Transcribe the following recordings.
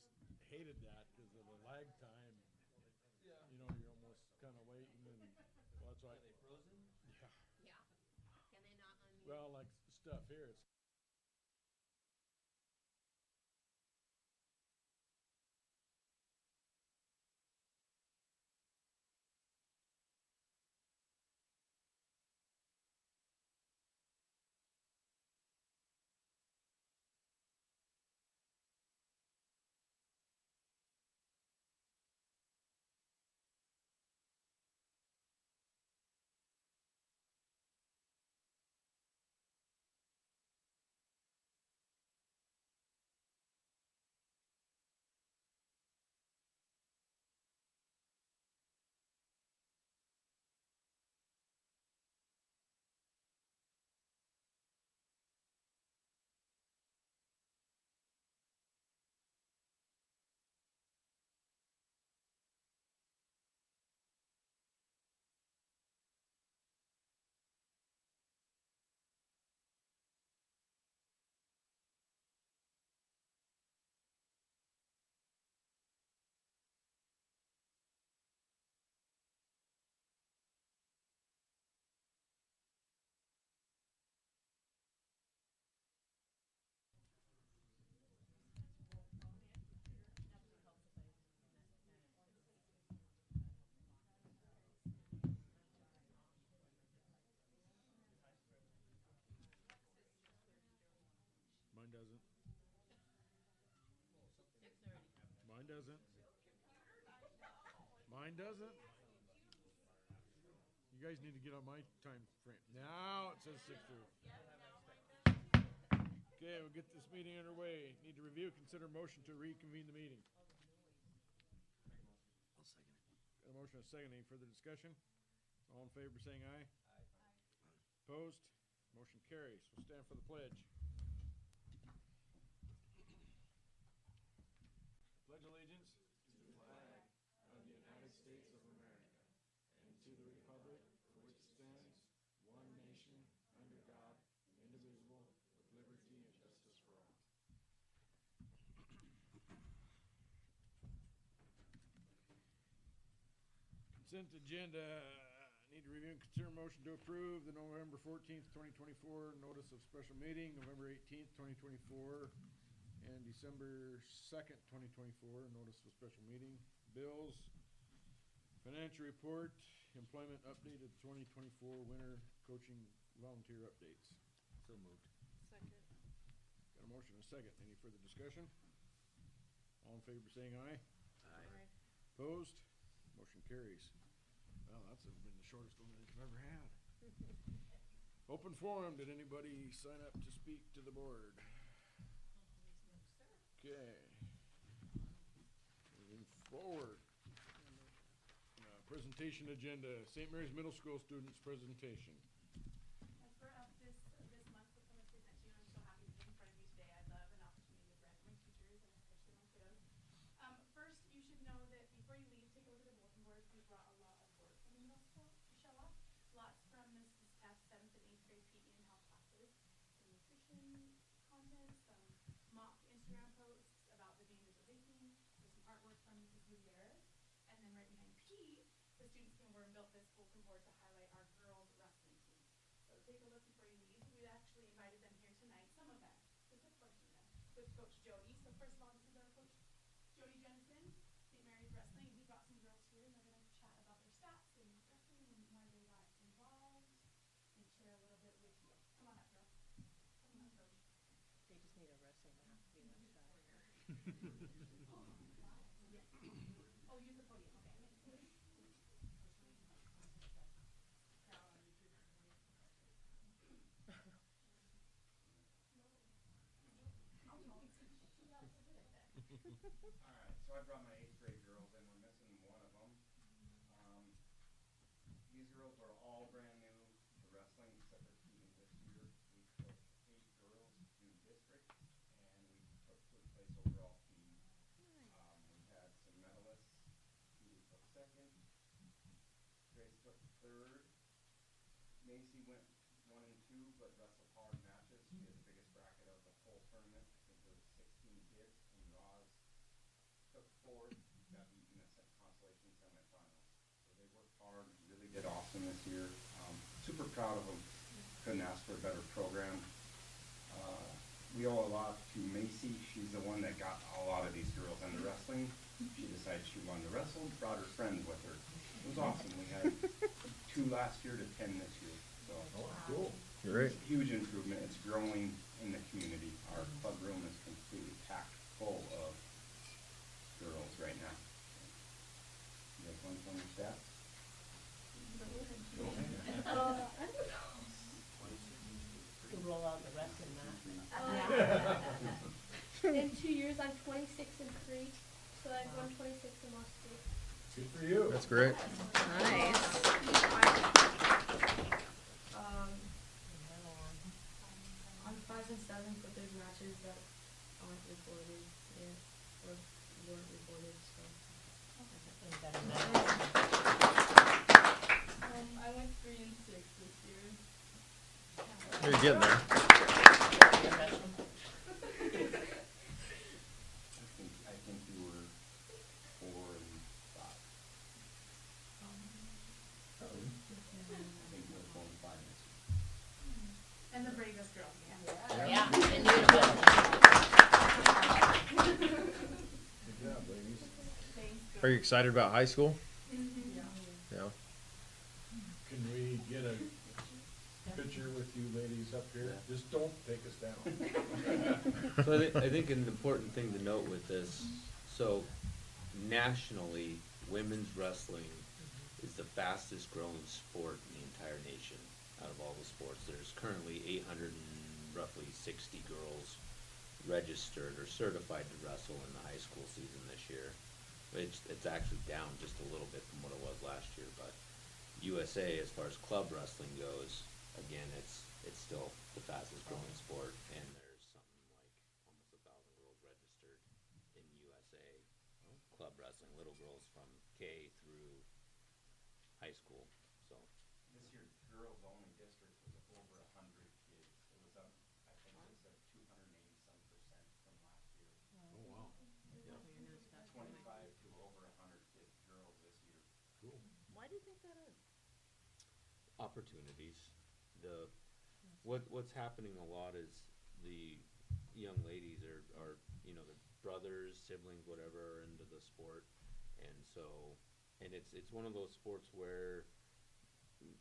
always hated that because of the lag time. Yeah. You know, you're almost kind of waiting, and well, that's why. Are they frozen? Yeah. Yeah. Can they not unmute? Well, like stuff here, it's mine doesn't. 6:30. Mine doesn't. Mine doesn't. You guys need to get on my time frame. Now it says 6:30. Okay, we'll get this meeting underway. Need to review, consider motion to reconvene the meeting. I'll second it. Got a motion and a second. Any further discussion? All in favor saying aye. Aye. Opposed? Motion carries. We'll stand for the pledge. Pledge allegiance To the flag of the United States of America and to the republic for which it stands, one nation, under God, indivisible, with liberty and justice for all. Consent agenda. Need to review and consider motion to approve the November 14th, 2024 notice of special meeting, November 18th, 2024, and December 2nd, 2024 notice of special meeting. Bills, financial report, employment updated 2024 winter coaching volunteer updates. So moved. Second. Got a motion and a second. Any further discussion? All in favor saying aye. Aye. Opposed? Motion carries. Well, that's been the shortest one that we've ever had. Open forum. Did anybody sign up to speak to the board? Okay. Moving forward. Presentation agenda. St. Mary's Middle School students presentation. As for this month with some of the present to you, I'm so happy to be in front of you today. I love an opportunity to brag on my teachers and especially my kiddos. First, you should know that before you leave, take a look at the bulletin board. We brought a lot of work from the middle school to show off. Lots from this past 7th and 8th grade PE and health classes. Some nutrition content, some mock Instagram posts about the dangers of vaping. There's some artwork from Mrs. Gutierrez. And then right behind P, the students came over and built this bulletin board to highlight our girls wrestling team. So take a look before you leave. We actually invited them here tonight, some of them, just a portion of them, with Coach Jody. So first of all, this is our coach, Jody Jensen, St. Mary's Wrestling. He brought some girls here and they're going to chat about their stats and wrestling and why they got involved and share a little bit with you. Come on up, girl. Come on up, coach. They just need a wrestling mat to be in that shot. Oh, use the podium. Okay. Alright, so I brought my 8th grade girls and we're missing one of them. These girls are all brand new to wrestling except for Keaton this year. We took 8 girls to district and we took first place overall team. We had some medalists. Keaton took 2nd. Grace took 3rd. Macy went 1 and 2 but wrestled hard matches. She had the biggest bracket of the whole tournament. I think there was 16 kids and Roz hard, really did awesome this year. Super proud of them. Couldn't ask for a better program. We owe a lot to Macy. She's the one that got a lot of these girls into wrestling. She decided she wanted to wrestle, brought her friends with her. It was awesome. We had 2 last year to 10 this year. So Cool. Great. huge improvement. It's growing in the community. Our club room is completely packed full of girls right now. You guys want some stats? To roll out the wrestling mat. In 2 years, I'm 26 and 3, so I've won 26 in most states. Good for you. That's great. Nice. On 5s and 7s, but there's matches that aren't recorded yet, or weren't recorded, so. I went 3 and 6 this year. You're getting there. I think you were 4 and 5. I think you were 4 and 5 this year. And the bravest girl, yeah. Yeah, and you would have Good job, ladies. Thanks. Are you excited about high school? Mhm. Yeah. Can we get a picture with you ladies up here? Just don't take us down. So I think an important thing to note with this, so nationally, women's wrestling is the fastest growing sport in the entire nation out of all the sports. There's currently 800 and roughly 60 girls registered or certified to wrestle in the high school season this year. It's actually down just a little bit from what it was last year, but USA, as far as club wrestling goes, again, it's still the fastest growing sport, and there's something like almost 1,000 girls registered in USA club wrestling, little girls from K through high school, so. This year, girls only districts was over 100 kids. It was up, I think they said 280% from last year. Oh, wow. 25 to over 100 kids, girls this year. Cool. Why do you think that is? Opportunities. What's happening a lot is the young ladies are their brothers, siblings, whatever, are into the sport, and it's one of those sports where,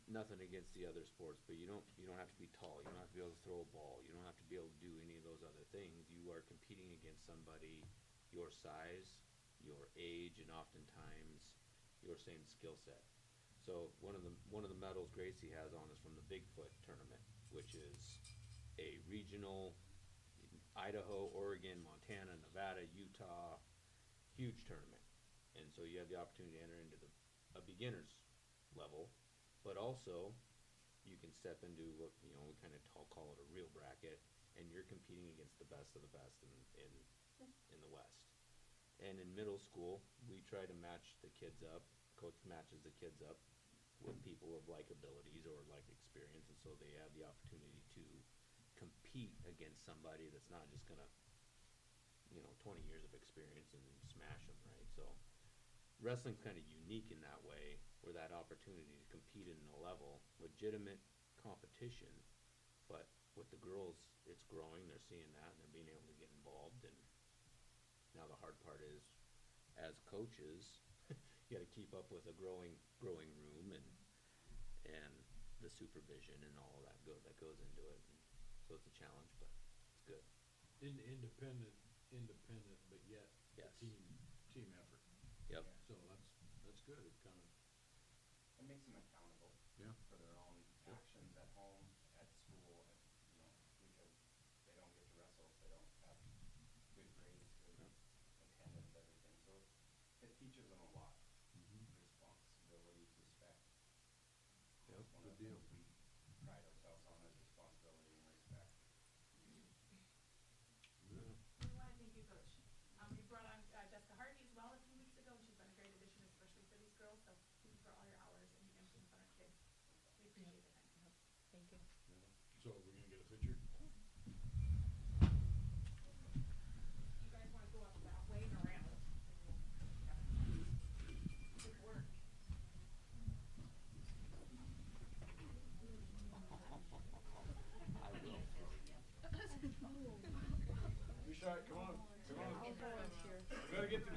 nothing against the other sports, but you don't have to be tall, you don't have to be able to throw a ball, you don't have to be able to do any of those other things. You are competing against somebody your size, your age, and oftentimes your same skill set. So one of the medals Gracie has on is from the Bigfoot tournament, which is a regional Idaho, Oregon, Montana, Nevada, Utah, huge tournament. And so you have the opportunity to enter into a beginner's level, but also you can step into what we kind of call it a real bracket, and you're competing against the best of the best in the West. And in middle school, we try to match the kids up. Coach matches the kids up with people of like abilities or like experience, and so they have the opportunity to compete against somebody that's not just gonna 20 years of experience and smash them, right? So wrestling's kind of unique in that way, where that opportunity to compete in a level, legitimate competition, but with the girls, it's growing, they're seeing that, and they're being able to get involved. And now the hard part is, as coaches, you got to keep up with a growing room and the supervision and all of that goes into it. And so it's a challenge, but it's good. Independent, but yet Yes. team effort. Yep. So that's good. It kind of, It makes them accountable yeah. for their own actions at home, at school, because they don't get to wrestle if they don't have good grades, good attendance, everything. So it teaches them a lot. Responsibility, respect. Yep, That's one good of the deal. things we pride ourselves on is responsibility and respect. We want to thank you, Coach. We brought on Jessica Harvey as well a few weeks ago, and she's been a great addition, especially for these girls. So thank you for all your hours and your influence on our kids. We appreciate the time. Thank you. So we're gonna get a picture? You guys want to go up that way and around? Good work.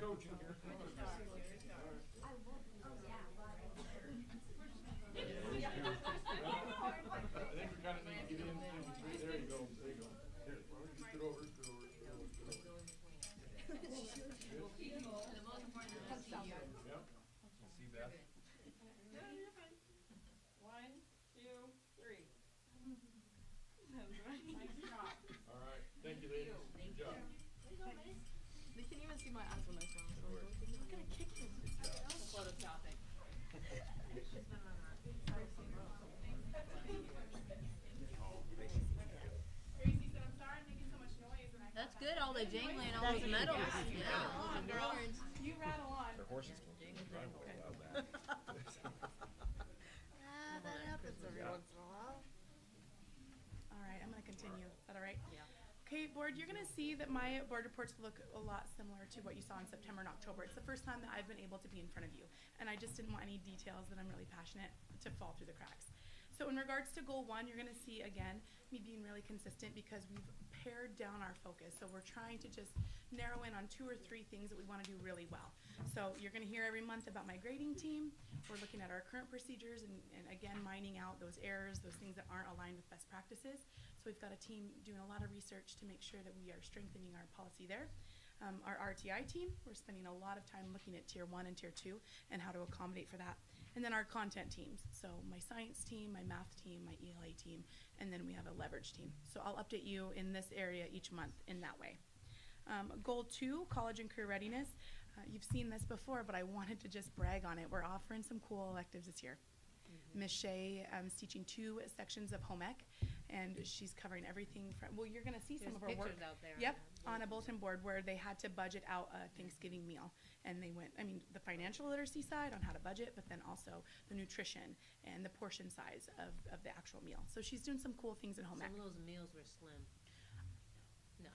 coaching here. I think we kinda need to get in, there you go, there you go. Here, why don't you scoot over, scoot over, scoot over, scoot over. The most important is to see you. Yep. See Beth? One, two, three. All right, thank you, ladies. Good job. They can even see my eyes when I smile, so I'm gonna kick them. Photoshopping. Gracie said, I'm sorry I'm making so much noise, and I. That's good, all the jingling, all those medals, yeah. Come on, girl. Awards. You rattle on. Their horses won't drive away without that. That happens every once in a while. All right, I'm gonna continue. Is that all right? Yeah. Okay, board, you're gonna see that my board reports look a lot similar to what you saw in September and October. It's the first time that I've been able to be in front of you, and I just didn't want any details that I'm really passionate to fall through the cracks. So in regards to goal 1, you're gonna see again me being really consistent because we've pared down our focus. So we're trying to just narrow in on 2 or 3 things that we wanna do really well. So you're gonna hear every month about my grading team. We're looking at our current procedures and again, mining out those errors, those things that aren't aligned with best practices. So we've got a team doing a lot of research to make sure that we are strengthening our policy there. Our RTI team, we're spending a lot of time looking at tier 1 and tier 2 and how to accommodate for that. And then our content teams, so my science team, my math team, my ELA team, and then we have a leverage team. So I'll update you in this area each month in that way. Goal 2, college and career readiness. You've seen this before, but I wanted to just brag on it. We're offering some cool electives this year. Miss Shea is teaching 2 sections of home ec, and she's covering everything from, well, you're gonna see some There's of her work. pictures out there. Yep, on a bulletin board where they had to budget out a Thanksgiving meal. And they went, I mean, the financial literacy side on how to budget, but then also the nutrition and the portion size of the actual meal. So she's doing some cool things in home ec. Some of those meals were slim. No,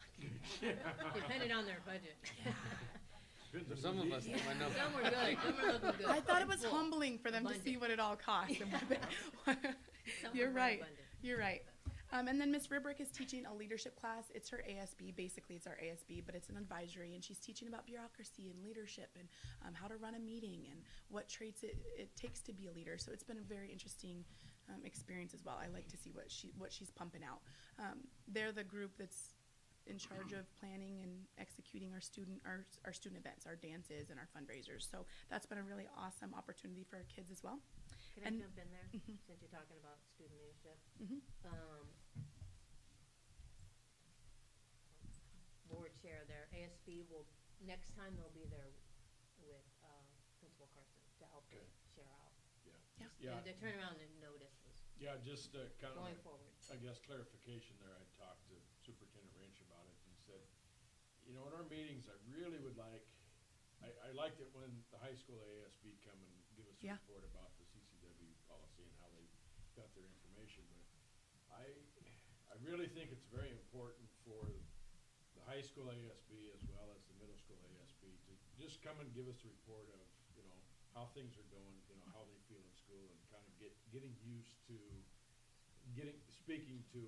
depended on their budget. For some of us, that might not. Some were good, some were looking good. I thought it was Full. humbling for them to see Abundant. what it all cost. And Some You're were right. abundant. You're right. And then Miss Ribrick is teaching a leadership class. It's her ASB. Basically, it's our ASB, but it's an advisory. And she's teaching about bureaucracy and leadership and how to run a meeting and what traits it takes to be a leader. So it's been a very interesting experience as well. I like to see what she's pumping out. They're the group that's in charge of planning and executing our student events, our dances, and our fundraisers. So that's been a really awesome opportunity for our kids as well. Can And- I jump in there, Mhm. since you're talking about student leadership? Mhm. Board chair there, ASB will, next time they'll be there with, Principal Carson to help them Okay. share out. Yeah. Yeah, The turnaround and notice was yeah, just kind going of, forward. I guess, clarification there. I talked to Superintendent Wrench about it and said, you know, in our meetings, I really would like, I liked it when the high school ASB come and give us a Yeah. report about the CCW policy and how they got their information, but I really think it's very important for the high school ASB as well as the middle school ASB to just come and give us a report of, you know, how things are going, you know, how they feel in school and kind of getting used to speaking to,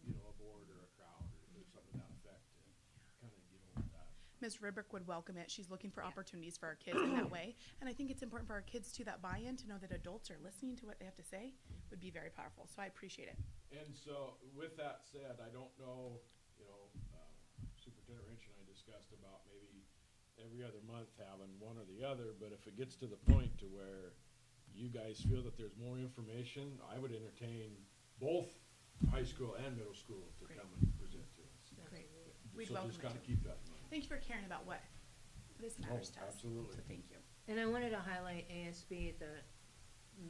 you know, a board or a crowd or something to that effect and kind of get over that. Ms. Ribrick would welcome it. She's looking for opportunities for our kids in that way. And I think it's important for our kids to that buy-in, to know that adults are listening to what they have to say would be very powerful. So I appreciate it. And so, with that said, I don't know, you know, Superintendent Wrench and I discussed about maybe every other month having one or the other, but if it gets to the point to where you guys feel that there's more information, I would entertain both high school and middle school to Great. come and present to us. Great. We'd So welcome just it kind of too. keep that in mind. Thank you for caring about what this matters to us. absolutely. So thank you. And I wanted to highlight ASB at the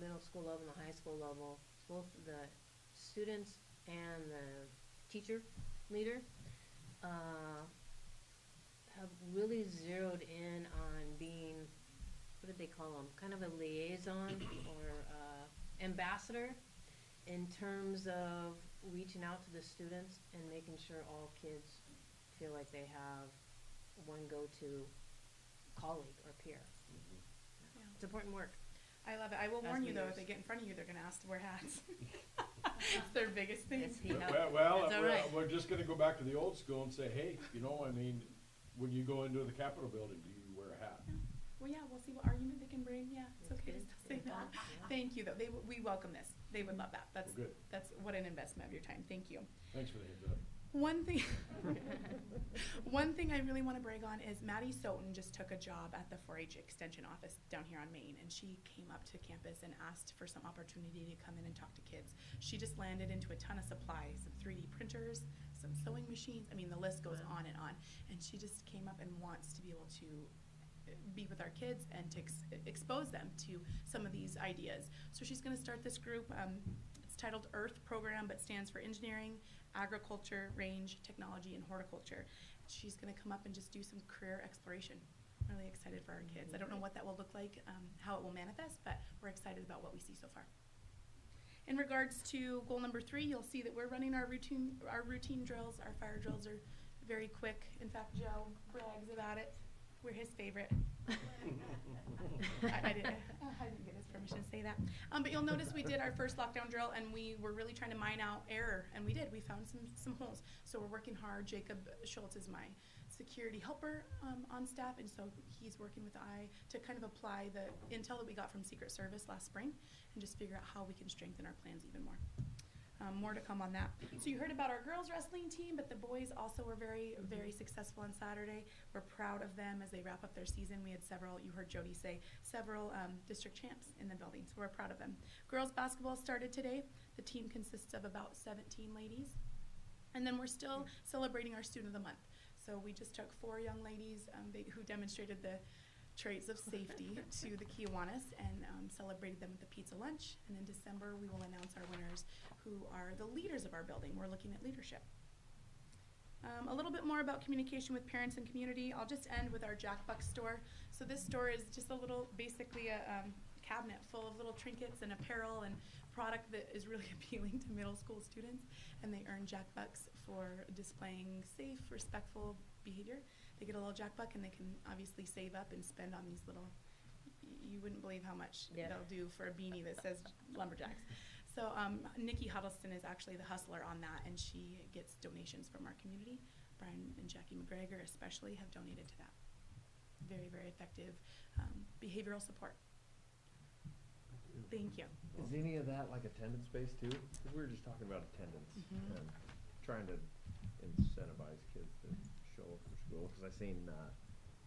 middle school level and the high school level, both the students and the teacher leader, have really zeroed in on being, what did they call them, kind of a liaison or ambassador in terms of reaching out to the students and making sure all kids feel like they have one go-to colleague or peer. Yeah. It's important work. I love it. I will As warn you though, leaders. if they get in front of you, they're gonna ask to wear hats. It's their biggest thing. Yes, he- Well, That's all right. we're just gonna go back to the old school and say, hey, you know, I mean, when you go into the Capitol building, do you wear we'll see what argument they can bring. Yeah, it's That's okay to good. still say that. Yeah. Thank you, though. We welcome this. They would love that. That's, Well, good. that's what an investment of your time. Thank you. Thanks for the heads up. One thing, one thing I really want to brag on is Maddie Soten just took a job at the 4-H Extension office down here on Main, and she came up to campus and asked for some opportunity to come in and talk to kids. She just landed into a ton of supplies, some 3D printers, some sewing machines. I mean, the list goes on and on. And she just came up and wants to be able to be with our kids and to expose them to some of these ideas. So she's going to start this group. It's titled Earth Program, but stands for Engineering, Agriculture, Range, Technology, and Horticulture. She's going to come up and just do some career exploration. I'm really excited for our kids. I don't know what that will look like, how it will manifest, but we're excited about what we see so far. In regards to goal number 3, you'll see that we're running our routine drills. Our fire drills are very quick. In fact, Joe brags about it. We're his favorite. I didn't get his permission to say that. But you'll notice we did our first lockdown drill, and we were really trying to mine out error, and we did. We found some holes. So we're working hard. Jacob Schultz is my security helper on staff, and so he's working with I to kind of apply the intel that we got from Secret Service last spring and just figure out how we can strengthen our plans even more. More to come on that. So you heard about our girls wrestling team, but the boys also were very, very successful on Saturday. We're proud of them as they wrap up their season. We had several, you heard Jody say, several district champs in the building, so we're proud of them. Girls basketball started today. The team consists of about 17 ladies. And then we're still celebrating our Student of the Month. So we just took 4 young ladies who demonstrated the traits of safety to the Kiwanis and celebrated them with a pizza lunch. And in December, we will announce our winners who are the leaders of our building. We're looking at leadership. A little bit more about communication with parents and community. I'll just end with our Jack Buck store. So this store is just a little, basically a cabinet full of little trinkets and apparel and product that is really appealing to middle school students. And they earn Jack Bucks for displaying safe, respectful behavior. They get a little Jack Buck, and they can obviously save up and spend on these little, you wouldn't believe how much they'll do for a beanie that says Lumberjacks. So Nikki Huddleston is actually the hustler on that, and she gets donations from our community. Brian and Jackie McGregor especially have donated to that. Very, very effective behavioral support. Thank you. Is any of that like attendance based too? Because we were just talking about attendance and trying to incentivize kids to show up for school. Because I seen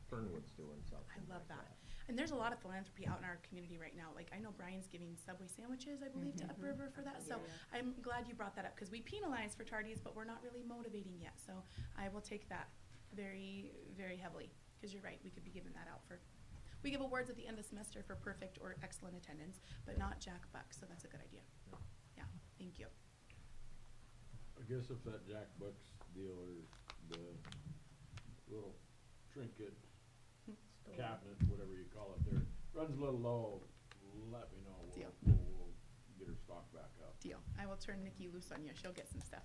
Fernwood's doing something. I love like that. And there's a lot of philanthropy out in our community right now. Like, I know Brian's giving Subway sandwiches, I believe, to Upriver for that. So I'm glad you brought that up, because we penalize for tardies, but we're not really motivating yet. So I will take that very, very heavily, because you're right, we could be giving that out for, we give awards at the end of the semester for perfect or excellent attendance, but not Jack Buck, so that's a good idea. Yeah, thank you. I guess if that Jack Bucks deal or the little trinket cabinet, whatever you call it there, runs a little low, let me know. Deal. We'll get her stock back up. Deal. I will turn Nikki loose on you. She'll get some stuff.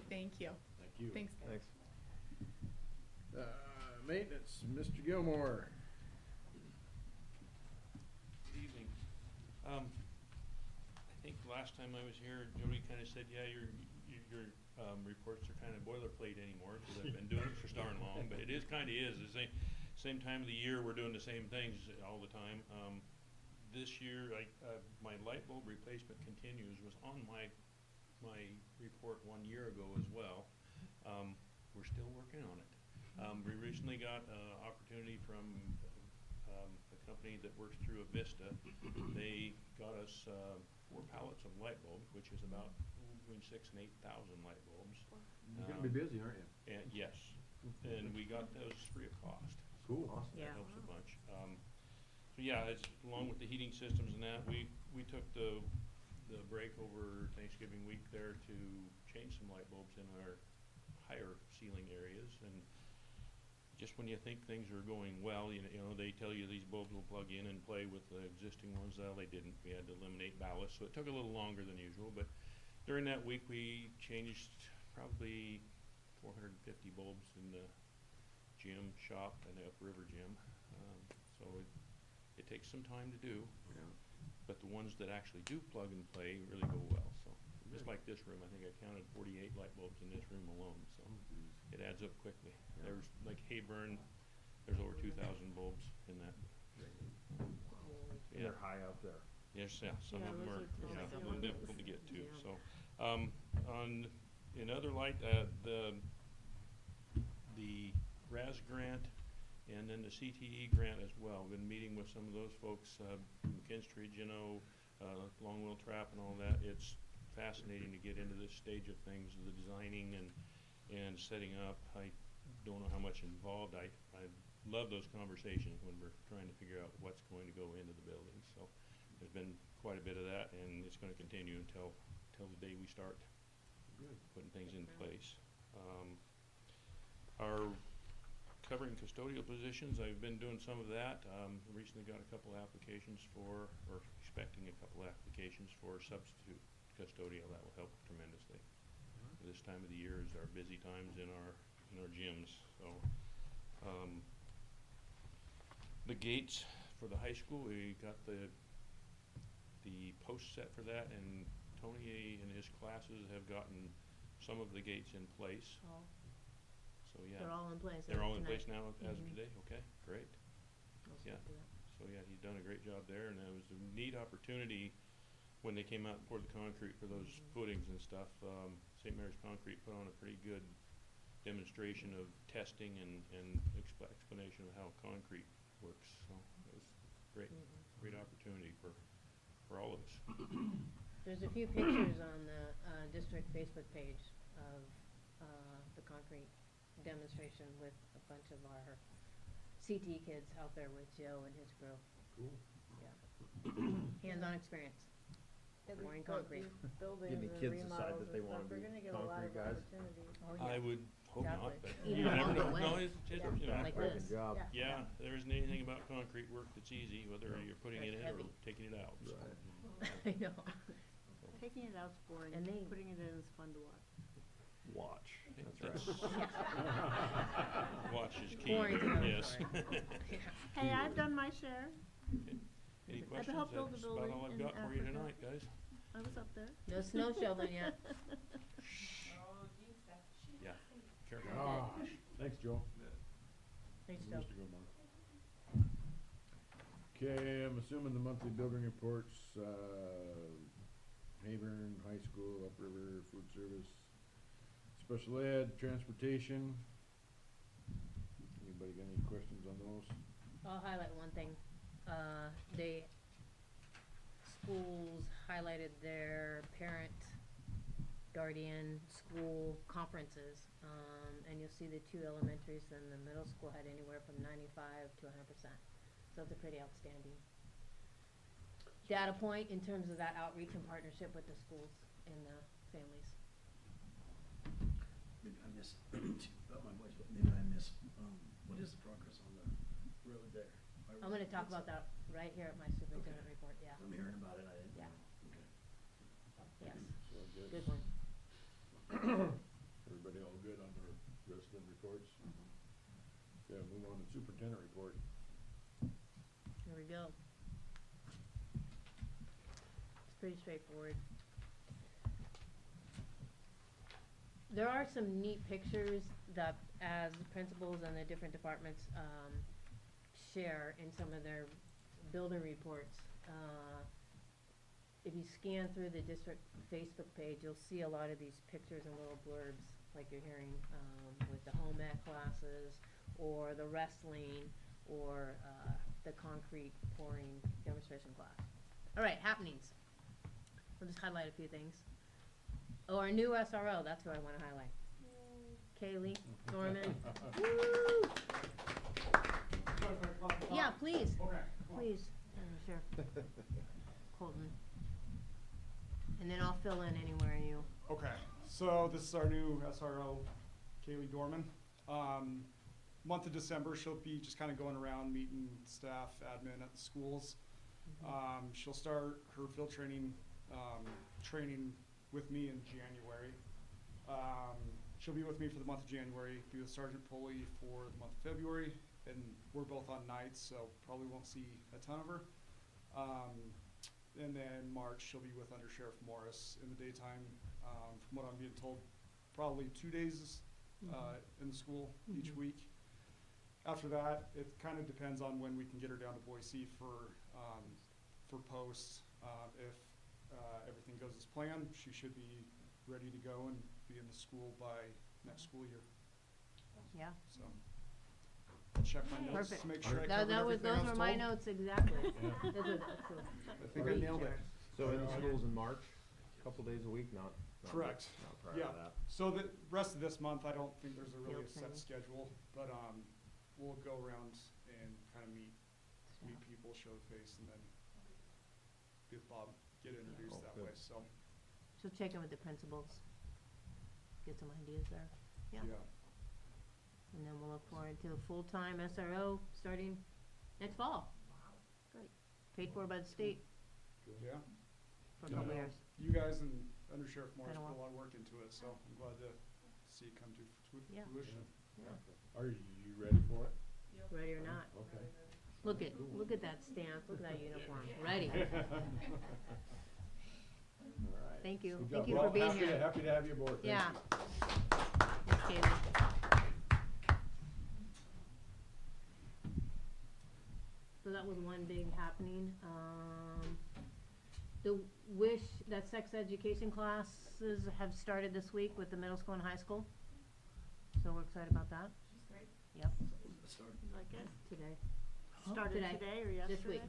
Thank you. Thank you. Thanks, guys. Thanks. Maintenance, Mr. Gilmore. Good evening. I think last time I was here, Jody kind of said, yeah, your reports are kind of boilerplate anymore, because I've been doing it for darn long, but it is kind of is. The same time of the year, we're doing the same things all the time. This year, my light bulb replacement continues was on my report 1 year ago as well. We're still working on it. We recently got an opportunity from a company that works through Avista. They got us 4 pallets of light bulbs, which is about between 6,000 and 8,000 light bulbs. You're gonna be busy, aren't you? And yes, and we got those free of cost. Cool. That Yeah. helps a bunch. So yeah, it's along with the heating systems and that, we took the break over Thanksgiving week there to change some light bulbs in our higher ceiling areas. And just when you think things are going well, you know, they tell you these bulbs will plug in and play with the existing ones. Well, they didn't. We had to eliminate ballast, so it took a little longer than usual. But during that week, we changed probably 450 bulbs in the gym, shop, and the Upriver gym. So it takes some time to do. Yeah. But the ones that actually do plug and play really go well. So just like this room, I think I counted 48 light bulbs in this room alone. So it adds up quickly. Yeah. There's like Hayburn, there's over 2,000 bulbs in that Yeah. They're high up there. Yes, yeah, some Yeah, of them those are, are yeah, tough a ones. little difficult to get to, Yeah. so. In other light, the RAS grant and then the CTE grant as well. Been meeting with some of those folks, McKinstry, Longwell Trap and all that. It's fascinating to get into this stage of things, the designing and setting up. I don't know how much involved. I love those conversations when we're trying to figure out what's going to go into the building. So there's been quite a bit of that, and it's going to continue until the day we start putting things in place. Our covering custodial positions, I've been doing some of that. Recently got a couple applications or expecting a couple applications for substitute custodial. That will help tremendously. This time of the year is our busy times in our gyms. So the gates for the high school, we got the post set for that, and Tony and his classes have gotten some of the gates in place. Oh, So yeah, they're all in place. they're all in tonight. place now as of Mhm. today. Okay, great. I'll Yeah. speak to that. So yeah, he's done a great job there, and it was a neat opportunity when they came out and poured the concrete for those footings and stuff. St. Mary's Concrete put on a pretty good demonstration of testing and explanation of how concrete works. So it was great, great opportunity for all of us. There's a few pictures on the district Facebook page of the concrete demonstration with a bunch of our CT kids out there with Joe and his crew. Cool. Yeah. Hands-on experience. Pouring concrete. Buildings Did the and kids decide remodels that they and wanna stuff, we're be gonna get a lot concrete of guys? opportunities. Oh, I would hope not, Exactly. but Even you never along the know. way. No, it's just, Yeah. you know, Like Great this. job. yeah, there isn't anything about concrete work that's easy, whether No. you're putting That's it in heavy. or taking it out. So. I know. Taking it out's boring, And they- putting it in is fun to watch. Watch. That's That's right. right. Watch is key, Pouring's another yes. story. Hey, I've done my share. Any I've questions? helped build a That's about building all I've in got for you Africa. tonight, guys. I was up there. No snow shoveling yet. Yeah, careful. Gosh, thanks, Joe. Thanks, Joe. Mr. Goodmark. Okay, I'm assuming the monthly building reports, Hayburn High School, Upriver Food Service, Special Ed, Transportation. Anybody got any questions on those? I'll highlight one thing. Schools highlighted their parent, guardian, school conferences. And you'll see the two elementaries and the middle school had anywhere from 95 to 100%. So it's a pretty outstanding data point in terms of that outreach and partnership with the schools and the families. Maybe I missed, about my voice, but maybe I missed, what is the progress on the road there? I'm gonna talk about that right here at my superintendent report, yeah. I'm hearing about it, I didn't Yeah. know. Okay. Yes, So good. good one. Everybody all good on their resident reports? Okay, move on to superintendent report. Here we go. It's pretty straightforward. There are some neat pictures that as the principals and the different departments share in some of their building reports. If you scan through the district Facebook page, you'll see a lot of these pictures and little blurbs like you're hearing with the home ec classes or the wrestling or the concrete pouring demonstration class. All right, happenings. I'll just highlight a few things. Oh, our new SRO, that's who I want to highlight. Kaylee Dorman. Woo! Yeah, please. Okay. Please. Sure. Colton. And then I'll fill in anywhere you. Okay, so this is our new SRO, Kaylee Dorman. Month of December, she'll be just kind of going around meeting staff, admin at the schools. She'll start her field training with me in January. She'll be with me for the month of January, be with Sergeant Pulley for the month of February, and we're both on nights, so probably won't see a ton of her. And then March, she'll be with Under Sheriff Morris in the daytime. From what I'm being told, probably 2 days in the school each week. After that, it kind of depends on when we can get her down to Boise for for posts. If everything goes as planned, she should be ready to go and be in the school by next school year. Yeah. So I'll check my notes Perfect. to make sure I That, covered that was, everything I those was were my told. notes, exactly. Yeah. I think I nailed it. So in the schools in March, a couple days a week, not Correct. Not prior Yeah. to that. So the rest of this month, I don't think there's a really Field set training. schedule, but we'll go around and kind of meet people, show the face, and then with Bob, get introduced Oh, that good. way. So So check in with the principals, get some ideas there. Yeah. And then we'll look forward to a full-time SRO starting next fall. Great. Paid for by the state yeah. for a couple Yeah. years. You guys and Under Sheriff Morris Been a put a while. lot of work into it, so I'm glad to see it come to Yeah. fruition. Yeah. Are you ready for it? Ready or not. Okay. Look at that stamp, look at that uniform, ready. All right. Thank you. Good Thank job. you for Well, being happy to- here. Happy to have you aboard. Thank Yeah. you. Thanks, Kaylee. So that was one big happening. The that sex education classes have started this week with the middle school and high school. So we're excited about that. Yep, Like it today. started Today. today or yesterday? This week.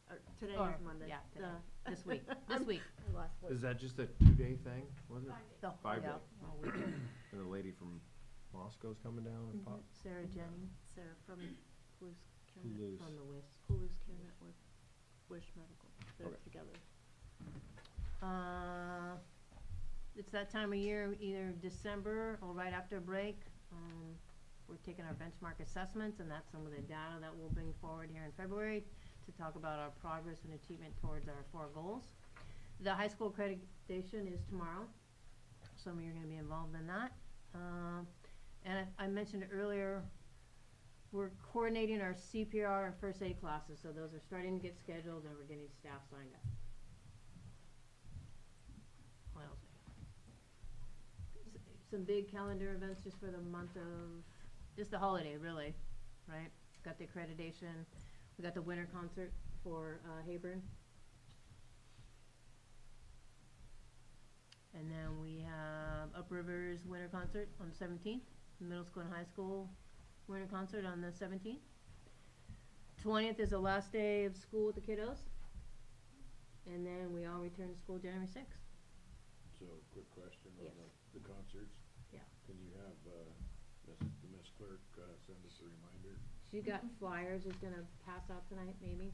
Or today Or, is Monday. yeah, today. The- This week, this week. I lost what- Is that just a 2-day thing, was it? So, 5 yeah, day. all week. And the lady from Moscow's coming down and pop? Sarah Jennings Sarah from Palouse Care Toulouse. from the WIS. Palouse Care Network, Wish Medical, they're Okay. together. It's that time of year, either December or right after break. We're taking our benchmark assessments, and that's some of the data that we'll bring forward here in February to talk about our progress and achievement towards our 4 goals. The high school accreditation is tomorrow. Some of you are gonna be involved in that. And I mentioned earlier, we're coordinating our CPR and first aid classes, so those are starting to get scheduled, and we're getting staff signed up. What else? Some big calendar events just for the month of, just the holiday, really, right? Got the accreditation, we got the winter concert for Hayburn. And then we have Uprivers winter concert on the 17th, middle school and high school winter concert on the 17th. 20th is the last day of school with the kiddos. And then we all return to school January 6th. So, quick question Yes. on the concerts. Yeah. Can you have, the Miss Clerk, send us a reminder? She got flyers, is gonna pass out tonight, maybe?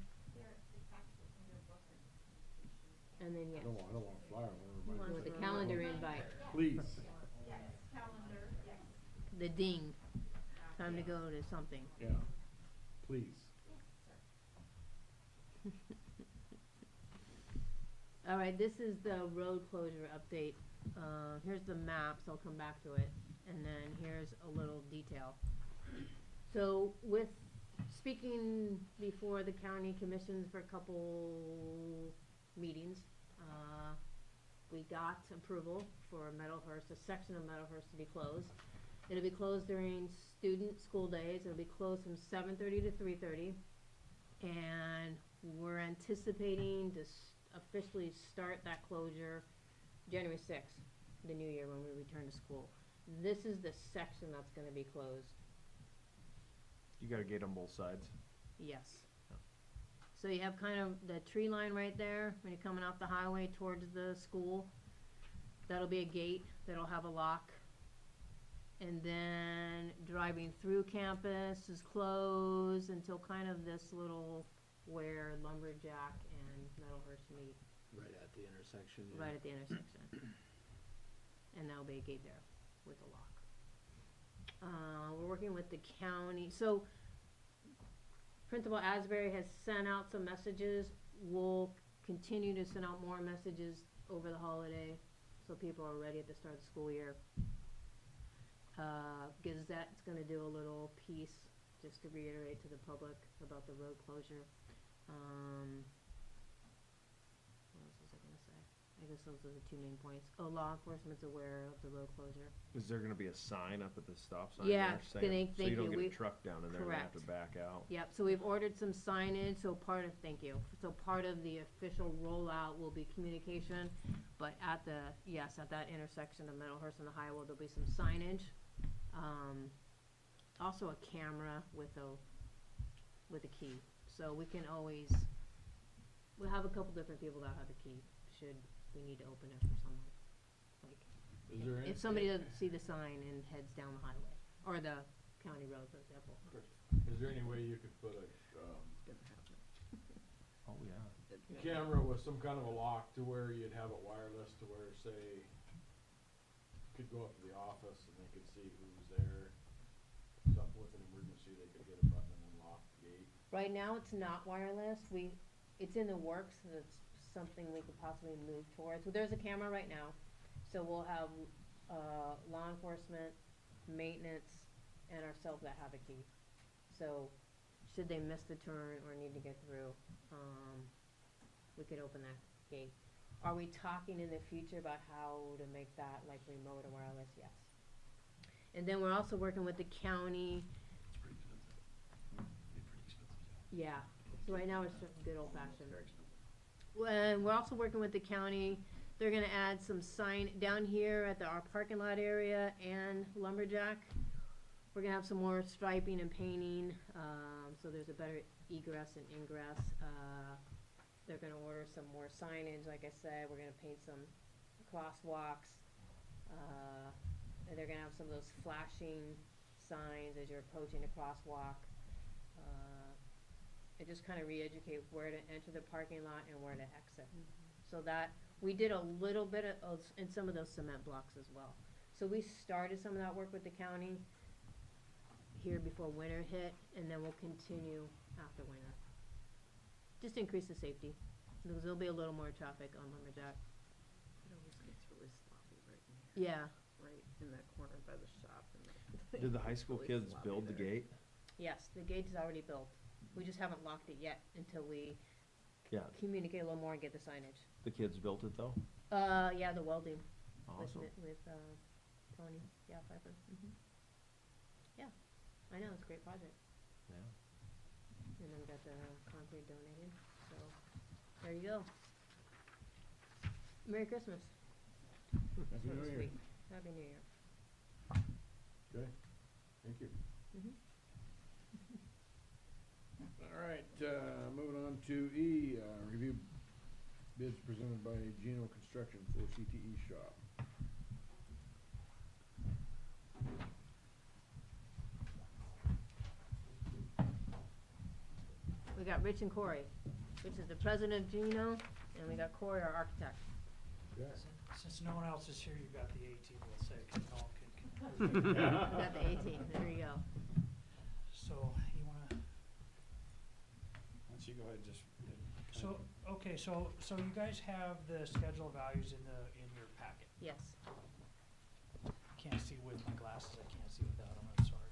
And then, I yes, don't want a flyer, I want a with reminder. the calendar invite, Please. the ding, time to go to something. Yeah, please. All right, this is the road closure update. Here's the maps, I'll come back to it, and then here's a little detail. So with speaking before the county commissions for a couple meetings, we got approval for Meadowhurst, a section of Meadowhurst to be closed. It'll be closed during student school days, it'll be closed from 7:30 to 3:30. And we're anticipating to officially start that closure January 6th, the new year when we return to school. This is the section that's gonna be closed, You got a gate on both sides. yes. So you have kind of the tree line right there, when you're coming off the highway towards the school. That'll be a gate, that'll have a lock. And then driving through campus is closed until kind of this little where Lumberjack and Meadowhurst meet, Right at the intersection. yeah. right at the intersection. And there'll be a gate there with a lock. We're working with the county, so Principal Asbury has sent out some messages. We'll continue to send out more messages over the holiday, so people are ready at the start of the school year. Gazette's gonna do a little piece, just to reiterate to the public about the road closure. What else was I gonna say? I I guess those are the two main points. Oh, law enforcement's aware of the road closure. Is there gonna be a sign up at the stop sign Yeah, there saying, thank so you don't you. get We- a truck down in there and they have to Correct. back out? Yep, so we've ordered some signage, so thank you. So part of the official rollout will be communication, but at that intersection of Meadowhurst and the highway, there'll be some signage. Also a camera with a key, so we can always, we'll have a couple different people that have a key, should we need to open it for someone. Like, Is there any- if somebody doesn't see the sign and heads down the highway, or the county road, for example. Is there any way you could put a, Oh, yeah. camera with some kind of a lock to where you'd have it wireless to where, say, could go up to the office and they could see who's there, something with an emergency, they could hit a button and unlock the gate? Right now, it's not wireless. It's in the works, and it's something we could possibly move towards. So there's a camera right now, so we'll have, law enforcement, maintenance, and ourselves that have a key. So, should they miss the turn or need to get through, we could open that gate. Are we talking in the future about how to make that like remote or wireless? Yes. And then we're also working with the county. It's pretty expensive. Be pretty expensive, Yeah, so right now it's just good old fashioned. Very expensive. Well, and we're also working with the county. They're gonna add some sign down here at our parking lot area and Lumberjack. We're gonna have some more striping and painting, so there's a better egress and ingress. They're gonna order some more signage, like I said. We're gonna paint some crosswalks. And they're gonna have some of those flashing signs as you're approaching a crosswalk. And just kind of re-educate where to enter the parking lot and where to exit. So that, we did a little bit of, in some of those cement blocks as well. So we started some of that work with the county here before winter hit, and then we'll continue after winter. Just to increase the safety, because there'll be a little more traffic on Lumberjack. It always gets really sloppy right in here. Yeah, Right in that corner by the shop and Did the high school Really kids sloppy build the there. gate? yes, the gate is already built. We just haven't locked it yet until we Yeah, communicate a little more and get the signage. the kids built it though? Yeah, the welding Awesome. with Tony, yeah, Pfeiffer. Yeah, I know, it's a great project. Yeah. And then we got the concrete donated, so, there you go. Merry Christmas. Happy so to New Year. speak. Happy New Year. Okay, thank you. Mhm. All right, moving on to E, review bids presented by Geno Construction for CTE shop. We got Rich and Corey. Rich is the president of Geno, and we got Corey, our architect. Yeah. Since no one else is here, you got the 18, we'll say, 'cause no one can. We got the 18, there you go. So, you wanna, Why don't you go ahead and just. so, okay, so you guys have the schedule of values in your packet. Yes. Can't see with my glasses, I can't see without them, I'm sorry.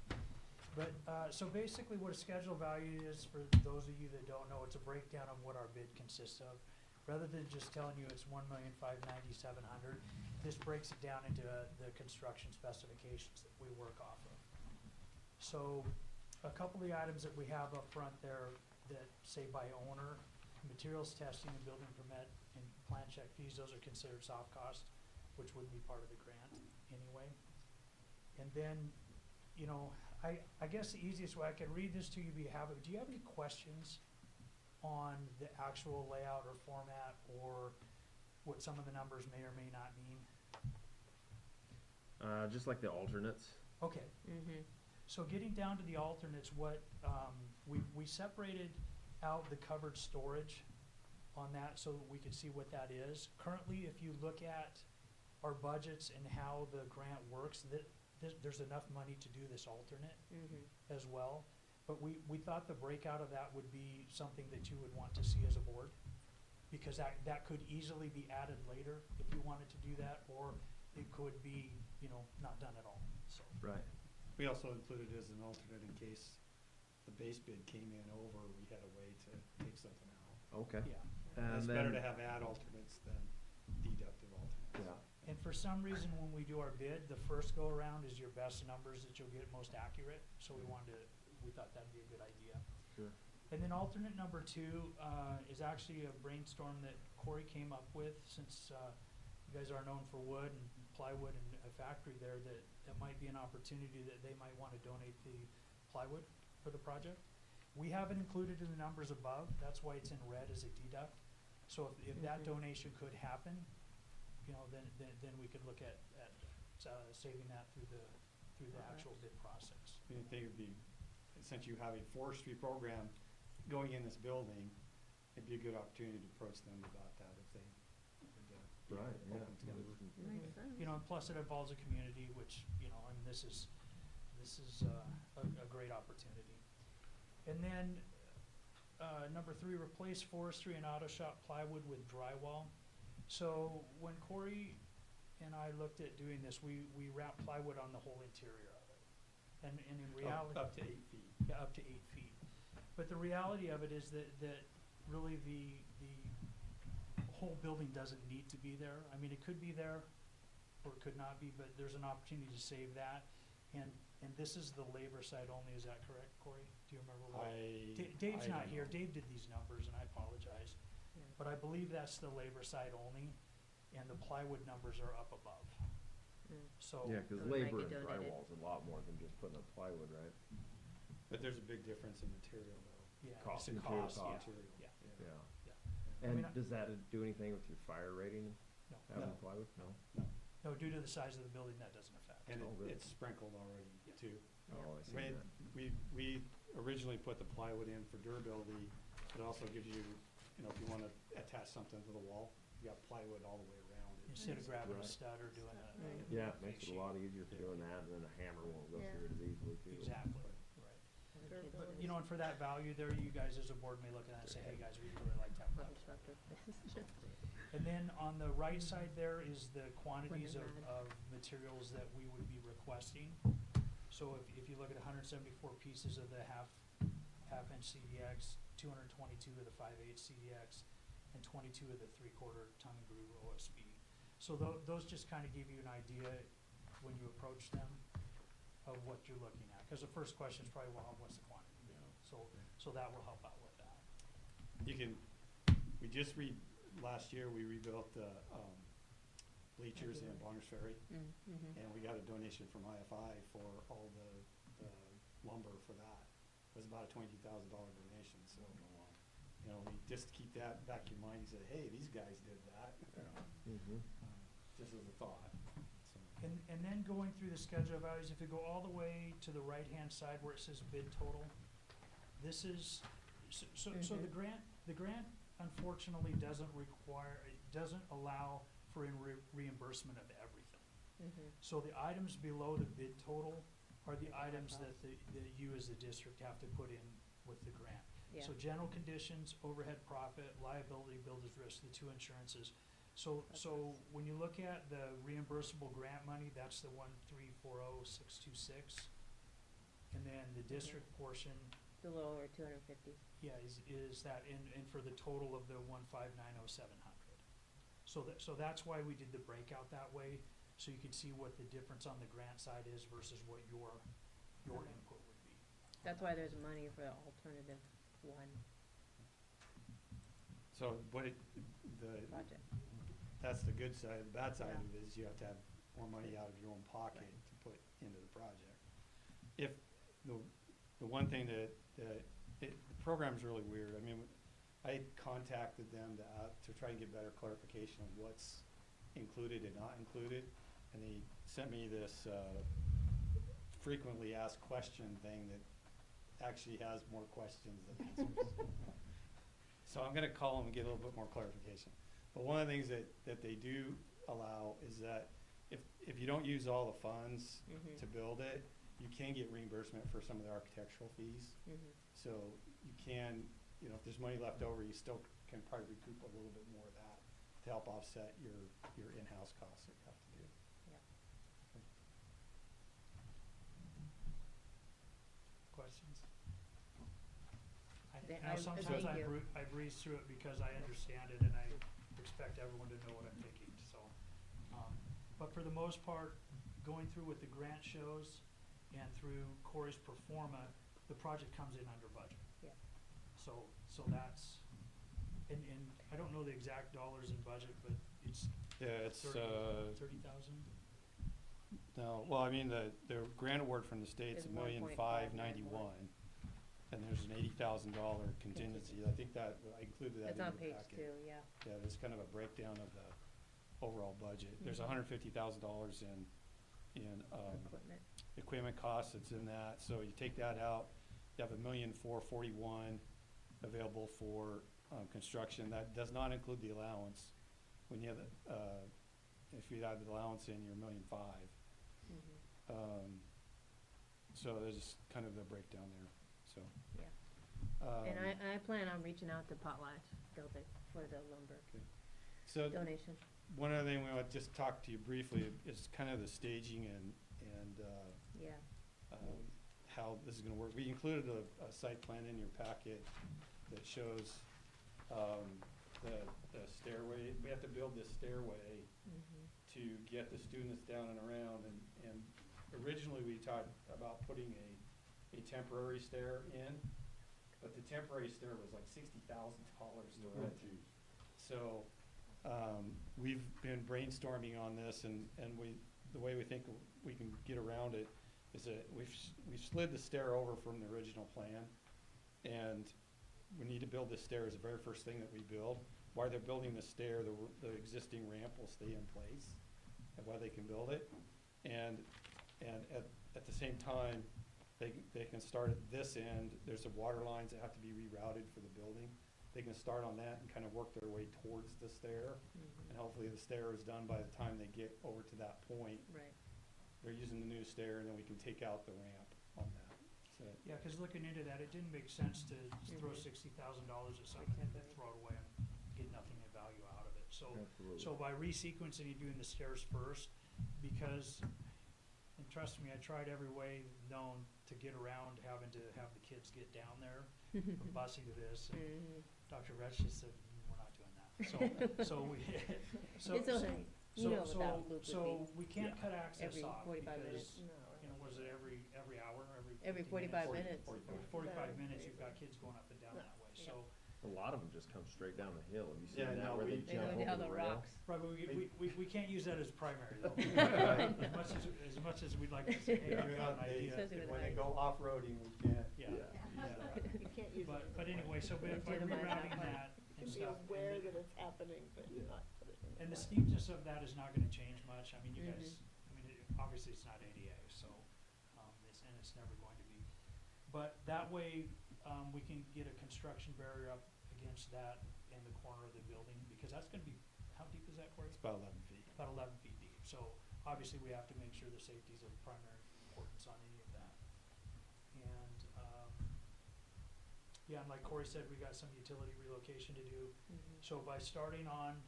But, so basically what a schedule value is, for those of you that don't know, it's a breakdown of what our bid consists of. Rather than just telling you it's $1,590,700, this breaks it down into the construction specifications that we work off of. So, a couple of the items that we have up front there that say by owner, materials testing and building permit and plan check fees, those are considered soft costs, which wouldn't be part of the grant anyway. And then, you know, I guess the easiest way, I can read this to you, do you have any questions on the actual layout or format, or what some of the numbers may or may not mean? Just like the alternates. Okay, so getting down to the alternates, what, we separated out the covered storage on that so that we could see what that is. Currently, if you look at our budgets and how the grant works, there's enough money to do this alternate as well. But we thought the breakout of that would be something that you would want to see as a board, because that could easily be added later if you wanted to do that, or it could be, you know, not done at all, so. Right. We also included it as an alternate in case the base bid came in over, we had a way to take something out. Okay. Yeah. And It's then, better to have add alternates than deduct Yeah. And for some reason, when we do our bid, the first go-around is your best numbers that you'll get most accurate, so we thought that'd be a good idea. Sure. And then alternate number 2 is actually a brainstorm that Corey came up with, since you guys are known for wood and plywood and a factory there, that might be an opportunity that they might want to donate the plywood for the project. We haven't included in the numbers above, that's why it's in red as a deduct. So if that donation could happen, you know, then we could look at saving that through the actual bid process. I think it'd be, since you have a forestry program going in this building, it'd be a good opportunity to approach them about that if they would, Right, yeah. open together. Makes sense. You know, and plus it involves a community, which, you know, I mean, this is a great opportunity. And then, number 3, replace forestry and auto shop plywood with drywall. So when Corey and I looked at doing this, we wrapped plywood on the whole interior of it. And in reality. Up to 8 feet. Yeah, up to 8 feet. But the reality of it is that really the whole building doesn't need to be there. I mean, it could be there or it could not be, but there's an opportunity to save that. And this is the labor side only, is that correct, Corey? Do you remember what? Dave's I not don't here. know. Dave did these numbers and I apologize. Yeah. But I believe that's the labor side only, and the plywood numbers are up above. Mm. So. Yeah, because So it might labor be and donated. drywall is a lot more than just putting up plywood, right? But there's a big difference in material though. Yeah, Cost, it's a material cost, cost. Material. yeah. Yeah. I And mean, does that do anything with your fire rating, No. having No. plywood? No? No, due to the size of the building, that doesn't affect. And Oh, really? it's sprinkled already too. Oh, I see When that. we originally put the plywood in for durability, it also gives you, you know, if you wanna attach something to the wall, you got plywood all the way around it. Instead of grabbing a Right. stud or doing a. Right. Yeah, it makes it a lot easier for doing that, and then a hammer won't go Yeah. through it as easily too. Exactly, right. Okay, But, you know, and for that value there, you guys as a board may look at that and say, hey, guys, we'd really like to have that. Constructive. And then on the right side there is the quantities When of, they're of materials that we would be requesting. So if you look at 174 pieces of the half-inch CDX, 222 of the 5/8 CDX, and 22 of the 3/4 tongue and groove OSB. So those just kind of give you an idea when you approach them of what you're looking at. Because the first question is probably, well, what's the quantity? So that will help out with that. Last year, we rebuilt the bleachers in Bonners Ferry, Mm-hmm. and we got a donation from IFI for all the lumber for that. It was about a $22,000 donation, so, you know, we just keep that back in your mind and say, hey, these guys did that, you know, Mm-hmm. just as a thought, so. And then going through the schedule of values, if you go all the way to the right-hand side where it says bid total, this is, so the grant unfortunately doesn't allow for reimbursement of everything. Mm-hmm. So the items below the bid total are the items that you as the district have to put in with the grant. Yeah. So general conditions, overhead profit, liability, builder's risk, the 2 insurances. So when you look at the reimbursable grant money, that's the 1340626. And then the district portion, A little over 250. yeah, is that and for the total of the 1590700. So that's why we did the breakout that way, so you could see what the difference on the grant side is versus what your input would be. That's why there's money for the alternative one So, project. that's the good side. The bad side Yeah. of it is you have to have more money out of your own pocket Right. to put into the project. If, the one thing the program's really weird. I mean, I contacted them to try and get better clarification of what's included and not included, and they sent me this frequently asked question thing that actually has more questions than answers. So I'm gonna call them and get a little bit more clarification. But one of the things that they do allow is that if you don't use all the funds Mhm. to build it, you can get reimbursement for some of the architectural fees. Mm-hmm. So you can, you know, if there's money left over, you still can probably recoup a little bit more of that to help offset your in-house costs that you have to do. Yeah. Questions? They- Now, I- sometimes thank you. I breeze through it because I understand it and I expect everyone to know what I'm thinking, so. But for the most part, going through with the grant shows and through Corey's pro forma, the project comes in under budget. Yeah. So that's, and I don't know the exact dollars in budget, but it's Yeah, it's, 30,000? no, well, I mean, the grant award from the state's Is $1,591,000, and there's an $80,000 contingency. I think that, I included that It's in on your page packet. 2, yeah. Yeah, there's kind of a breakdown of the overall budget. There's Mhm. $150,000 in Equipment. equipment costs that's in that, so you take that out, you have $1,441,000 available for construction. That does not include the allowance. When you have, if you add the allowance in, you're $1,500,000. Mhm. So there's kind of the breakdown there, so. Yeah. And I plan on reaching out to Potlatch Building for the lumber So donation. one other thing we want to just talk to you briefly is kind of the staging and Yeah. how this is gonna work. We included a site plan in your packet that shows, the stairway. We have to build this stairway Mhm. to get the students down and around, and originally we talked about putting a temporary stair in, but the temporary stair was like $60,000 to rent. So, we've been brainstorming on this, and the way we think we can get around it is that we've slid the stair over from the original plan, and we need to build this stair as the very first thing that we build. While they're building the stair, the existing ramp will stay in place, and while they can build it. And at the same time, they can start at this end. There's the water lines that have to be rerouted for the building. They can start on that and kind of work their way towards the stair. Mhm. And hopefully the stair is done by the time they get over to that point. Right. They're using the new stair, and then we can take out the ramp on that. So, Yeah, because looking into that, it didn't make sense to throw Mhm. $60,000 at something and then temporary. throw it away and get nothing of value out of it. So Absolutely. by resequencing and doing the stairs first, because, and trust me, I tried every way known to get around having to have the kids get down there, from busing to this, and Mhm. Dr. Retch just said, we're not doing that. So we, so. It's okay. You know what that loop would So be. we can't cut access Every off 45 because, minutes. you know, was it every hour, every 50 Every 45 minutes? minutes. Every 45 minutes, you've got kids going up and down that way, so. A lot of them just come straight down the hill. Have you seen Yeah, that no, where they They jump go over down the the rail? rocks. Right, but we can't use that as primary though. As much as we'd like to say, hey, Yeah, we've got an they- idea. Especially with when the they height. go off-roading, we can't. Yeah. You can't use it. But anyway, so by Legitimize rerouting that part. that You and can be stuff. aware that it's happening, but not put it in. And the steepness of that is not gonna change much. I mean, you guys, Mhm. I mean, obviously it's not ADA, so, it's never going to be. But that way, we can get a construction barrier up against that in the corner of the building, because that's gonna be, how deep is that, Corey? It's about 11 feet. About 11 feet deep. So obviously we have to make sure the safety is of primary importance on any of that. And, yeah, and like Corey said, we got some utility relocation to do. Mhm. So by starting on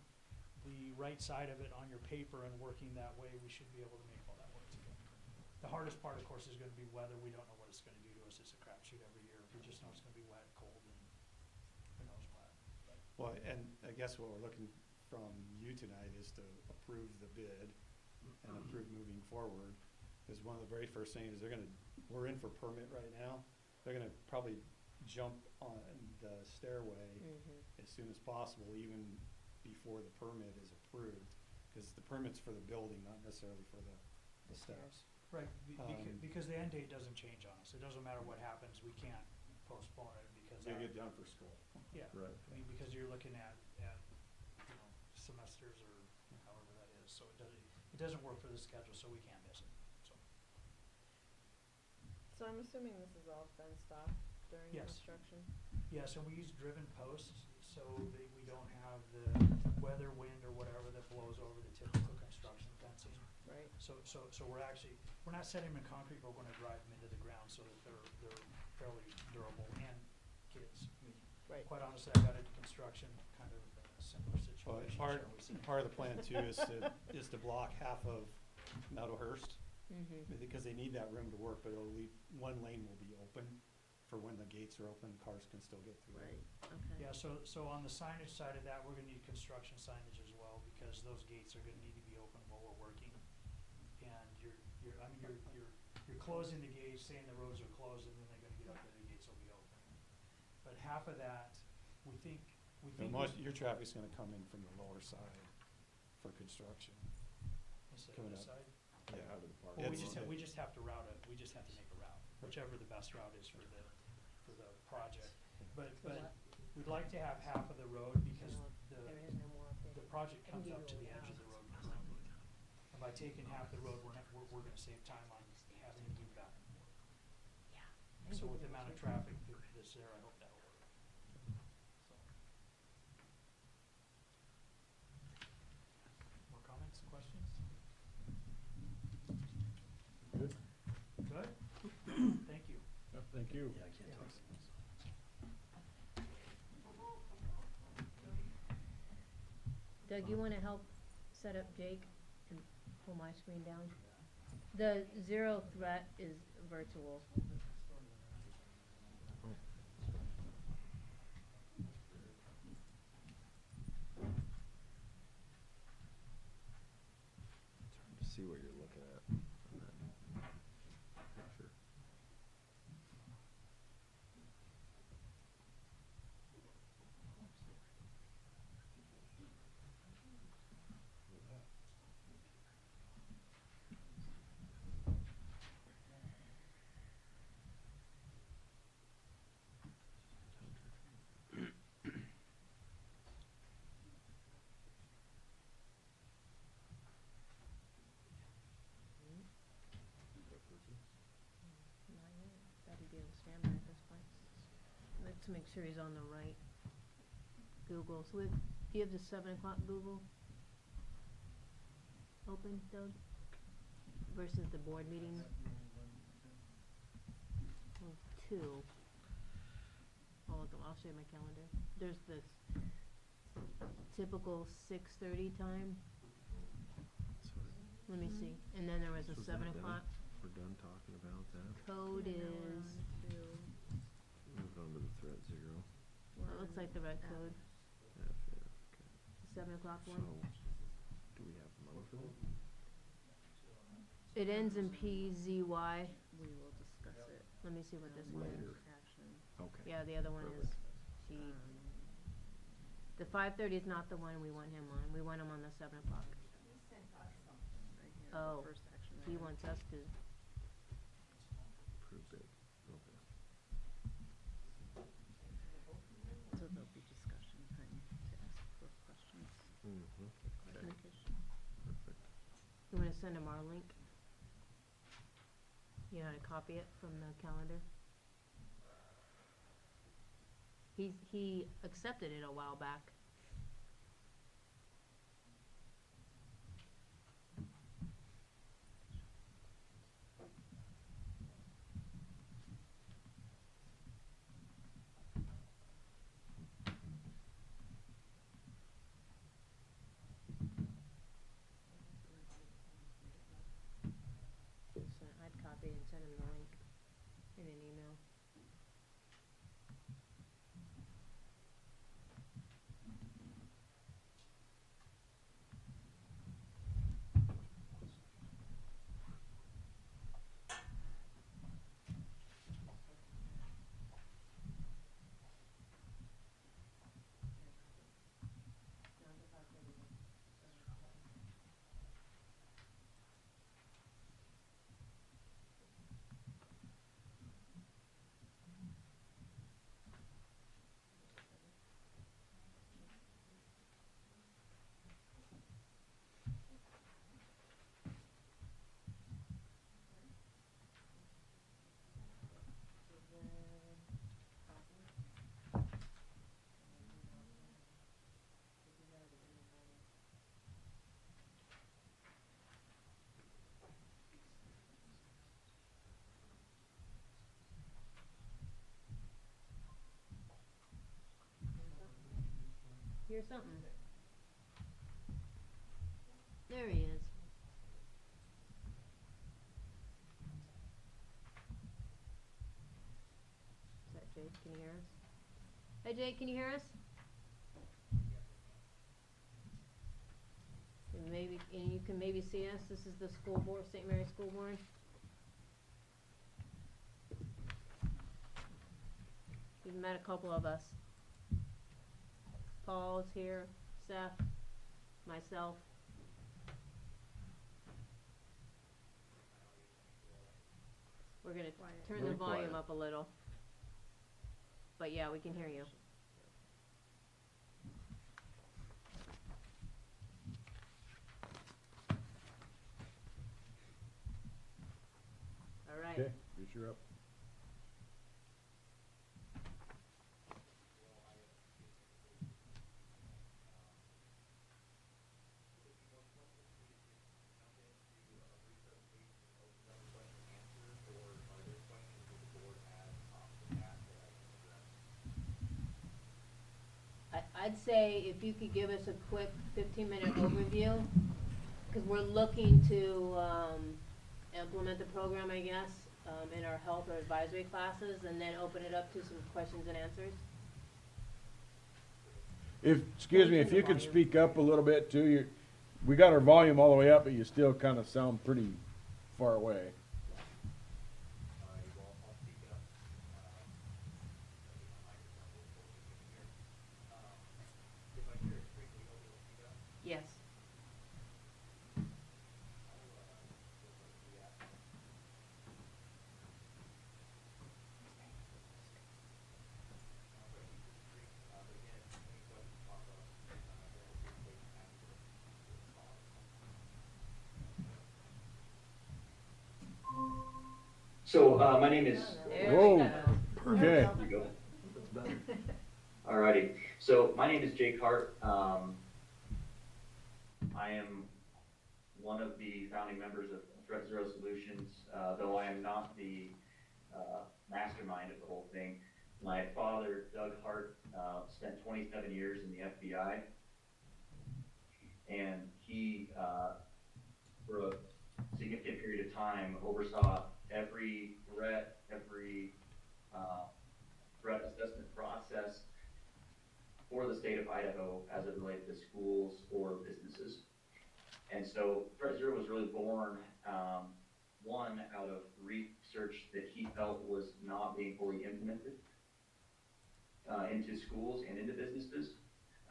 the right side of it on your paper and working that way, we should be able to make all that work together. The hardest part, of course, is gonna be weather. We don't know what it's gonna do to us. It's a crapshoot every year. We just know it's gonna be wet, cold, and who knows what. But Well, and I guess what we're looking from you tonight is to approve the bid and approve moving forward. Because one of the very first things is we're in for permit right now. They're gonna probably jump on the stairway Mhm. as soon as possible, even before the permit is approved. Because the permit's for the building, not necessarily for the steps. Right, Um, because the end date doesn't change on us. It doesn't matter what happens, we can't postpone it because They our, get done for school. yeah, Right. I mean, because you're looking at, semesters or however that is, so it doesn't work for the schedule, so we can't miss it, so. So I'm assuming this is all fenced off during Yes. construction? Yes, and we use driven posts, so that we don't have the weather, wind, or whatever that blows over the typical construction fencing. Right. So we're actually, we're not setting them in concrete, but we're gonna drive them into the ground so that they're fairly durable and kids. I mean, Right. quite honestly, I got into construction kind of in a similar Well, situation, part shall we say. of the plan too is to block half of Meadowhurst, Mhm. because they need that room to work, but it'll leave, one lane will be open for when the gates are open, cars can still get through. Right. Okay. Yeah, so on the signage side of that, we're gonna need construction signage as well, because those gates are gonna need to be open while we're working. you're closing the gates, saying the roads are closed, and then they're gonna get up there, the gates will be open. But half of that, we think. And most, your traffic's gonna come in from the lower side for construction. Instead of coming this up. side. Yeah. Out of the park. Well, It's- we just have to route it, we just have to make a route, whichever the best route is for the project. But what? we'd like to have half of the road because There is no more up there. the project I can comes give up you to all the the edge of the hours. road. And by taking half the road, we're gonna save time on having to move back and forth. Yeah. So with the amount of traffic that's there, I hope that'll work. So. More comments, questions? Good. Good? Thank you. Thank you. Yeah, I can't talk so much. Doug, you wanna help set up Jake and pull my screen down? The zero threat is virtual. It's hard to see what you're looking at on that picture. Not yet. Thought he'd be able to stand by at this point. Let's make sure he's on the right Google. So do you have the 7 o'clock Google open, Doug? Versus the board meetings? Well, 2. I'll show you my calendar. There's this typical 6:30 time. Let me see. And then there was a So is 7 that done? o'clock. We're done talking about that. Code is, Moving on to the threat zero. well, it looks like the right code. F, yeah, okay. The 7 o'clock So, one. do we have money for that? It ends in PZY. We will discuss it. Let me see what this one is. Later. Action. Okay. Yeah, the other one is T. The 5:30 is not the one we want him on. We want him on the 7 o'clock. Right here, the Oh, first action he item. wants us to. Approved it, okay. So there'll be discussion time to ask for questions, Mm-hmm, clarification. perfect. You wanna send him our link? You know how to copy it from the calendar? He accepted it a while back. So I'd copy and send him the link in an email. Here's something. There he is. Is that Jake? Can you hear us? Hey Jake, can you hear us? He maybe, and you can maybe see us, this is the school board, St. Mary's School Board. You've met a couple of us. Paul's here, Seth, myself. We're gonna Quiet. turn the Really volume quiet. up a little. But yeah, we can hear you. All right. Okay, guess you're up. I'd say if you could give us a quick 15-minute overview, because we're looking to implement the program, I guess, in our health or advisory classes, and then open it up to some questions and answers. Excuse me, if you could speak up a little bit too, we got our volume all the way up, but you still kind of sound pretty far away. Yes. So, my name is. There we Whoa. go. Okay. There you go. Alrighty, so my name is Jake Hart. I am one of the founding members of Threat Zero Solutions, though I am not the mastermind of the whole thing. My father, Doug Hart, spent 27 years in the FBI, and he, for a significant period of time, oversaw every threat, every threat assessment process for the state of Idaho as it related to schools or businesses. And so Threat Zero was really born, one, out of research that he felt was not being fully implemented into schools and into businesses,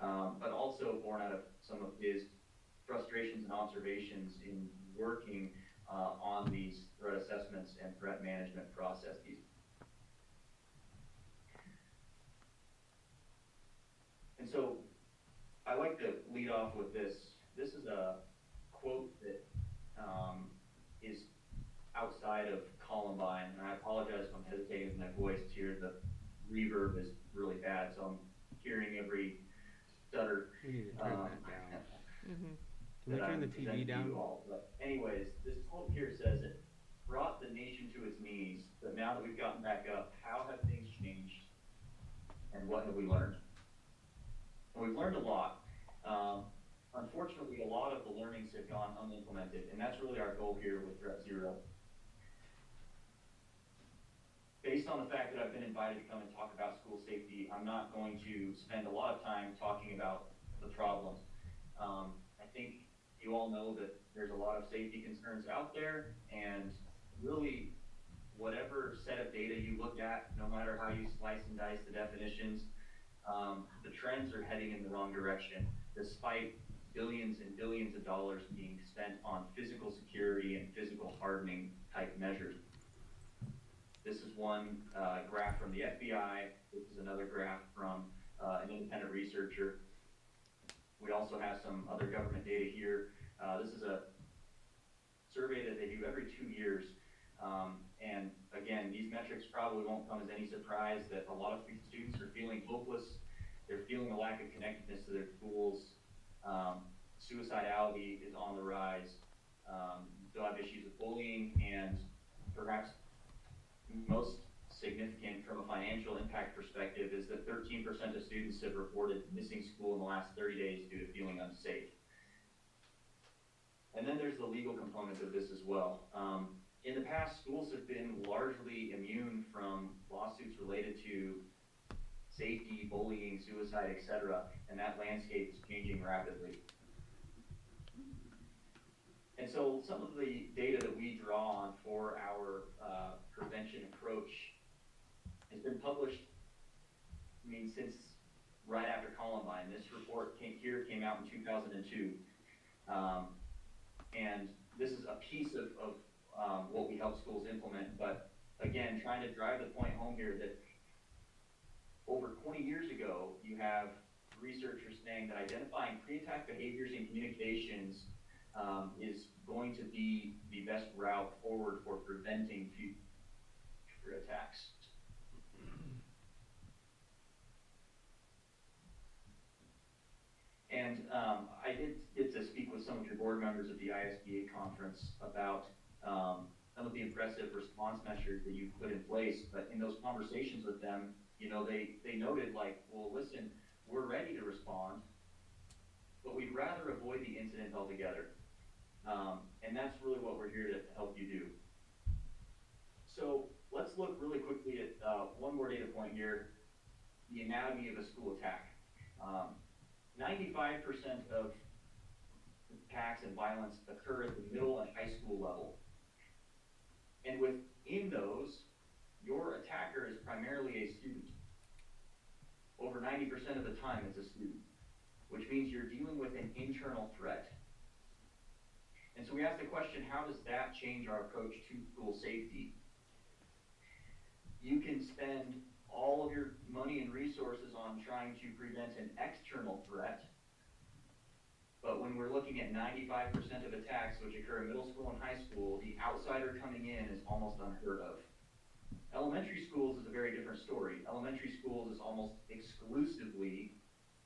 but also born out of some of his frustrations and observations in working on these threat assessments and threat management processes. And so I like to lead off with this. This is a quote that is outside of Columbine, and I apologize if I'm hesitating with my voice here. The reverb is really bad, so I'm hearing every stutter. We need to turn that down. Mm-hmm. Can we turn the TV down? But anyways, this quote here says it brought the nation to its knees, but now that we've gotten back up, how have things changed, and what have we learned? And we've learned a lot. Unfortunately, a lot of the learnings have gone unimplemented, and that's really our goal here with Threat Zero. Based on the fact that I've been invited to come and talk about school safety, I'm not going to spend a lot of time talking about the problems. I think you all know that there's a lot of safety concerns out there, and really whatever set of data you look at, no matter how you slice and dice the definitions, the trends are heading in the wrong direction, despite billions and billions of dollars being spent on physical security and physical hardening type measures. This is one graph from the FBI. This is another graph from an independent researcher. We also have some other government data here. This is a survey that they do every 2 years. And again, these metrics probably won't come as any surprise that a lot of students are feeling hopeless. They're feeling a lack of connectedness to their schools. Suicidality is on the rise. You still have issues with bullying, and perhaps most significant from a financial impact perspective is that 13% of students have reported missing school in the last 30 days due to feeling unsafe. And then there's the legal component of this as well. In the past, schools have been largely immune from lawsuits related to safety, bullying, suicide, etc., and that landscape is changing rapidly. And so some of the data that we draw on for our prevention approach has been published, I mean, since right after Columbine. This report came out in 2002. And this is a piece of what we help schools implement, but again, trying to drive the point home here that over 20 years ago, you have researchers saying that identifying pre-attack behaviors and communications is going to be the best route forward for preventing future attacks. And I did get to speak with some of your board members at the ISBA conference about some of the impressive response measures that you've put in place, but in those conversations with them, you know, they noted like, well, listen, we're ready to respond, but we'd rather avoid the incident altogether. And that's really what we're here to help you do. So let's look really quickly at one more data point here, the anatomy of a school attack. 95% of attacks and violence occur at the middle and high school level. And within those, your attacker is primarily a student. Over 90% of the time it's a student, which means you're dealing with an internal threat. And so we ask the question, how does that change our approach to school safety? You can spend all of your money and resources on trying to prevent an external threat, but when we're looking at 95% of attacks which occur in middle school and high school, the outsider coming in is almost unheard of. Elementary schools is a very different story. Elementary schools is almost exclusively,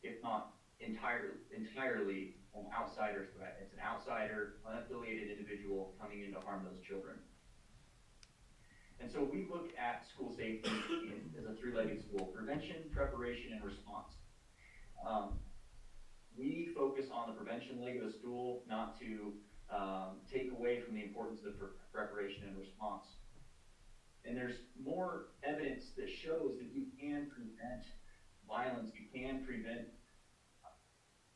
if not entirely, an outsider threat. It's an outsider, unaffiliated individual coming in to harm those children. And so we look at school safety as a three-legged stool: prevention, preparation, and response. We focus on the prevention leg of the stool, not to take away from the importance of preparation and response. And there's more evidence that shows that you can prevent violence, you can prevent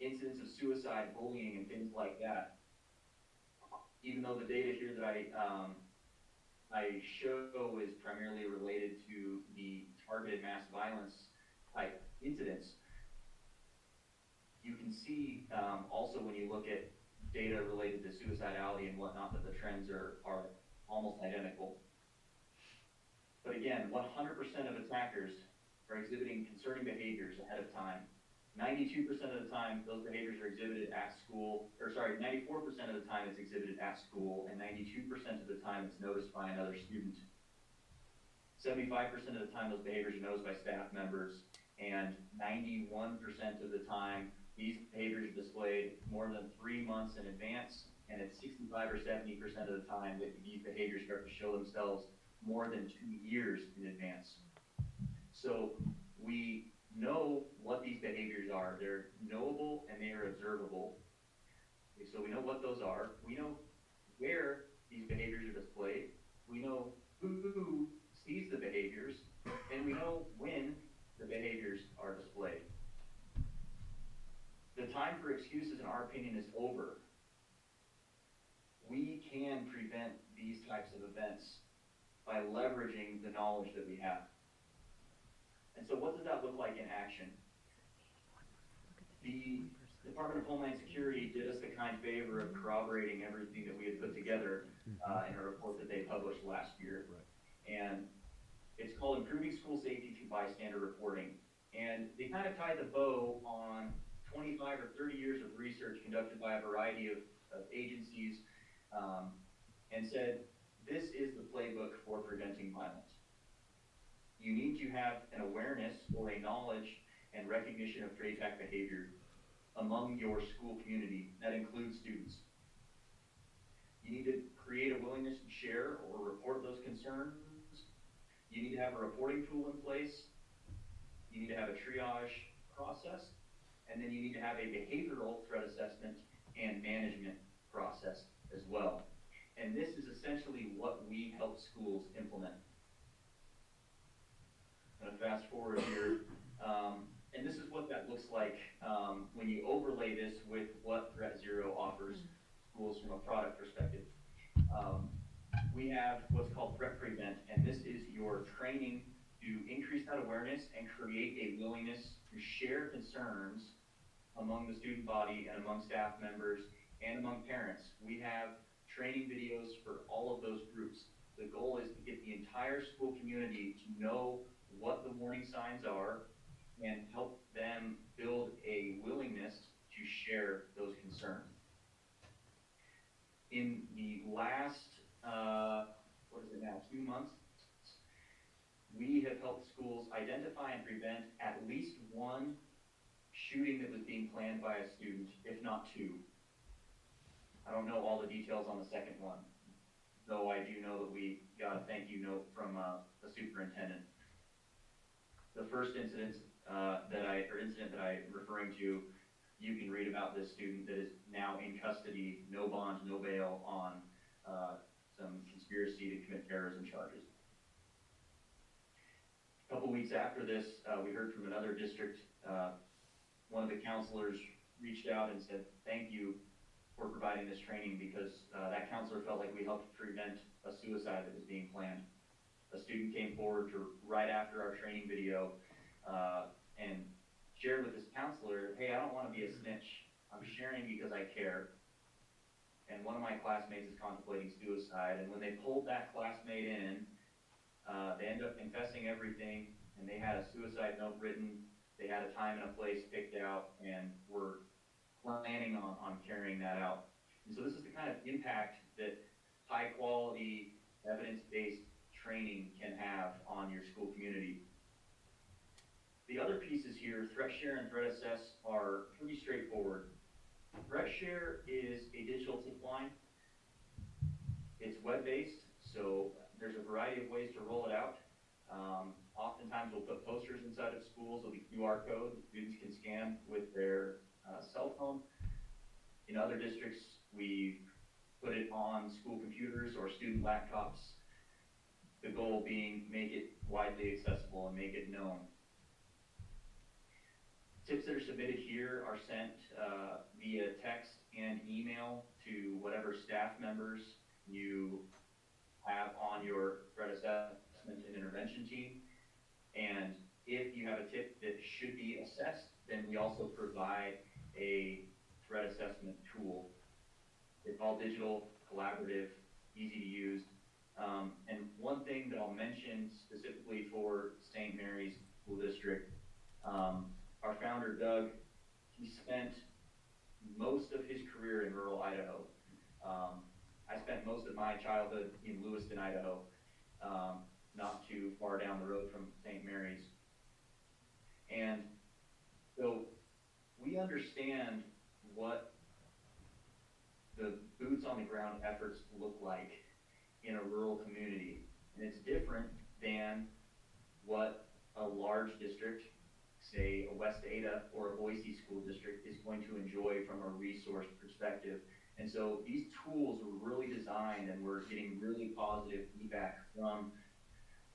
incidents of suicide, bullying, and things like that. Even though the data here that I show is primarily related to the targeted mass violence type incidents, you can see also when you look at data related to suicidality and whatnot that the trends are almost identical. But again, 100% of attackers are exhibiting concerning behaviors ahead of time. 92% of the time, those behaviors are exhibited at school, 94% of the time it's exhibited at school, and 92% of the time it's noticed by another student. 75% of the time, those behaviors are noticed by staff members, and 91% of the time, these behaviors are displayed more than 3 months in advance, and it's 65 or 70% of the time that these behaviors start to show themselves more than 2 years in advance. So we know what these behaviors are. They're knowable and they are observable. Okay, so we know what those are. We know where these behaviors are displayed. We know who sees the behaviors, and we know when the behaviors are displayed. The time for excuses, in our opinion, is over. We can prevent these types of events by leveraging the knowledge that we have. And so what does that look like in action? The Department of Homeland Security did us the kind favor of corroborating everything that we had put together in a report that they published last year. And it's called Improving School Safety Through Bystander Reporting. And they kind of tied the bow on 25 or 30 years of research conducted by a variety of agencies and said, this is the playbook for preventing violence. You need to have an awareness or a knowledge and recognition of pre-attack behavior among your school community. That includes students. You need to create a willingness to share or report those concerns. You need to have a reporting tool in place. You need to have a triage process. And then you need to have a behavioral threat assessment and management process as well. And this is essentially what we help schools implement. I'm going to fast forward here. And this is what that looks like when you overlay this with what Threat Zero offers. schools from a product perspective. We have what's called Threat Prevent, and this is your training to increase that awareness and create a willingness to share concerns among the student body and among staff members and among parents. We have training videos for all of those groups. The goal is to get the entire school community to know what the warning signs are and help them build a willingness to share those concerns. In the last, 2 months, we have helped schools identify and prevent at least one shooting that was being planned by a student, if not two. I don't know all the details on the second one, though I do know that we got a thank you note from the superintendent. The first incident that I'm referring to, you can read about this student that is now in custody, no bond, no bail, on some conspiracy to commit terrorism charges. A couple weeks after this, we heard from another district. One of the counselors reached out and said, thank you for providing this training, because that counselor felt like we helped prevent a suicide that was being planned. A student came forward right after our training video and shared with this counselor, hey, I don't want to be a snitch. I'm sharing because I care. And one of my classmates is contemplating suicide. And when they pulled that classmate in, they ended up confessing everything, and they had a suicide note written. They had a time and a place picked out, and were planning on carrying that out. And so this is the kind of impact that high quality, evidence-based training can have on your school community. The other pieces here, threat share and threat assess, are pretty straightforward. Threat share is a digital tip line. It's web-based, so there's a variety of ways to roll it out. Oftentimes we'll put posters inside of schools with a QR code that students can scan with their cell phone. In other districts, we've put it on school computers or student laptops. The goal being make it widely accessible and make it known. Tips that are submitted here are sent via text and email to whatever staff members you have on your threat assessment and intervention team. And if you have a tip that should be assessed, then we also provide a threat assessment tool. It's all digital, collaborative, easy to use. And one thing that I'll mention specifically for St. Mary's School District, our founder, Doug, he spent most of his career in rural Idaho. I spent most of my childhood in Lewiston, Idaho, not too far down the road from St. Mary's. And so we understand what the boots on the ground efforts look like in a rural community. And it's different than what a large district, say a West Ada or a Boise school district, is going to enjoy from a resource perspective. And so these tools were really designed, and we're getting really positive feedback from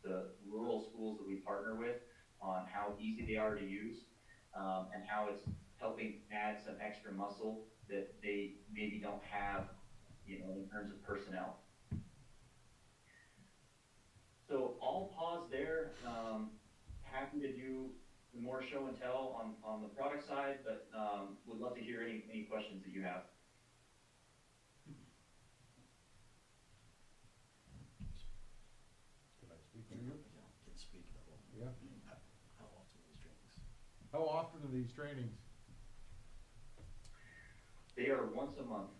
the rural schools that we partner with on how easy they are to use, and how it's helping add some extra muscle that they maybe don't have, in terms of personnel. So I'll pause there. Happy to do more show and tell on the product side, but would love to hear any questions that you have. Can I speak to you? I can speak at all. Yeah. How often are these trainings? How often are these trainings? They are once a month.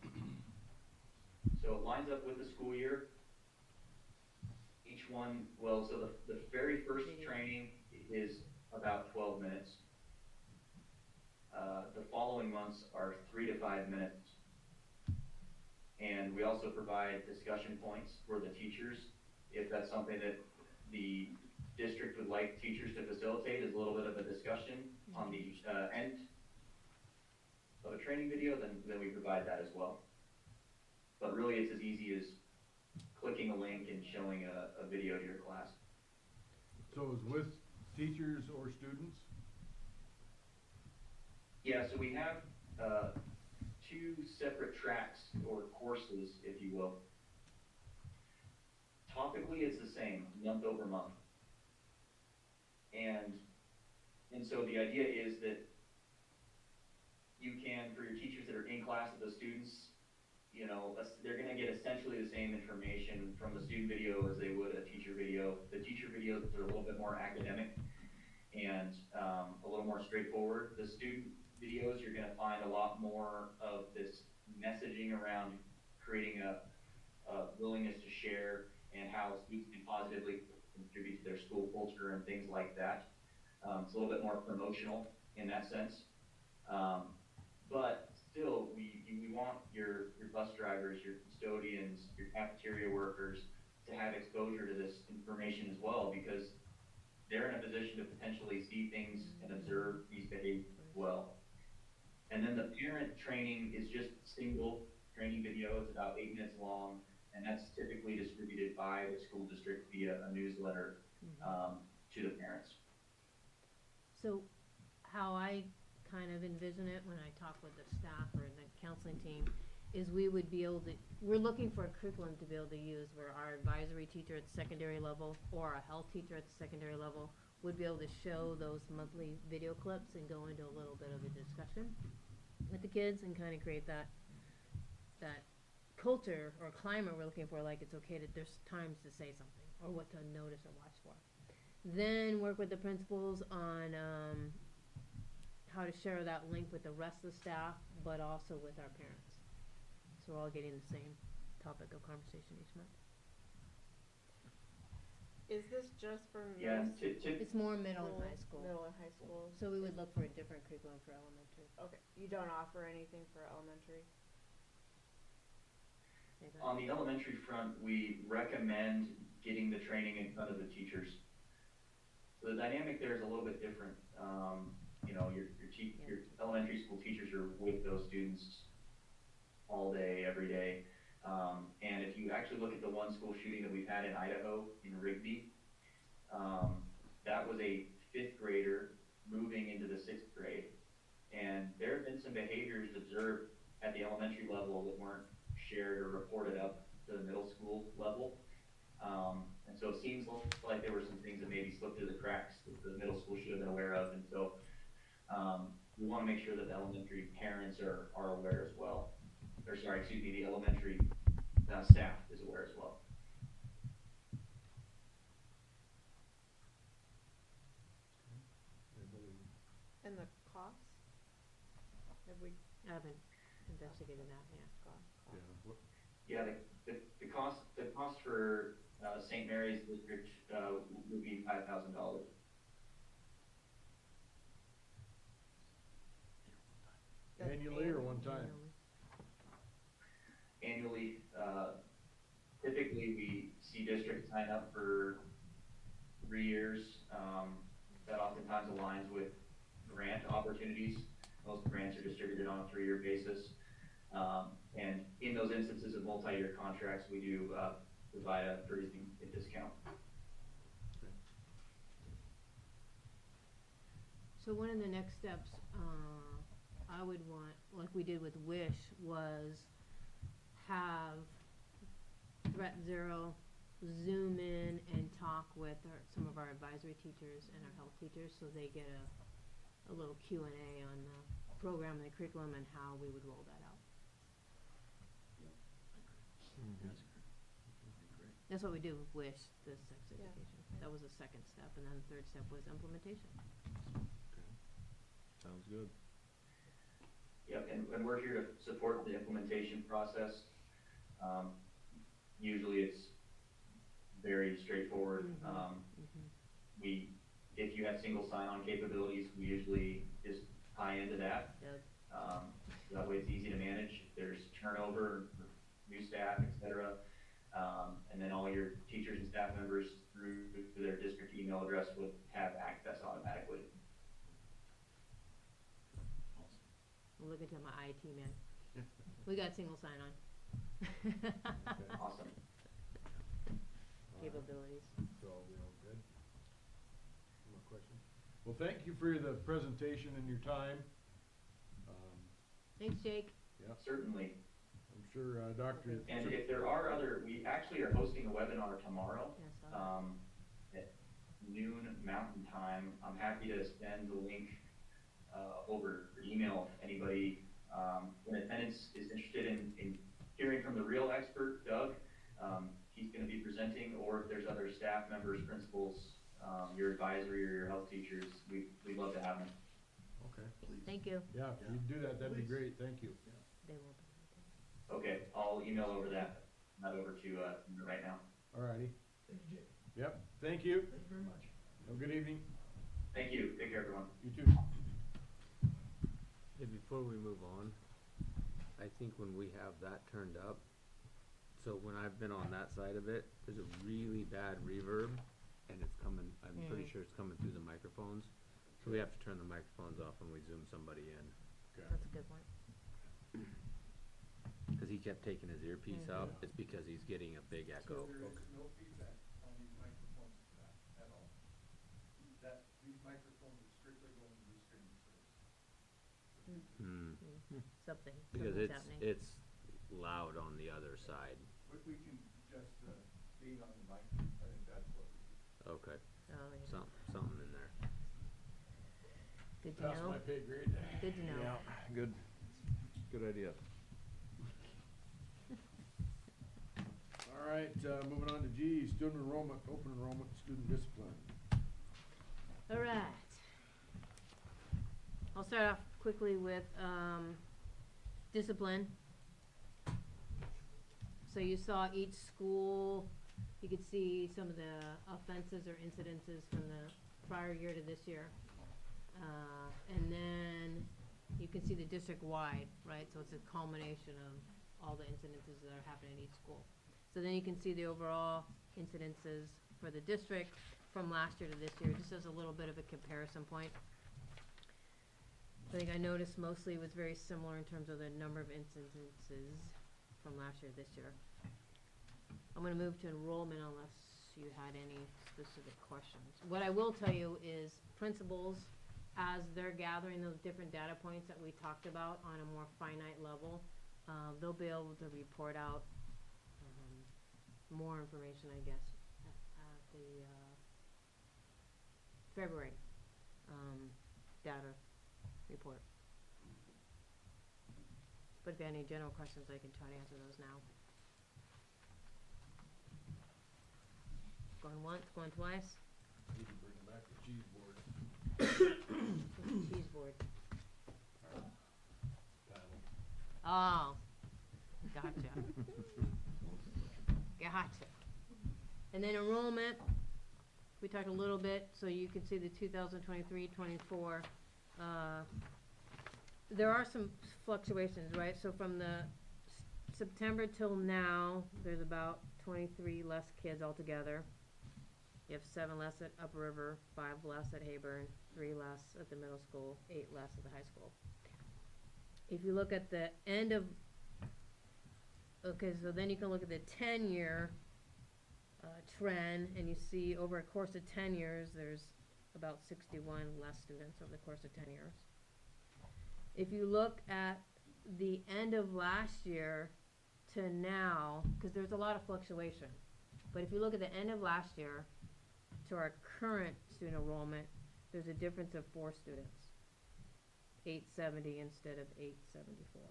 So it lines up with the school year. Each one, so the very first training is about 12 minutes. The following months are 3 to 5 minutes. And we also provide discussion points for the teachers. If that's something that the district would like teachers to facilitate, is a little bit of a discussion on the end of a training video, then we provide that as well. But really it's as easy as clicking a link and showing a video to your class. So it's with teachers or students? Yeah, so we have 2 two separate tracks or courses, if you will. Topically, it's the same, month over month. And so the idea is that you can, for your teachers that are in class with the students, you know, they're going to get essentially the same information from the student video as they would a teacher video. The teacher videos are a little bit more academic and a little more straightforward. The student videos, you're going to find a lot more of this messaging around creating a willingness to share and how students can positively contribute to their school culture and things like that. It's a little bit more promotional in that sense. But still, we want your bus drivers, your custodians, your cafeteria workers to have exposure to this information as well, because they're in a position to potentially see things and observe these behaviors as well. And then the parent training is just single training video. It's about 8 minutes long, and that's typically distributed by the school district via a newsletter to the parents. So how I kind of envision it when I talk with the staff or the counseling team is we would be able to, we're looking for a curriculum to be able to use where our advisory teacher at the secondary level or our health teacher at the secondary level would be able to show those monthly video clips and go into a little bit of a discussion with the kids and kind of create that culture or climate we're looking for, like it's okay that there's times to say something or what to notice or watch for. Then work with the principals on how to share that link with the rest of the staff, but also with our parents. So we're all getting the same topic of conversation each month. Is this just for Yeah, It's more middle and high school. Middle and high school. So we would look for a different curriculum for elementary. Okay, you don't offer anything for elementary? On the elementary front, we recommend getting the training in front of the teachers. So the dynamic there is a little bit different. You know, your elementary school teachers are with those students all day, every day. And if you actually look at the one school shooting that we've had in Idaho, in Rigby, that was a 5th grader moving into the 6th grade. And there have been some behaviors observed at the elementary level that weren't shared or reported up to the middle school level. And so it seems like there were some things that maybe slipped through the cracks that the middle school should have been aware of. And so we want to make sure that the elementary parents are aware as well. Or sorry, excuse me, the elementary staff is aware as well. And the cost? Have we? I haven't investigated that yet. Yeah, the cost for St. Mary's District would be $5,000. Annually or one time? Annually, typically we see districts sign up for 3 years. That oftentimes aligns with grant opportunities. Most grants are distributed on a 3-year basis. And in those instances of multi-year contracts, we do provide a pretty significant discount. So one of the next steps I would want, like we did with WISH, was have Threat Zero zoom in and talk with some of our advisory teachers and our health teachers so they get a little Q&A on the program and the curriculum and how we would roll that out. That's what we do with WISH, the sex education. That was the second step, and then the third step was implementation. Sounds good. Yep, and we're here to support the implementation process. Usually it's very straightforward. If you have single sign-on capabilities, we usually just tie into that. Yep. That way it's easy to manage. If there's turnover, new staff, et cetera. And then all your teachers and staff members through their district email address would have access automatically. I'm looking to my IT man. We got single sign-on. Awesome. Capabilities. So are we all good? More questions? Well, thank you for the presentation and your time. Thanks, Jake. Yeah, certainly. I'm sure, Dr. And if there are other, we actually are hosting a webinar tomorrow, Yeah, I saw that. at noon Mountain Time. I'm happy to send the link over email if anybody in attendance is interested in hearing from the real expert, Doug. He's going to be presenting, or if there's other staff members, principals, your advisory or your health teachers, we'd love to have them. Okay. Please. Thank you. Yeah, if you do that, that'd be Please. great, thank you. They will be. Okay, I'll email over that over to you right now. Alrighty, Thank you, Jake. yep, thank you. Thank you very much. Have a good evening. Thank you. Take care, everyone. You too. Hey, before we move on, I think when we have that turned up, so when I've been on that side of it, there's a really bad reverb, and it's coming, I'm pretty sure it's coming through the microphones. So we have to turn the microphones off when we zoom somebody in. Okay. That's a good point. Cause he kept taking his earpiece out, it's because he's getting a big echo. There is no feedback on these microphones at all. These microphones are strictly going to the streaming service. Something, Because something's happening. it's loud on the other side. We can just, being on the mic, I think that's what we do. Okay, Oh, yeah. something in there. Good to That's know. my pay grade. Good to know. Yeah, good, good idea. Alright, moving on to G, student enrollment, open enrollment, student discipline. All right. I'll start off quickly with discipline. So you saw each school, you could see some of the offenses or incidences from the prior year to this year. And then you can see the district-wide, right? So it's a culmination of all the incidences that are happening in each school. So then you can see the overall incidences for the district from last year to this year, just as a little bit of a comparison point. I think I noticed mostly it was very similar in terms of the number of incidences from last year to this year. I'm gonna move to enrollment unless you had any specific questions. What I will tell you is principals, as they're gathering those different data points that we talked about on a more finite level, they'll be able to report out more information, I guess, at the February data report. But if you have any general questions, I can try to answer those now. Going once, going twice? Need to bring back the cheese board. What's the cheese board? Panel. Oh, gotcha. Gotcha. And then enrollment, we talked a little bit, so you can see the 2023-24. There are some fluctuations, right? So from the September till now, there's about 23 less kids altogether. You have 7 less at Upper River, 5 less at Hayburn, 3 less at the middle school, 8 less at the high school. If you look at the end of, okay, so then you can look at the 10-year trend, and you see over a course of 10 years, there's about 61 less students over the course of 10 years. If you look at the end of last year to now, because there's a lot of fluctuation, but if you look at the end of last year to our current student enrollment, there's a difference of 4 students, 870 instead of 874.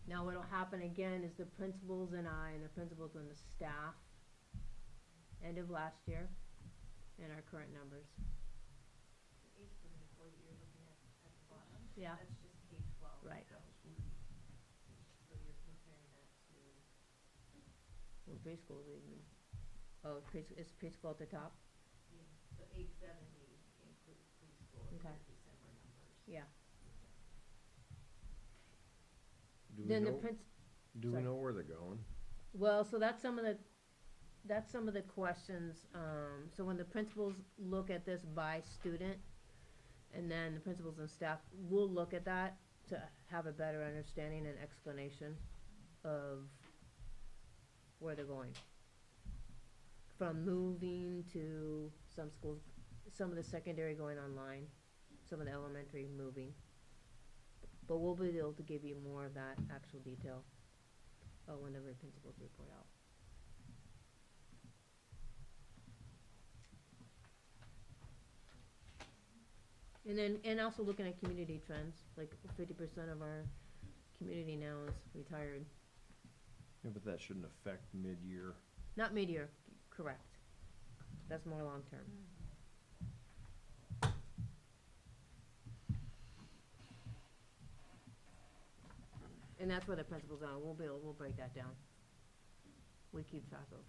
Now what'll happen again is the principals and the principals and the staff, end of last year, and our current numbers. The 874 that you're looking at the bottom? Yeah. That's just K-12. Right. So you're comparing that to, Well, preschool is even, oh, is preschool at the top? yeah, so 870 includes preschool in Okay. your December numbers. Yeah. Do we Then the know, do we sorry. know where they're going? Well, so that's some of the questions, so when the principals look at this by student, and then the principals and staff will look at that to have a better understanding and explanation of where they're going. From moving to some schools, some of the secondary going online, some of the elementary moving. But we'll be able to give you more of that actual detail whenever principals report out. And then, and also looking at community trends, like 50% of our community now is retired. Yeah, but that shouldn't affect mid-year. Not mid-year, correct. That's more long-term. And that's where the principal's on. We'll break that down. We keep track of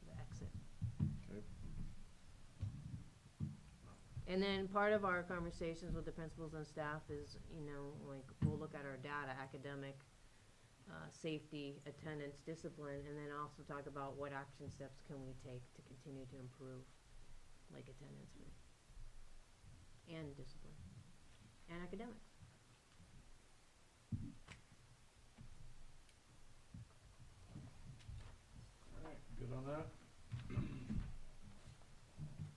the exit. Okay. And then part of our conversations with the principals and staff is, you know, like, we'll look at our data, academic, safety, attendance, discipline, and then also talk about what action steps can we take to continue to improve, like attendance and discipline and academics. Alright, good on that?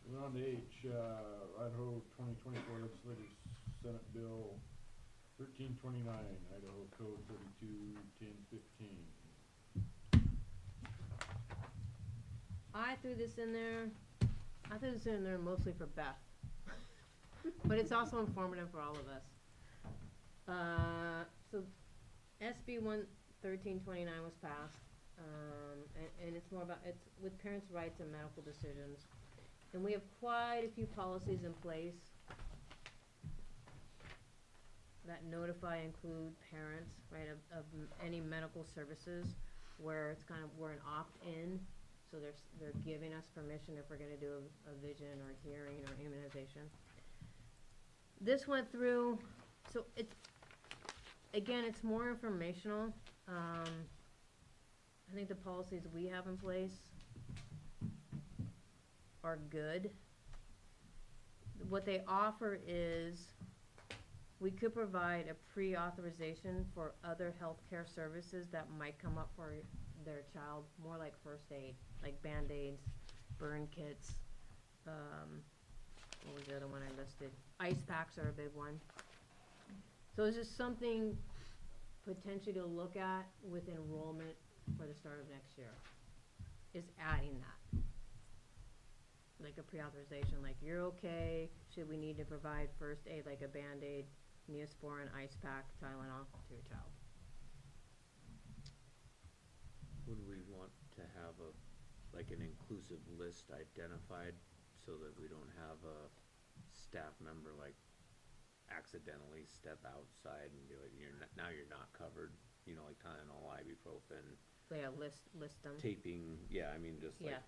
Moving on to H, Idaho 2024 Legislative Senate Bill 1329, Idaho Code 321015. I threw this in there mostly for Beth. But it's also informative for all of us. So SB 1329 was passed, and it's more about, it's with parents' rights and medical decisions. And we have quite a few policies in place that notify, include parents, right, of any medical services where it's kind of, we're an opt-in. So they're giving us permission if we're gonna do a vision or hearing or immunization. This went through, so it's, again, it's more informational. I think the policies we have in place are good. What they offer is we could provide a pre-authorization for other healthcare services that might come up for their child, more like first aid, like Band-Aids, burn kits, what was the other one I listed? Ice packs are a big one. So it's just something potentially to look at with enrollment for the start of next year, is adding that. Like a pre-authorization, like you're okay, should we need to provide first aid, like a Band-Aid, Neosporin, ice pack, Tylenol to your child. Would we want to have like an inclusive list identified so that we don't have a staff member like accidentally step outside and be like, now you're not covered, you know, like Tylenol, ibuprofen. So yeah, list them. Taping, yeah, I mean, just like. Yeah.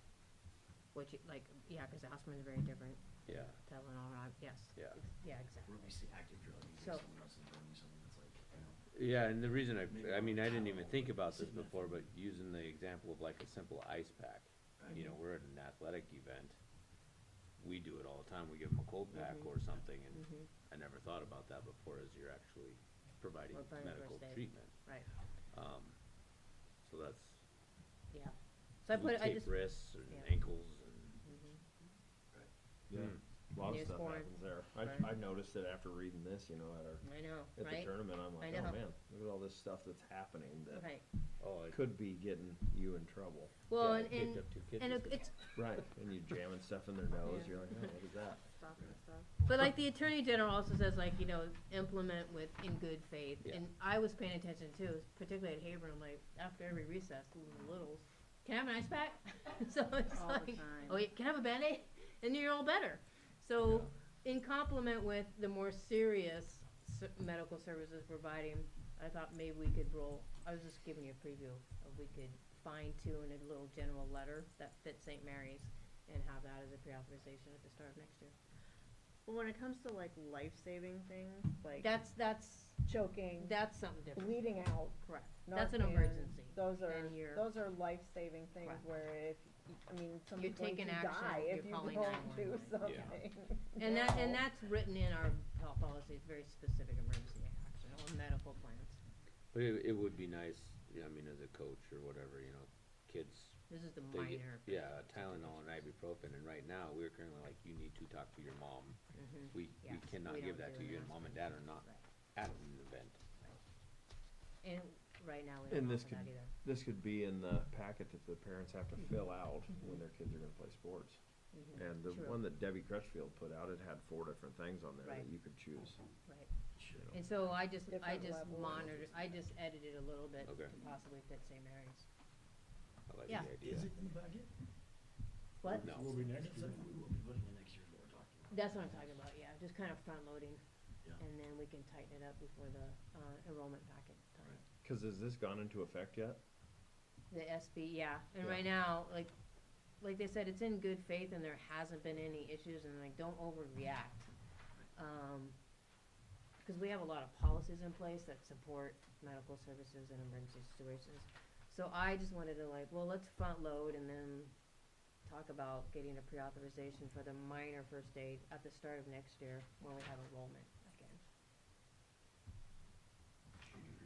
Which, like, yeah, because aspirin is very different. Yeah. Tylenol, yes. Yeah. Yeah, exactly. Where we see active drug use, So- someone else is bringing something that's like, you know. Yeah, and the reason I mean, I didn't even think about this before, but using the example of like a simple ice pack. You know, we're at an athletic event. We do it all the time. We give them a cold pack or something, and I never thought about that before as you're actually providing Or providing medical first aid. treatment. Right, So that's. yeah. So I put, I tape just. wrists and yeah. ankles and. Yeah, a lot of stuff Neosporin. happens there. Right. I've noticed it after reading this, you know, at I know, the right? tournament, I'm like, I know. oh man, look at all this stuff that's happening that Right. could be getting you in trouble. Well, Yeah, I picked up 2 kids and this it's, Right, and you jamming stuff in their nose, Yeah. you're like, oh, what is that? Stop and stuff. But like the Attorney General also says, like, you know, implement with, in good faith. Yeah. And I was paying attention too, particularly at Hebron, like, after every recess, the littles, can I have an ice pack? So it's All the like, time. oh, yeah, can I have a Band-Aid? And you're all better. So in complement with the more serious medical services providing, I thought maybe we could roll, I was just giving you a preview of we could fine tune a little general letter that fits St. Mary's and have that as a pre-authorization at the start of next year. Well, when it comes to like life-saving things, like That's choking, that's something different. bleeding out, Correct. That's an Narcan, emergency. Those are And you're- life-saving things Correct. where if, I mean, You're somebody's going taking to action, die you're if you calling don't do 911. something. And now. that's written in our health policy, it's very specific emergency action or medical plans. But it would be nice, I mean, as a coach or whatever, you know, kids This is the They get- minor. Yeah, Tylenol and ibuprofen, and right now, we're currently like, you need to talk to your mom. Mhm. We Yes, cannot we give don't that do to you, an and mom and aspirin. dad are not Right. at an event. And right now, we don't And this offer could, that either. this could be in the packet that the parents have to fill out when their kids are gonna play sports. Mhm. And the True. one that Debbie Crutchfield put out, it had 4 different things on there Right. that you could choose. Right. you know. And so I just Different levels. monitored, I just edited a little bit Okay. to possibly fit St. Mary's. I like Yeah. the idea. Is it in the budget? What? No. Will be next That's year. something we will be putting in next year, is what we're talking about. That's what I'm talking about, yeah, just kind of front loading. Yeah. And then we can tighten it up before the, enrollment packet time. Cause has this gone into effect yet? The SB, yeah, and Yeah. right now, like they said, it's in good faith and there hasn't been any issues and like, don't overreact. Cause we have a lot of policies in place that support medical services in emergency situations. So I just wanted to like, well, let's front load and then talk about getting a pre-authorization for the minor first aid at the start of next year when we have enrollment again.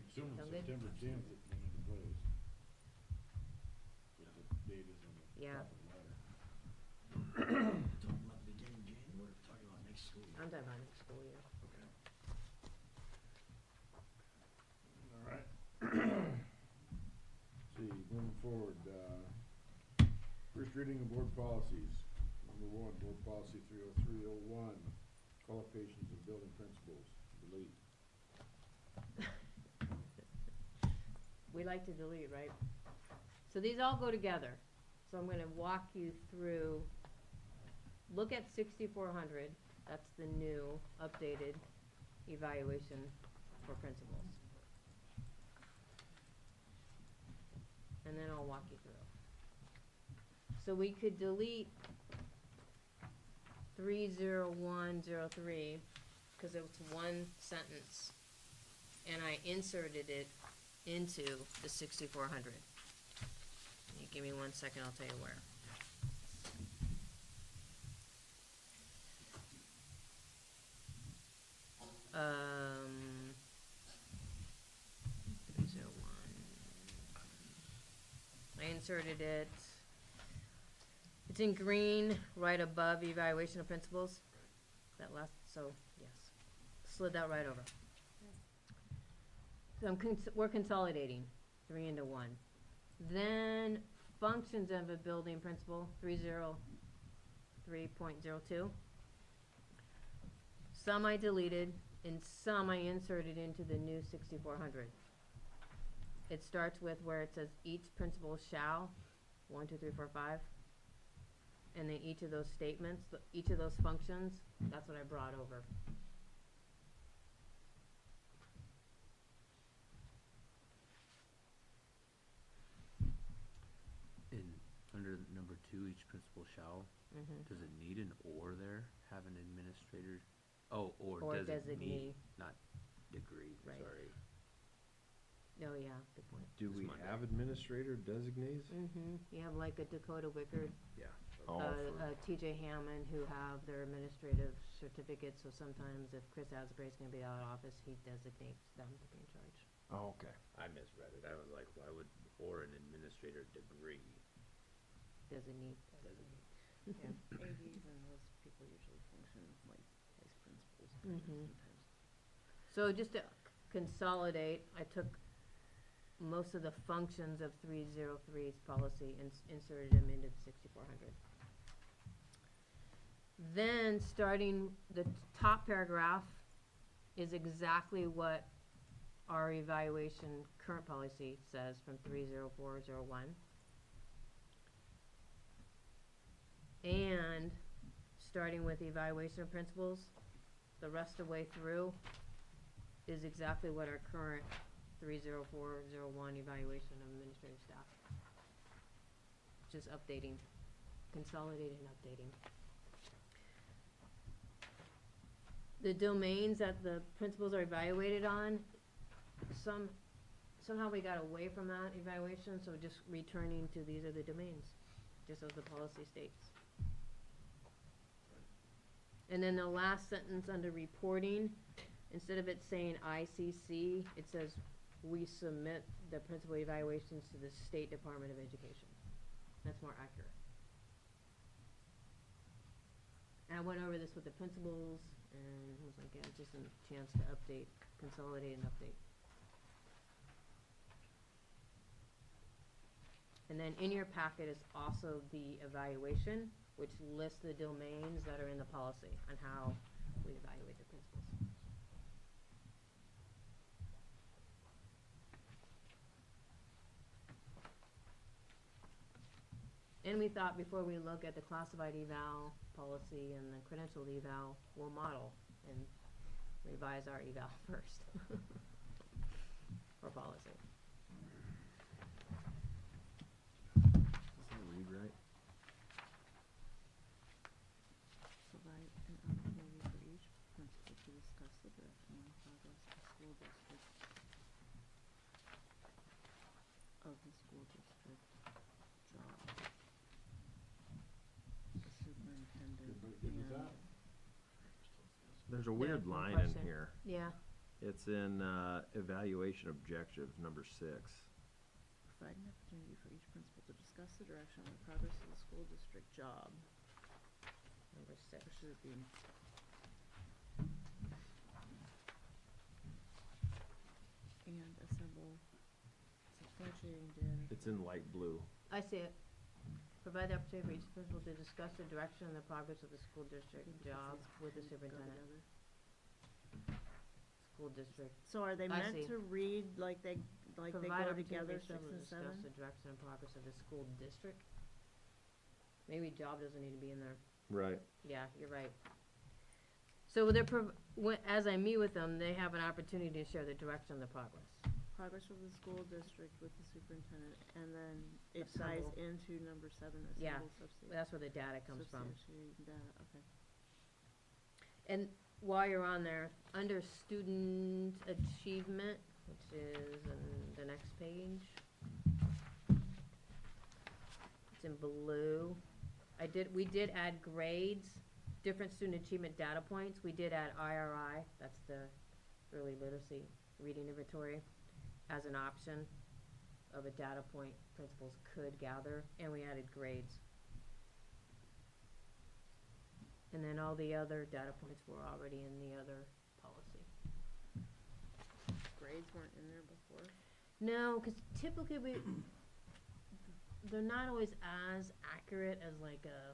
Assuming Sound good? September 10th it went into place. But the date is on the Yeah. top of the letter. Talking about the beginning of January, we're talking about next school year. I'm talking about next school year. Okay. All right. See, moving forward, first reading of board policies. Number 1, board policy 30301, qualifications of building principals, delete. We like to delete, right? So these all go together. So I'm gonna walk you through, look at 6400, that's the new updated evaluation for principals. And then I'll walk you through. So we could delete 30103, cause it was one sentence, and I inserted it into the 6400. You give me 1 second, I'll tell you where. Um, 301. I inserted it. It's in green, right above evaluation of principles. That last, so, yes. Slid that right over. So we're consolidating 3 into 1. Then functions of a building principal, 303.02. Some I deleted and some I inserted into the new 6400. It starts with where it says each principal shall, 1, 2, 3, 4, 5. And then each of those statements, each of those functions, that's what I brought over. In, under number 2, each principal shall, Mhm. does it need an or there, have an administrator? Oh, or Or designee, designee. not degree, Right. sorry. Oh, yeah, good point. Do This we Monday. have administrator designees? You have like a Dakota Wickard, Yeah. Oh, for- TJ Hammond, who have their administrative certificates, so sometimes if Chris Asbury's gonna be out of office, he designates them to be in charge. Oh, okay. I misread it, I was like, why would, or an administrator degree? Designate. Yeah, ADs and those people usually function like vice principals Mhm. sometimes. So just to consolidate, I took most of the functions of 303's policy and inserted them into the 6400. Then, starting the top paragraph is exactly what our evaluation current policy says from 30401. And starting with evaluation of principles, the rest of the way through is exactly what our current 30401 evaluation of administrative staff. Just updating, consolidating and updating. The domains that the principals are evaluated on, somehow we got away from that evaluation, so just returning to these are the domains, just as the policy states. And then the last sentence under reporting, instead of it saying ICC, it says we submit the principal evaluations to the State Department of Education. That's more accurate. And I went over this with the principals, and was like, yeah, just a chance to update, consolidate and update. And then in your packet is also the evaluation, which lists the domains that are in the policy on how we evaluate the principals. And we thought before we look at the classified eval policy and the credentialed eval, we'll model and revise our eval first. Or policy. Does that read right? Provide an opportunity for each principal to discuss the direction and progress of the school district job. The superintendent. Everybody good with and that? There's a weird One line in question. here. Yeah. It's in evaluation objectives, number 6. Provide an opportunity for each principal to discuss the direction and the progress of the school district job. Number 6. Or should it be? And assemble substantiating data. It's in light blue. I see it. Provide the opportunity for each principal to discuss the direction and the progress of the school district job with the superintendent. School district. So are they I meant see. to read like they Provide go opportunity together, for 6 someone to and discuss 7? the direction and progress of the school district. Maybe job doesn't need to be in there. Right. Yeah, you're right. So they're, as I meet with them, they have an opportunity to share the direction and the progress. Progress of the school district with the superintendent, and then it ties Assemble. into number 7, Yeah, assemble substantiate. that's where the data comes from. Substantiating data, okay. And while you're on there, under student achievement, which is in the next page, it's in blue. We did add grades, different student achievement data points. We did add IRI, that's the early literacy reading inventory, as an option of a data point principals could gather, and we added grades. And then all the other data points were already in the other policy. Grades weren't in there before? No, because typically they're not always as accurate as like a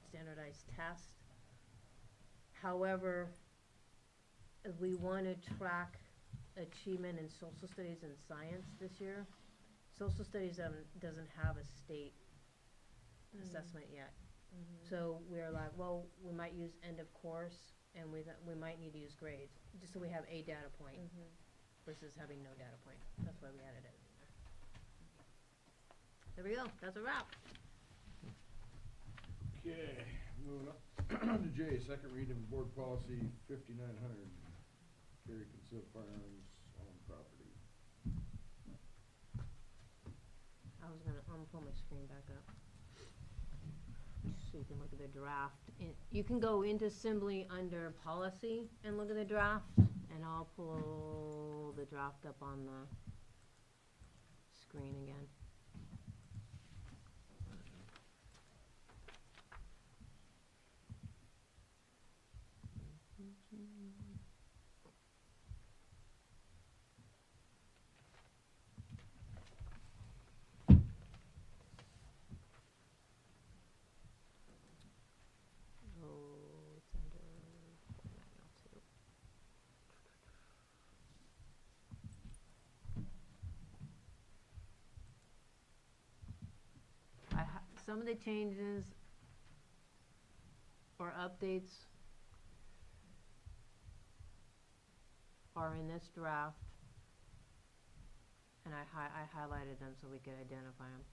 standardized test. However, we want to track achievement in social studies and science this year. Social studies doesn't have a state assessment yet. So we're like, well, we might use end of course, and we might need to use grades, just so we have a data point versus having no data point. That's why we added it in there. There we go, that's a wrap. Okay, moving up to J, second reading of board policy 5900, carry concealed firearms on property. I'm gonna pull my screen back up, so you can look at the draft. You can go into Assembly under policy and look at the draft, and I'll pull the draft up on the screen again. It's under 4902. Some of the changes or updates are in this draft, and I highlighted them so we could identify them.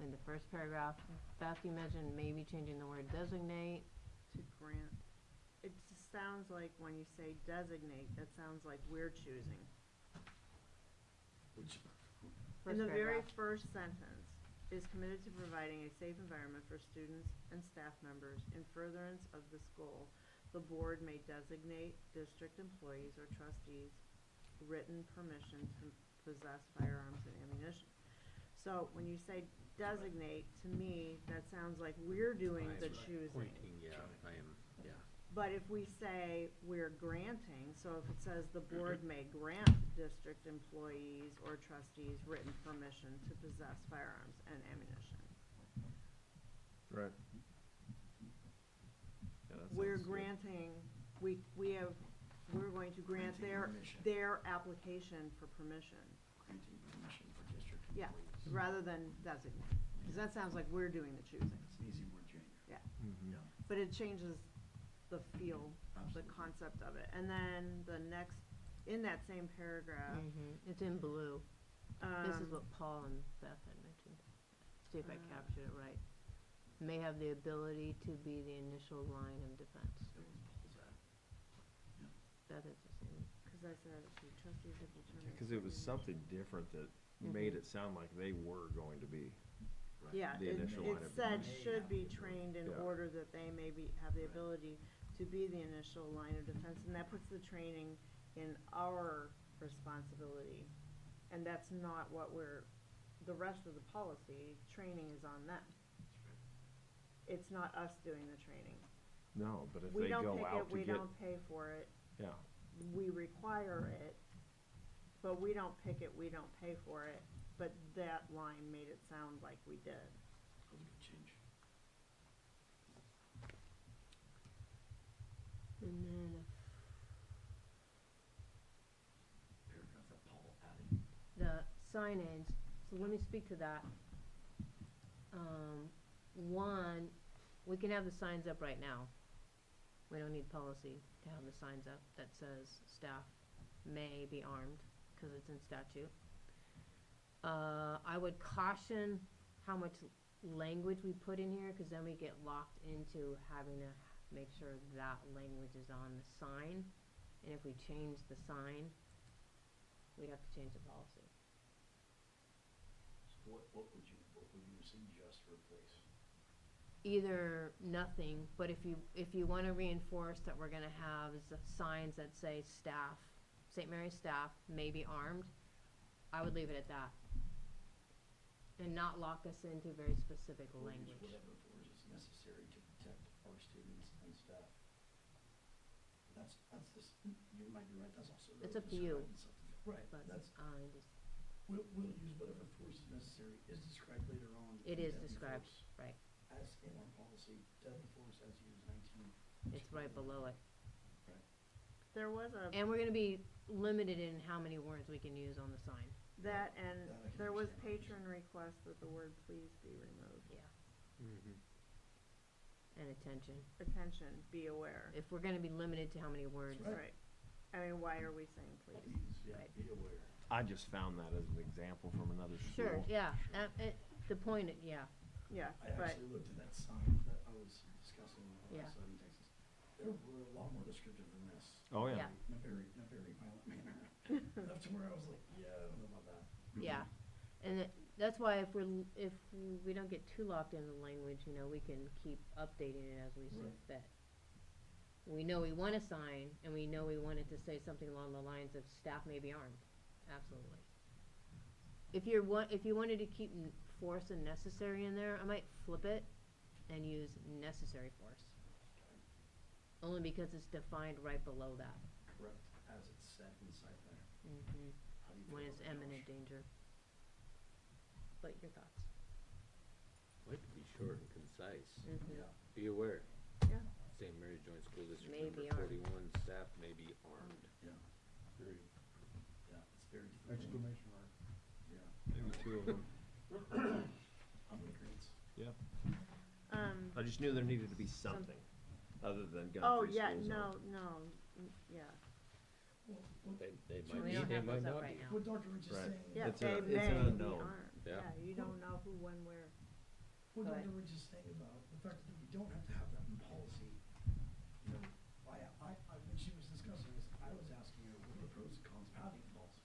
In the first paragraph, Beth, you mentioned maybe changing the word designate. To grant. It just sounds like when you say designate, that sounds like we're choosing. Which, In the very paragraph. first sentence, is committed to providing a safe environment for students and staff members. In furtherance of this goal, the board may designate district employees or trustees written permission possess firearms and ammunition. So when you say designate, to me, that sounds like we're doing the choosing. Pointing, yeah, I am, yeah. But if we say we're granting, so if it says the board may grant district employees or trustees written permission to possess firearms and ammunition. Right. Yeah, that We're sounds good. granting, we're going to grant Granting permission. their application for permission. Granting permission for district Yeah, employees. rather than designate, because that sounds like we're doing the choosing. It's an easy word change. Yeah, Mhm. Yeah. but it changes the feel, the Absolutely. concept of it. And then the next, in that same paragraph, It's in blue. This is um, what Paul and Beth had mentioned. See if I Uh, captured it right. May have the ability to be the initial line of defense. That was Paul's at. Yeah. That is the same. Cause I said, the trustees have determined. Because it was something different that made it sound like they were going to be. Right. Yeah, The it initial line of said defense. should be trained in Yeah. order that they may have the Right. ability to be the initial line of defense, and that puts the training in our responsibility. And that's not what the rest of the policy, training is on them. It's not us doing the training. No, but if We they don't go pick out it, to we get, don't pay for it, yeah, we require it, but we don't pick it, we don't pay for it. But that line made it sound like we did. That was a good change. And then Paragraph that Paul added. the signage, so let me speak to that. One, we can have the signs up right now. We don't need policy to have the signs up that says staff may be armed, cause it's in statute. I would caution how much language we put in here, cause then we get locked into having to make sure that language is on the sign. And if we change the sign, we'd have to change the policy. So what would you suggest replace? Either nothing, but if you wanna reinforce that we're gonna have signs that say staff, St. Mary's staff may be armed, I would leave it at that. And not lock us into very specific Or use language. whatever force is necessary to protect our students and staff. That's this, you might be right, that's also really It's up to you. described in something. Right, But that's, I just, we'll use whatever force is necessary, is described later on. it in is deadly described, force. right, As in our policy, deadly force as used 19. it's right below it. Right. There was a, And we're gonna be limited in how many words we can use on the sign. that and That I can there was understand. patron request that the word please be removed. Yeah. Mm-hmm. And attention. Attention, be aware. If we're gonna be limited to how many words. Right. Right. I mean, why are we saying please? Please, yeah, Right. be aware. I just found that as an example from another school. Sure, yeah, the point, yeah, Yeah, I but, actually looked at that sign that I was discussing Yeah. last night in Texas. They were a lot more descriptive than this. Oh, yeah. Yeah. In a very violent manner. Enough to where I was like, yeah, I don't know about that. yeah. And that's why if we don't get too locked into the language, you know, we can keep updating it as we see Right. fit. We know we want a sign, and we know we want it to say something along the lines of staff may be armed, absolutely. If you wanted to keep force and necessary in there, I might flip it and use necessary force. Only because it's defined right below that. Correct, as it's said inside there. Mm-hmm. How do you When feel it's about that, imminent Josh? danger. But your thoughts? Like to be short and concise. Mm-hmm. Yeah. Be aware. yeah, St. Mary's Joint School District May number be armed. 41, staff may be armed. Yeah, Very yeah, it's very difficult. Exclamation mark. Yeah. Maybe two of them. I'm in agreement. Yeah. um, I just knew there needed to be something other than gun-free oh, school yeah, zone. yeah. Well, what, They So might We be, don't they have might those up not right be. now. what Dr. Rich is Right. saying. Yeah, It's they a- it's may an be unknown. armed. Yeah. Yeah, you don't know who, when, where. What Go ahead. Dr. Rich is saying about the fact that we don't have to have that in policy, you know, when she was discussing this, I was asking her, what are the pros and cons of having a policy?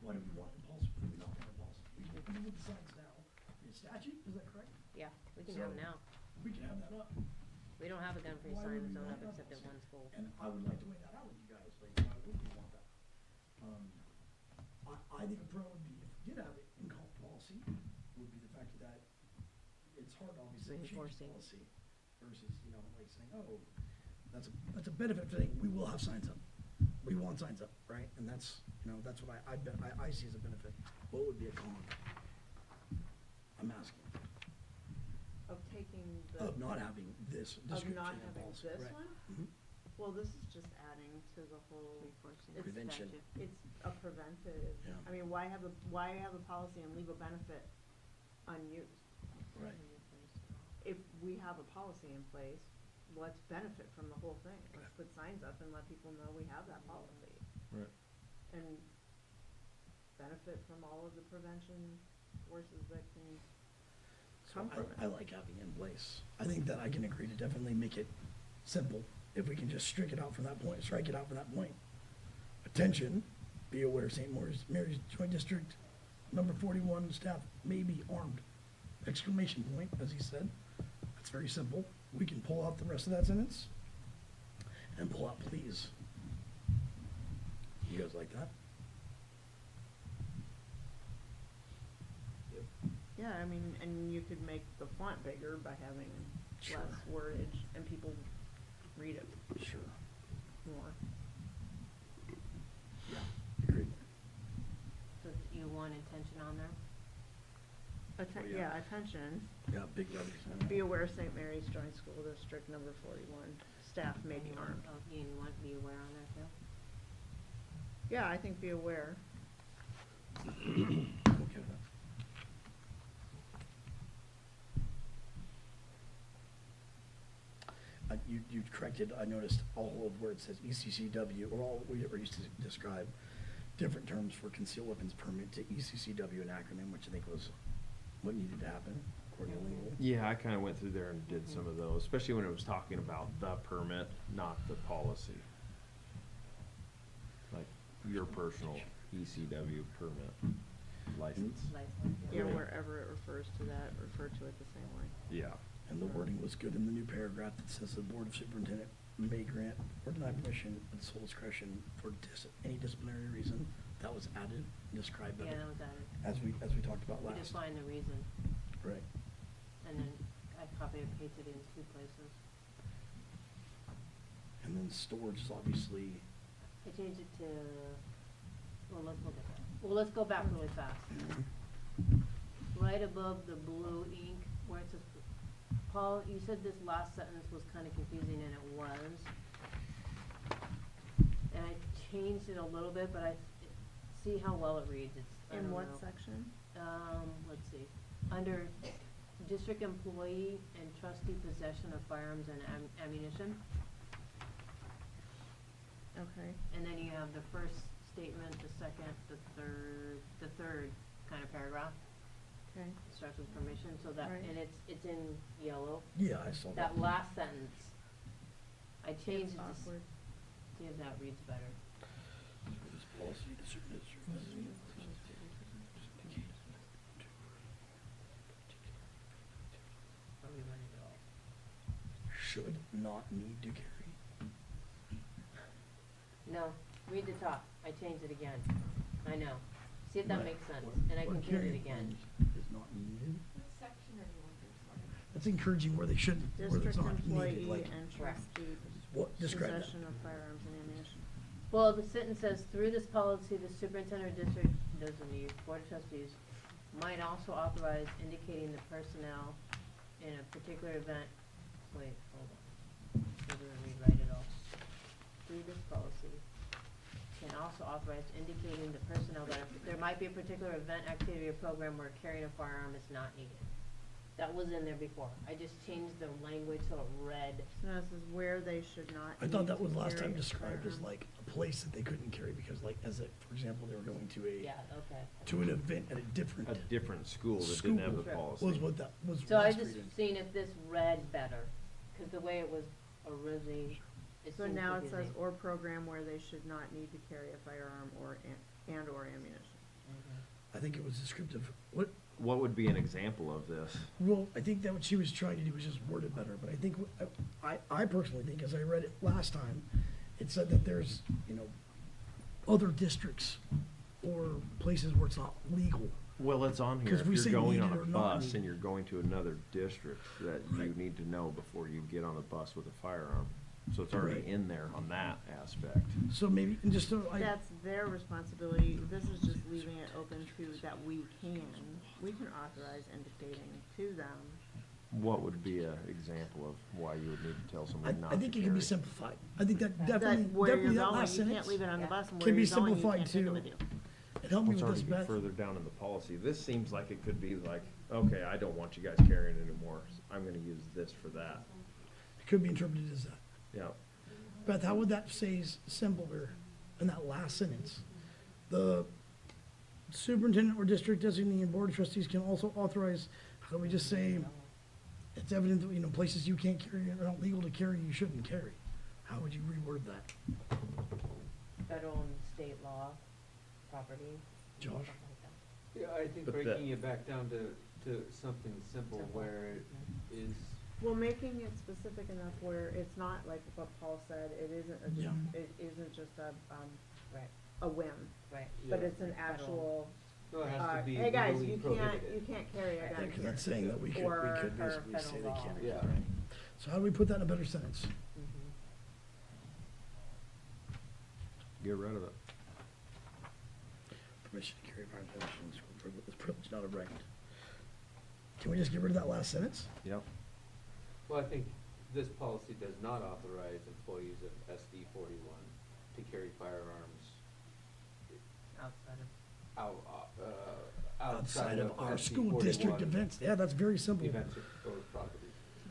Why do we want a policy, why do we not want a policy? We can move the signs now, in statute, is that correct? Yeah, we can have it now. We can have that up, We don't have a gun-free Why sign would we zone want up that except at policy? one school. and I would like to weigh that out with you guys, like, why would we want that? I I think a pro would be, if we did have it in policy, would be the fact that it's hard obviously to change Reinforcing. policy versus, you know, like saying, oh, that's a benefit for saying, we will have signs up. We want signs up, right? And that's, you know, that's what I see as a benefit. What would be a con? I'm asking. Of taking the. Of not having this Of description not in having policy. this Right. one? Mhm. Well, this is just adding to the whole. Reinforcing. it's- Prevention. It's a preventive. Yeah. I mean, why have a policy and leave a benefit unused? Right. If we have a policy in place, let's benefit from the whole thing. Let's put signs up and let people know we have that policy. Right. And benefit from all of the prevention forces that can So come from it. I like having it in place. I think that I can agree to definitely make it simple. If we can just strike it out from that point. Attention, be aware St. Mary's Joint District number 41 staff may be armed. Exclamation point, as he said. That's very simple. We can pull out the rest of that sentence and pull out please. You guys like that? Yeah, I mean, and you could make the font bigger by having Sure. less wordage and people read it Sure. more. Yeah, agreed. So you want intention on there? yeah. Attention. Yeah, big letters. Be aware St. Mary's Joint School District number 41, staff may be armed. Oh, you want be aware on there too? Yeah, I think be aware. Okay with that. You corrected, I noticed all of where it says ECCW, or all we ever used to describe different terms for concealed weapons permit to ECCW, an acronym, which I think was what needed to happen according to legal. Yeah, I kinda went through there and did some of those, especially when it was talking about the permit, not the policy. Like your personal ECW permit license. License. Yeah, Right. wherever it refers to that, refer to it the same way. Yeah. And the wording was good in the new paragraph that says the Board of Superintendent may grant or deny permission at sole discretion for any disciplinary reason. That was added and described Yeah, better, that was added. as we talked about We last. define the reason, Right. and then I copy and pasted it in 2 places. And then storage is obviously, I changed it to, well, let's look at that. Well, let's go back really fast. Right above the blue ink, where it says, Paul, you said this last sentence was kind of confusing, and it was. And I changed it a little bit, but see how well it reads, I In don't what know. section? Let's see, under district employee and trustee possession of firearms and ammunition. Okay. And then you have the first statement, the second, the third kind of paragraph. Okay. Starts with permission, so that, Right. and it's in yellow. yeah, I saw that. That last sentence, I changed it to Awkward. see if that reads better. This policy, the superintendent- Are we running it all? should not need to carry. No, read the top, I changed it again, I know. See if that Right. makes sense, What- and I what can hear it carry again. Is not needed. What section are you on, sorry? That's encouraging where they shouldn't, where it's District not needed, employee like, and Correct. trustee what, describe that. possession of firearms and ammunition. Well, the sentence says, through this policy, the superintendent or district, doesn't need, board of trustees, might also authorize indicating the personnel in a particular event, wait, hold on. Maybe we'll rewrite it all. Through this policy, can also authorize indicating the personnel that if there might be a particular event, activity, or program where carrying a firearm is not needed. That was in there before, I just changed the language so it read. So this is where they should not. I thought need that to was last carry time a described as firearm. like a place that they couldn't carry because like, as a, for example, they were going to Yeah, okay. to an event at a different. A different school that didn't have the School policy. Was what that was. So I last just reading. seen if this read better, cause the way it was originally, it So seemed now it says, confusing. or program where they should not need to carry a firearm or and or ammunition. Mhm. I think it was descriptive. What, What would be an example of this? well, I think that what she was trying to do was just word it better, but I think, I personally think, as I read it last time, it said that there's, you know, other districts or places where it's not legal. Well, it's on here, 'Cause if we you're say going need on it a or not bus need and you're going to another district, that you Right. need to know before you get on a bus with a firearm. So it's already Right. in there on that aspect. So maybe, and just so I, That's their responsibility. This is just leaving it open to that we can authorize and dictating to them. What would be an example of why you would need to tell somebody not I to think it can be carry? simplified. I think that That definitely, where you're definitely that going, last you sentence. can't leave it on the bus, and can where be you're going, you simplified can't take it to- with you. It helped me It's with already this, be Beth. further down in the policy. This seems like it could be like, okay, I don't want you guys carrying anymore. I'm gonna use this for that. It could be interpreted as that. Yeah. Beth, how would that say simpler in that last sentence? The superintendent or district designated board of trustees can also authorize, how do we just say, it's evident that, you know, places you can't carry are not legal to carry, you shouldn't carry. How would you reword that? Federal and state law, property. Josh? stuff like that. Yeah, I think But breaking it back down to something simple Simple. where it is, Well, making it specific enough where it's not like what Paul said, it isn't, Yeah. it isn't just Right, a whim, right. but Yeah. it's an actual, no, it has to be hey guys, legally you prohibited. can't carry a Right. gun Because here. that's saying that we could Or basically say federal they law. can't. Yeah. Right. So how do we put that in a better sentence? Mhm. Get rid of it. Permission to carry firearms is a privilege, not a right. Can we just get rid of that last sentence? Yep. Well, I think this policy does not authorize employees of SD41 to carry firearms Outside of, outside of our school SD41 district events. Yeah, that's very simple. events or properties.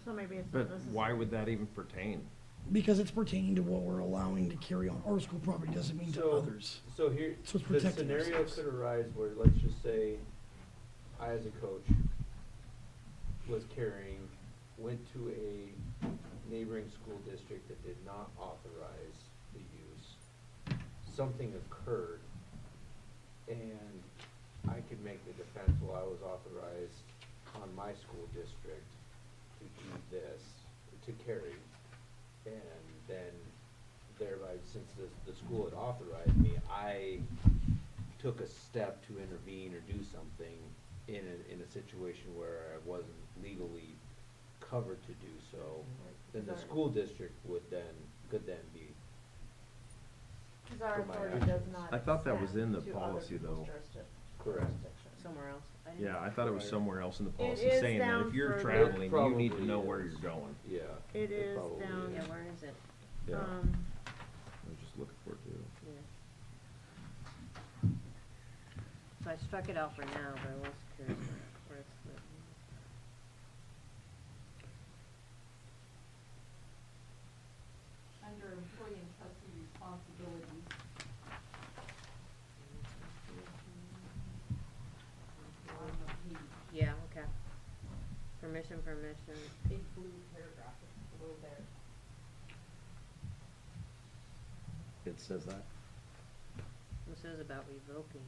So maybe it's But not necessary. why would that even pertain? Because it's pertaining to what we're allowing to carry on our school property doesn't mean to So- others. So here, So it's the protecting scenario ourselves. could arise where, let's just say, I as a coach was carrying, went to a neighboring school district that did not authorize the use. Something occurred, and I could make the defense, well, I was authorized on my school district to do this, to carry. And then thereby, since the school had authorized me, I took a step to intervene or do something in a situation where I wasn't legally covered to do so. Then the Right. school district could then be, Cause our for my authority actions. does not I thought that was in the extend to other policy, people's though. correct. jurisdiction. somewhere else. I didn't- Yeah, I thought it was somewhere else in the policy is saying that down if you're further. traveling, you need to Probably know where is. you're going. Yeah. It is probably down- Yeah, where is it? Yeah, I Um, was just looking for it too. Yeah. So I struck it out for now, but I was curious where it's written. Under employee and trustee responsibilities, Yeah, okay. Permission, big blue paragraph below there. It says that? This is about revoking.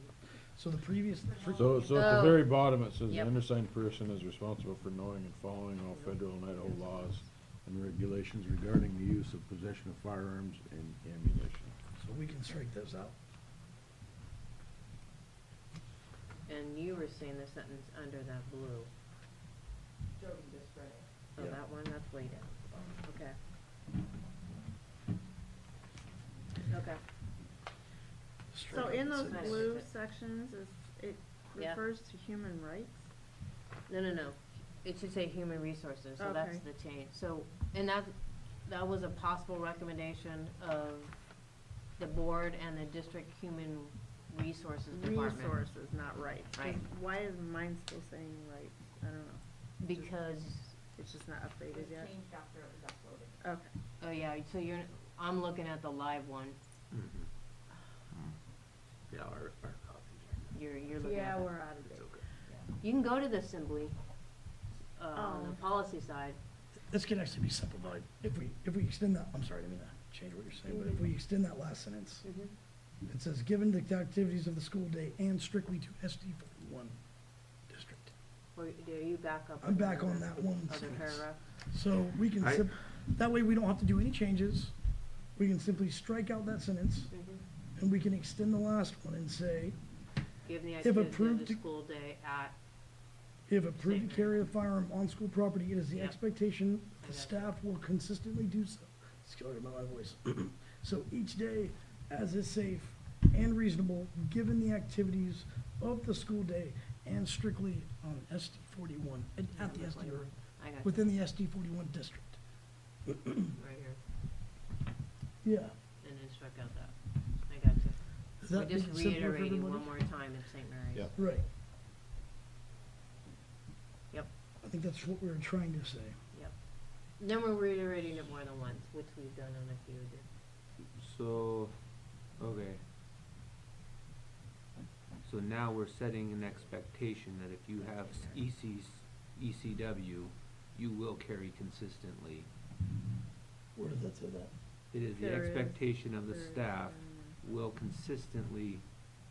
So the previous, So at Oh. the very bottom, it says the Yep. undersigned person is responsible for knowing and following all federal and Idaho laws and regulations regarding the use of possession of firearms and ammunition. so we can strike those out. And you were saying the sentence under that blue. Jody just read it. So Yeah. that one, that's way down. Okay. Okay. So Strike in out those the sentence. blue sections, it Yeah. refers to human rights? No. It should say human resources, so that's Okay. the change. So, and that was a possible recommendation of the board and the district human resources department. Resources, not rights. 'Cause Right. why is mine still saying rights? I don't know. Because, It's just not updated It yet? changed after it was uploaded. Okay. oh yeah, so I'm looking at the live one. Mm-hmm. Yeah, our copies are. You're looking Yeah, at we're out of date. It's okay. You can go to the assembly, on the Oh. policy side. This can actually be simplified. If we extend that, I'm sorry, I didn't mean to change what you're saying, but if we extend that last sentence, it says, given the activities of the school day and strictly to SD41 district. Or are you back up? I'm back on that one Other sentence. paragraph? So we can, that way we don't have to do any changes. We can simply strike out that sentence, Mhm. and we can extend the last one and say, given the If activities of approved the to- school day at, If approved to Same carry a firearm on school property, it is the Yep. expectation I the got staff will consistently do so. Sorry about my voice. So each day, as is safe and reasonable, given the activities of the school day and strictly on SD 41, at the SD, or I got within the SD 41 district. right here, Yeah. and then struck out that. I got you. Does We're that just make it simpler for reiterating everybody? one more time in St. Mary's. Yep. Right. Yep, I think that's what we were trying to say. yep. Then we're reiterating it more than once, which we've done on a few of the. So, okay. So now we're setting an expectation that if you have ECW, you will carry consistently. Where does that say that? It is the There is- expectation of the there is, staff will consistently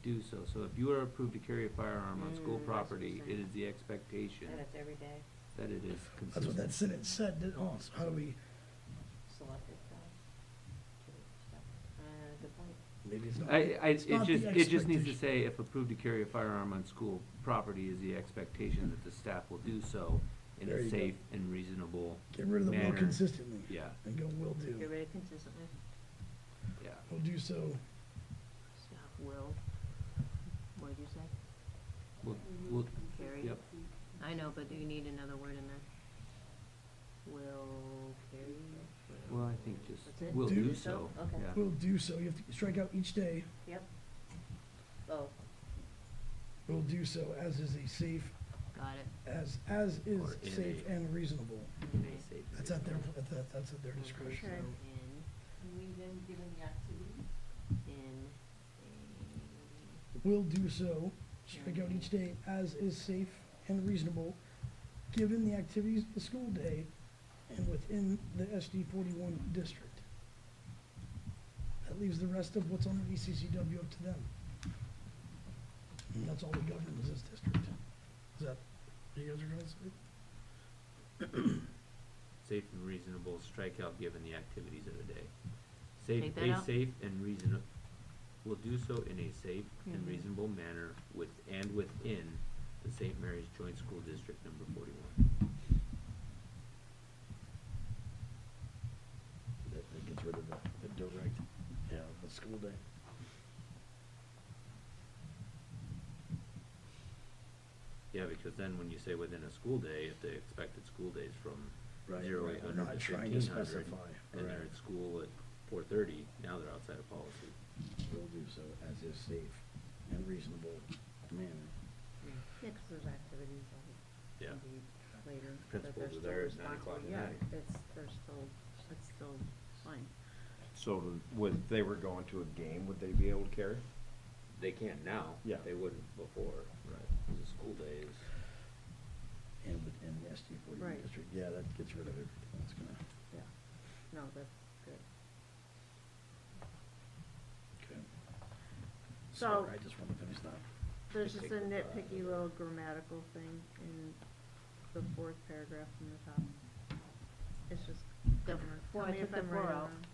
do so. So if you are approved to carry a firearm on school That's what property, you're it saying. is the expectation And it's every day, that it is That's what consistent. that sentence said, so how do we, selected staff. Good point. maybe it's not. It not the just needs to expectation. say, if approved to carry a firearm on school property, is the expectation that the staff will do so in There a you go. safe and reasonable Get rid of the will manner. consistently. Yeah, And go will do. Get rid of consistently, yeah. Will do so. staff will, what did you say? We'll, Carry? yep. I know, but do you need another word in there? Will carry, will. Well, I think just, That's it? will Do do so? so, Okay. yeah. Will do so. You have to strike out each day. Yep. Oh, Will do so as is a safe, got it. as is Or in safe a- and reasonable. In a safe and That's at their, reasonable- that's at their discretion. Okay. We then given the activity. In Will do so, strike out each day as is safe and reasonable, given the activities of the school day and within the SD 41 district. That leaves the rest of what's on the ECCW up to them. And that's all the government is this district. Is that what you guys are gonna say? Safe and reasonable, strike out given the activities of the day. Safe, Take that a out? safe and reasonable, will do so in a safe and Mhm. reasonable manner within the St. Mary's Joint School District number 41. That gets rid of the direct, yeah, the school day. Yeah, because then when you say within a school day, if the expected school day is from Right, 0800 right, I'm to not trying to 1500, specify, and they're right. at school at 4:30, now they're outside of policy. Will do so as is safe and reasonable manner. Yeah, 'cause there's activities that Yeah. can be later, but Principals they're are still there at 9 o'clock responsible. at Yeah, night. it's still fine. So would, they were going to a game, would they be able to carry? They can now. Yeah. They wouldn't before. Right. The school day is, And within the SD 41 Right. district, yeah, that gets rid of everything that's gonna, Yeah, no, that's good. okay. So- Sorry, I just wanna finish that. There's Just just a take the, nitpicky little grammatical thing in the fourth paragraph from the top. It's just government. Well, Tell I me took if the I'm 4 right or out. wrong.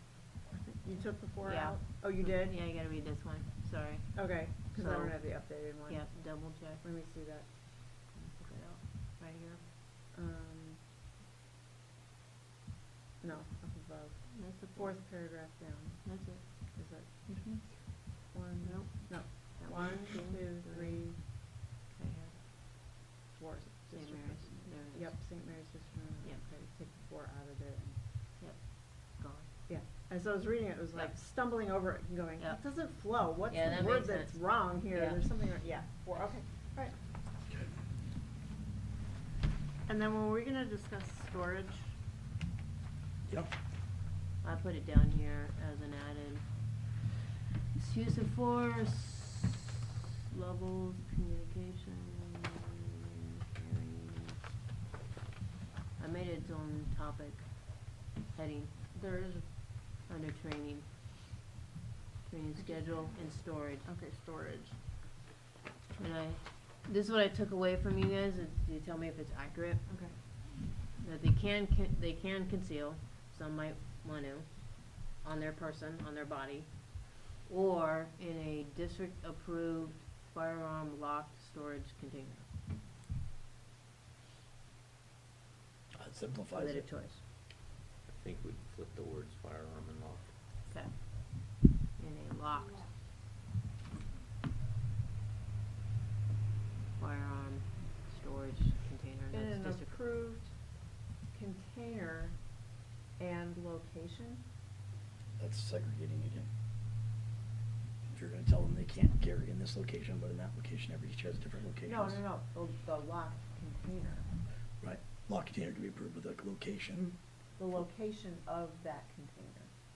You took the 4 Yeah. out? Oh, you did? Yeah, you gotta read this one, sorry. Okay, cause I So- don't have the updated one. Yeah, double check. Let me see that. Took it out, right here. No, up above. That's the Fourth paragraph down. That's it. Is that Mm-hmm. one? Nope. No. That 1, 2, 3, Right here. 4. St. District. Mary's, there it is. Yep, St. Mary's District. Yep. Okay, take the 4 out of there. Yep, gone. Yeah, as I was reading it, it was like Yep. stumbling over it and going, Yep. it doesn't flow. What's Yeah, the that word makes that's sense. wrong here? Yeah. There's something, yeah, 4, okay, alright. And then when we're gonna discuss storage, Yep. I put it down here as an added. It's use of force, levels, communication, carrying. I made it its own topic, heading, there is, under training. Training schedule and storage. okay, storage. And this is what I took away from you guys, you tell me if it's accurate. Okay. That they can conceal, some might want to, on their person, on their body, or in a district-approved firearm locked storage container. It simplifies Related it. choice. I think we'd flip the words firearm and locked. Okay. In a locked firearm storage container, In that's an district. approved container and location? That's segregating again. If you're gonna tell them they can't carry in this location, but in that location, every teacher has different locations. No, the locked container, Right, lock container can be approved with a location, the location of that container.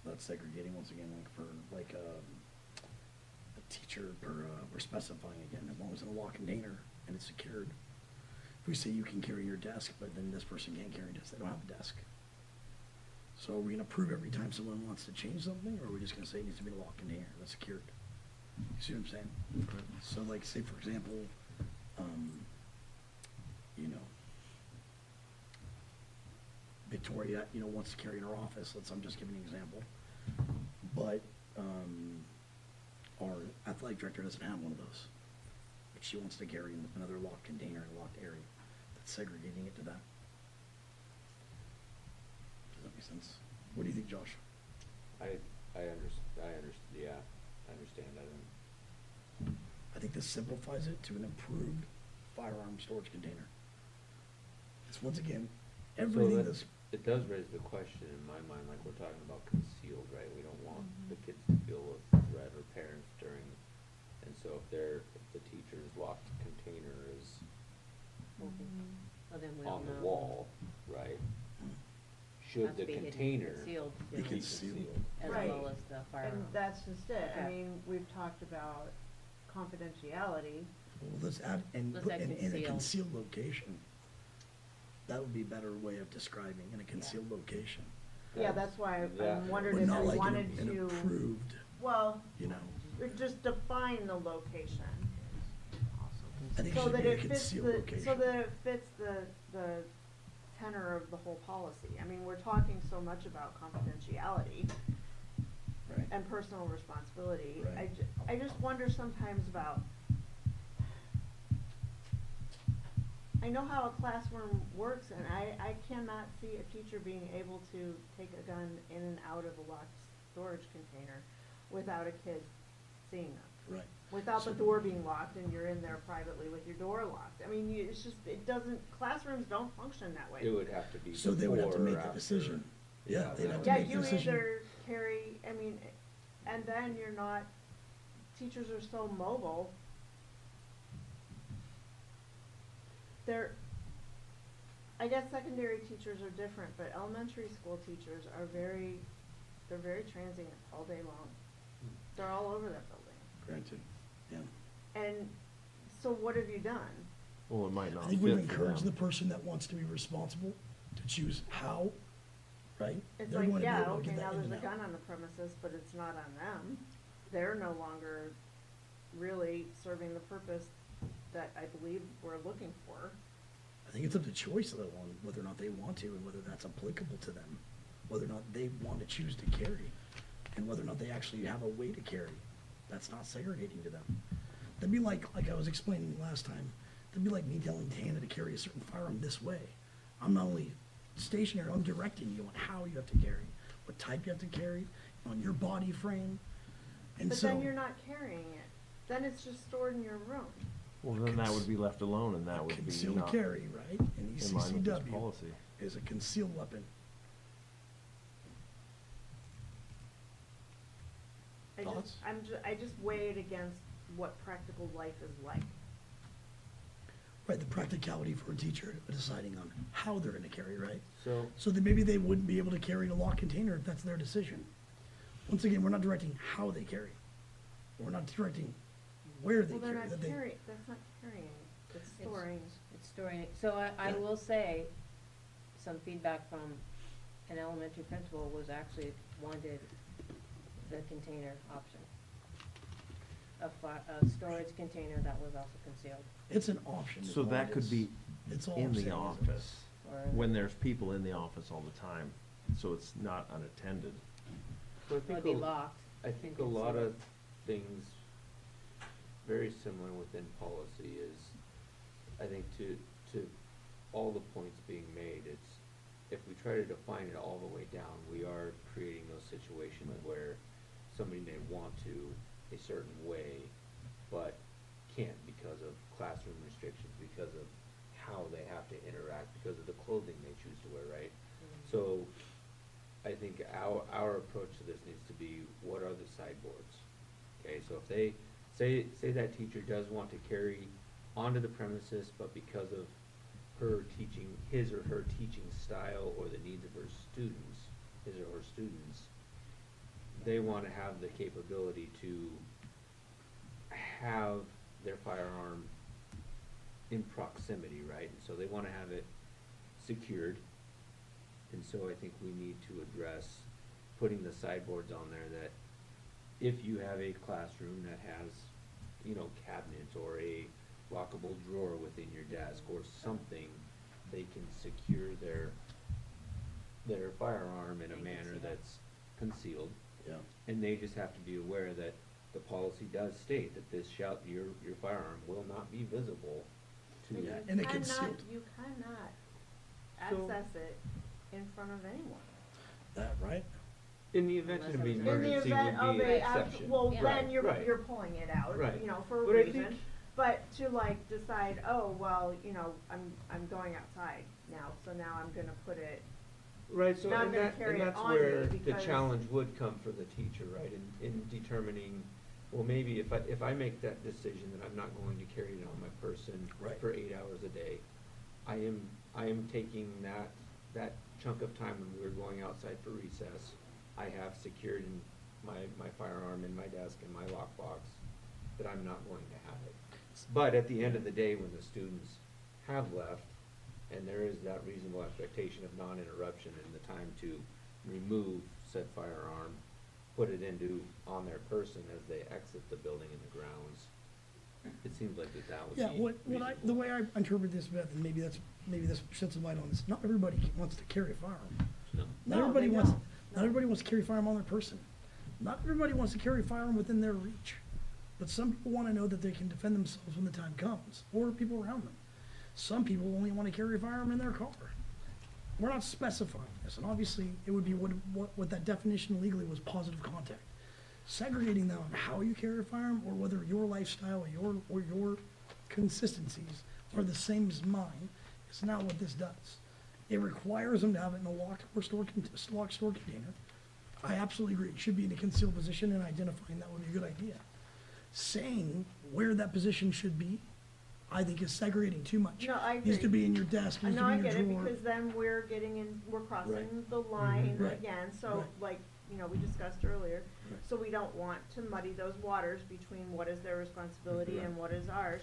that's segregating once again, like for, like, a teacher per, we're specifying again, as long as it's in a locked container and it's secured. If we say you can carry your desk, but then this person can't carry a desk, they don't have a desk. So are we gonna approve every time someone wants to change something, or are we just gonna say it needs to be in a locked container that's secured? You see what I'm saying? So like, say for example, you know, Victoria, you know, wants to carry in her office, I'm just giving an example. But, our athletic director doesn't have one of those. But she wants to carry in another locked container in a locked area, that's segregating it to that. Does that make sense? What do you think, Josh? Yeah, I understand that. I think this simplifies it to an approved firearm storage container. It's once again, everything that's, It does raise the question in my mind, like we're talking about concealed, right? We don't want the kids to feel a threat or parents during, and so if the teacher's locked container is Well, then we on don't the know. wall, right? Should Has the to be hidden, container concealed, be too, concealed. as Right. well as the firearm. And that's just it, I Okay. mean, we've talked about confidentiality. well, let's add, and Let's put add in a concealed. concealed location. That would be a better way of describing in a concealed location. Yeah, that's why I Yeah. wondered But if not we like wanted an to, approved, well, you know, or just define the location. I think it So should that be a it fits concealed the, location. so that it fits the tenor of the whole policy. I mean, we're talking so much about confidentiality Right. and personal responsibility. Right. I just wonder sometimes about, I know how a classroom works, and I cannot see a teacher being able to take a gun in and out of a locked storage container without a kid seeing them. Right. Without the So- door being locked and you're in there privately with your door locked. I mean, it's just, it doesn't, classrooms don't function that way. It would have to be So they would have to before or make the after. decision. Yeah, they'd have to Yeah, make the you decision. either carry, I mean, and then you're not, teachers are so mobile. They're, I guess secondary teachers are different, but elementary school teachers are they're very transient all day long. They're all over that building. Granted, yeah. And so what have you done? Well, it might not I think we fit for encourage them. the person that wants to be responsible to choose how, right? It's They're like, going to be yeah, able to okay, get now that in there's a and out. gun on the premises, but it's not on them. They're no longer really serving the purpose that I believe we're looking for. I think it's up to choice though on whether or not they want to and whether that's applicable to them, whether or not they want to choose to carry, and whether or not they actually have a way to carry. That's not segregating to them. That'd be like I was explaining last time, that'd be like me telling Tana to carry a certain firearm this way. I'm not only stationary, I'm directing you on how you have to carry, what type you have to carry, on your body frame. And But so, then you're not carrying it. Then it's just stored in your room. Well, then that would be left alone, and that would be concealed not carry, right, in in line with this ECCW policy. is a concealed weapon. Thoughts? I just weigh it against what practical life is like. Right, the practicality for a teacher deciding on how they're gonna carry, right? So, So that maybe they wouldn't be able to carry in a locked container if that's their decision. Once again, we're not directing how they carry. We're not directing where they Well, they're carry. not that they- carrying, that's not carrying, it's storing. It's storing it. So I Yeah. will say, some feedback from an elementary principal was actually wanted the container option. A storage container that was also concealed. It's an option. is So all that it could is. be It's all in I'm the saying is office, Or when there's people in the office all the time, so it's not unattended. so I It'd think, be locked. I think a lot of things very similar within policy is, I think to all the points being made, it's, if we try to define it all the way down, we are creating those situations where somebody may want to a certain way, but can't because of classroom restrictions, because of how they have to interact, because of the clothing they choose to wear, right? So, I think our approach to this needs to be, what are the sideboards? Okay, so if they, say that teacher does want to carry onto the premises, but because of her teaching, his or her teaching style or the needs of her students, his or her students, they wanna have the capability to have their firearm in proximity, right? And so they wanna have it secured. And so I think we need to address putting the sideboards on there that if you have a classroom that has, you know, cabinets or a lockable drawer within your desk or something, they can secure their firearm in a manner that's concealed. Yeah. And they just have to be aware that the policy does state that your firearm will not be visible to And that. And it concealed. You cannot So- access it in front of anyone. That, right? In the event of an Unless In the emergency event would of be an a, exception. well, Yeah. then Right. you're pulling it out, Right. you know, for a But I reason. think- But to like decide, oh, well, you know, I'm going outside now, so now I'm gonna put it, Right, so, Now I'm and gonna that, carry and it that's on where me the because- challenge would come for the teacher, right, in determining, well, maybe if I make that decision that I'm not going to carry it on my person Right. for 8 hours a day, I am taking that chunk of time when we're going outside for recess, I have secured in my firearm in my desk and my lockbox, that I'm not going to have it. But at the end of the day, when the students have left, and there is that reasonable expectation of non-interruption and the time to remove said firearm, put it on their person as they exit the building and the grounds, it seems like that would be Yeah, the reasonable. way I interpret this, Beth, and maybe this sheds some light on this, not everybody wants to carry a firearm. No. Not No, everybody they wants, don't. not everybody wants to carry a firearm on their person. Not everybody wants to carry a firearm within their reach. But some people wanna know that they can defend themselves when the time comes, or people around them. Some people only wanna carry a firearm in their car. We're not specifying this, and obviously, it would be what that definition legally was, positive contact. Segregating that on how you carry a firearm, or whether your lifestyle or your consistencies are the same as mine, is not what this does. It requires them to have it in a locked store container. I absolutely agree, it should be in a concealed position, and identifying that would be a good idea. Saying where that position should be, I think is segregating too much. No, I Needs to agree. be in your desk, needs to no, be I in your get drawer. it, because then we're crossing Right. the line Right. again, so Right. like, you know, we discussed earlier. Right. So we don't want to muddy those waters between what is their responsibility and what is ours.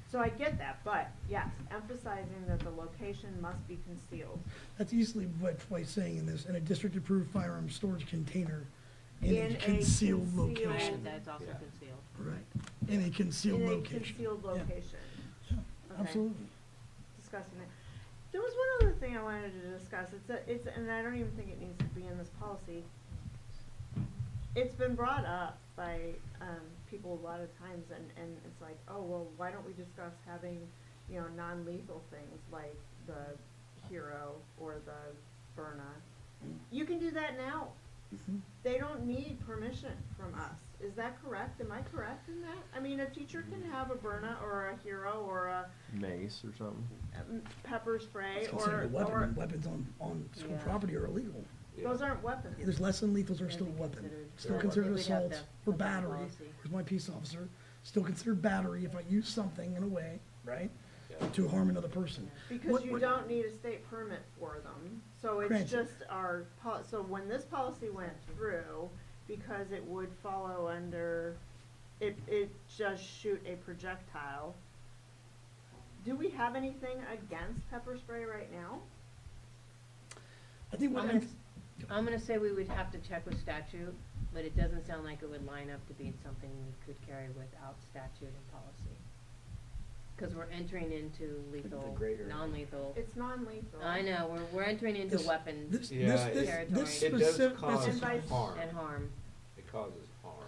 So I get that, but yes, emphasizing that the location must be concealed. That's easily by saying in this, in a district-approved firearm storage container in In a a concealed concealed- location. And that's also Yeah. concealed. Right, in a concealed In a location. concealed Yeah. location. Yeah, Okay. absolutely. Discussing it. There was one other thing I wanted to discuss, and I don't even think it needs to be in this policy. It's been brought up by, people a lot of times, and it's like, oh, well, why don't we discuss having, you know, non-lethal things like the Hero or the Byrna? You can do that now. Mhm. They don't need permission from us. Is that correct? Am I correct in that? I mean, a teacher can have a Byrna or a Hero or a Mace or something. pepper spray It's considered a weapon, or, and weapons on school Yeah. property are illegal. those aren't weapons. There's less than lethals are They'd still be a weapon. considered- Still Yeah. considered We'd have assault to or put that in battery. policy. Where's my peace officer? Still considered battery if I use something in a way, right, Yeah. to harm another person. Because What- you what- don't need a state permit for them, so it's Granted. just so when this policy went through, because it would follow under, it just shoot a projectile. Do we have anything against pepper spray right now? I think what, I'm gonna say we would have to check with statute, but it doesn't sound like it would line up to being something we could carry without statute and policy. Cause we're entering into lethal, gray area. non-lethal. It's non-lethal. I know, we're entering into This- weapon this, Yeah, this, territory. this It does specific, cause And by- harm. and harm. It causes harm.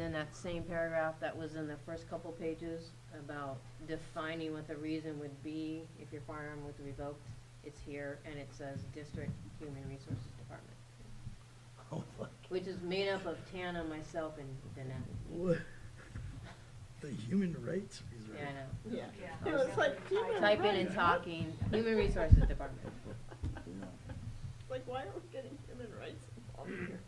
And then that same paragraph that was in the first couple pages about defining what the reason would be if your firearm was revoked, it's here, and it says District Human Resources Department, Oh, fuck. which is made up of Tana, myself, and Danette. What? The human rights reserve. Yeah, I know. Yeah. It was like, human Typing and rights. talking, Human Resources Department. Yeah. Like, why are we getting human rights involved here?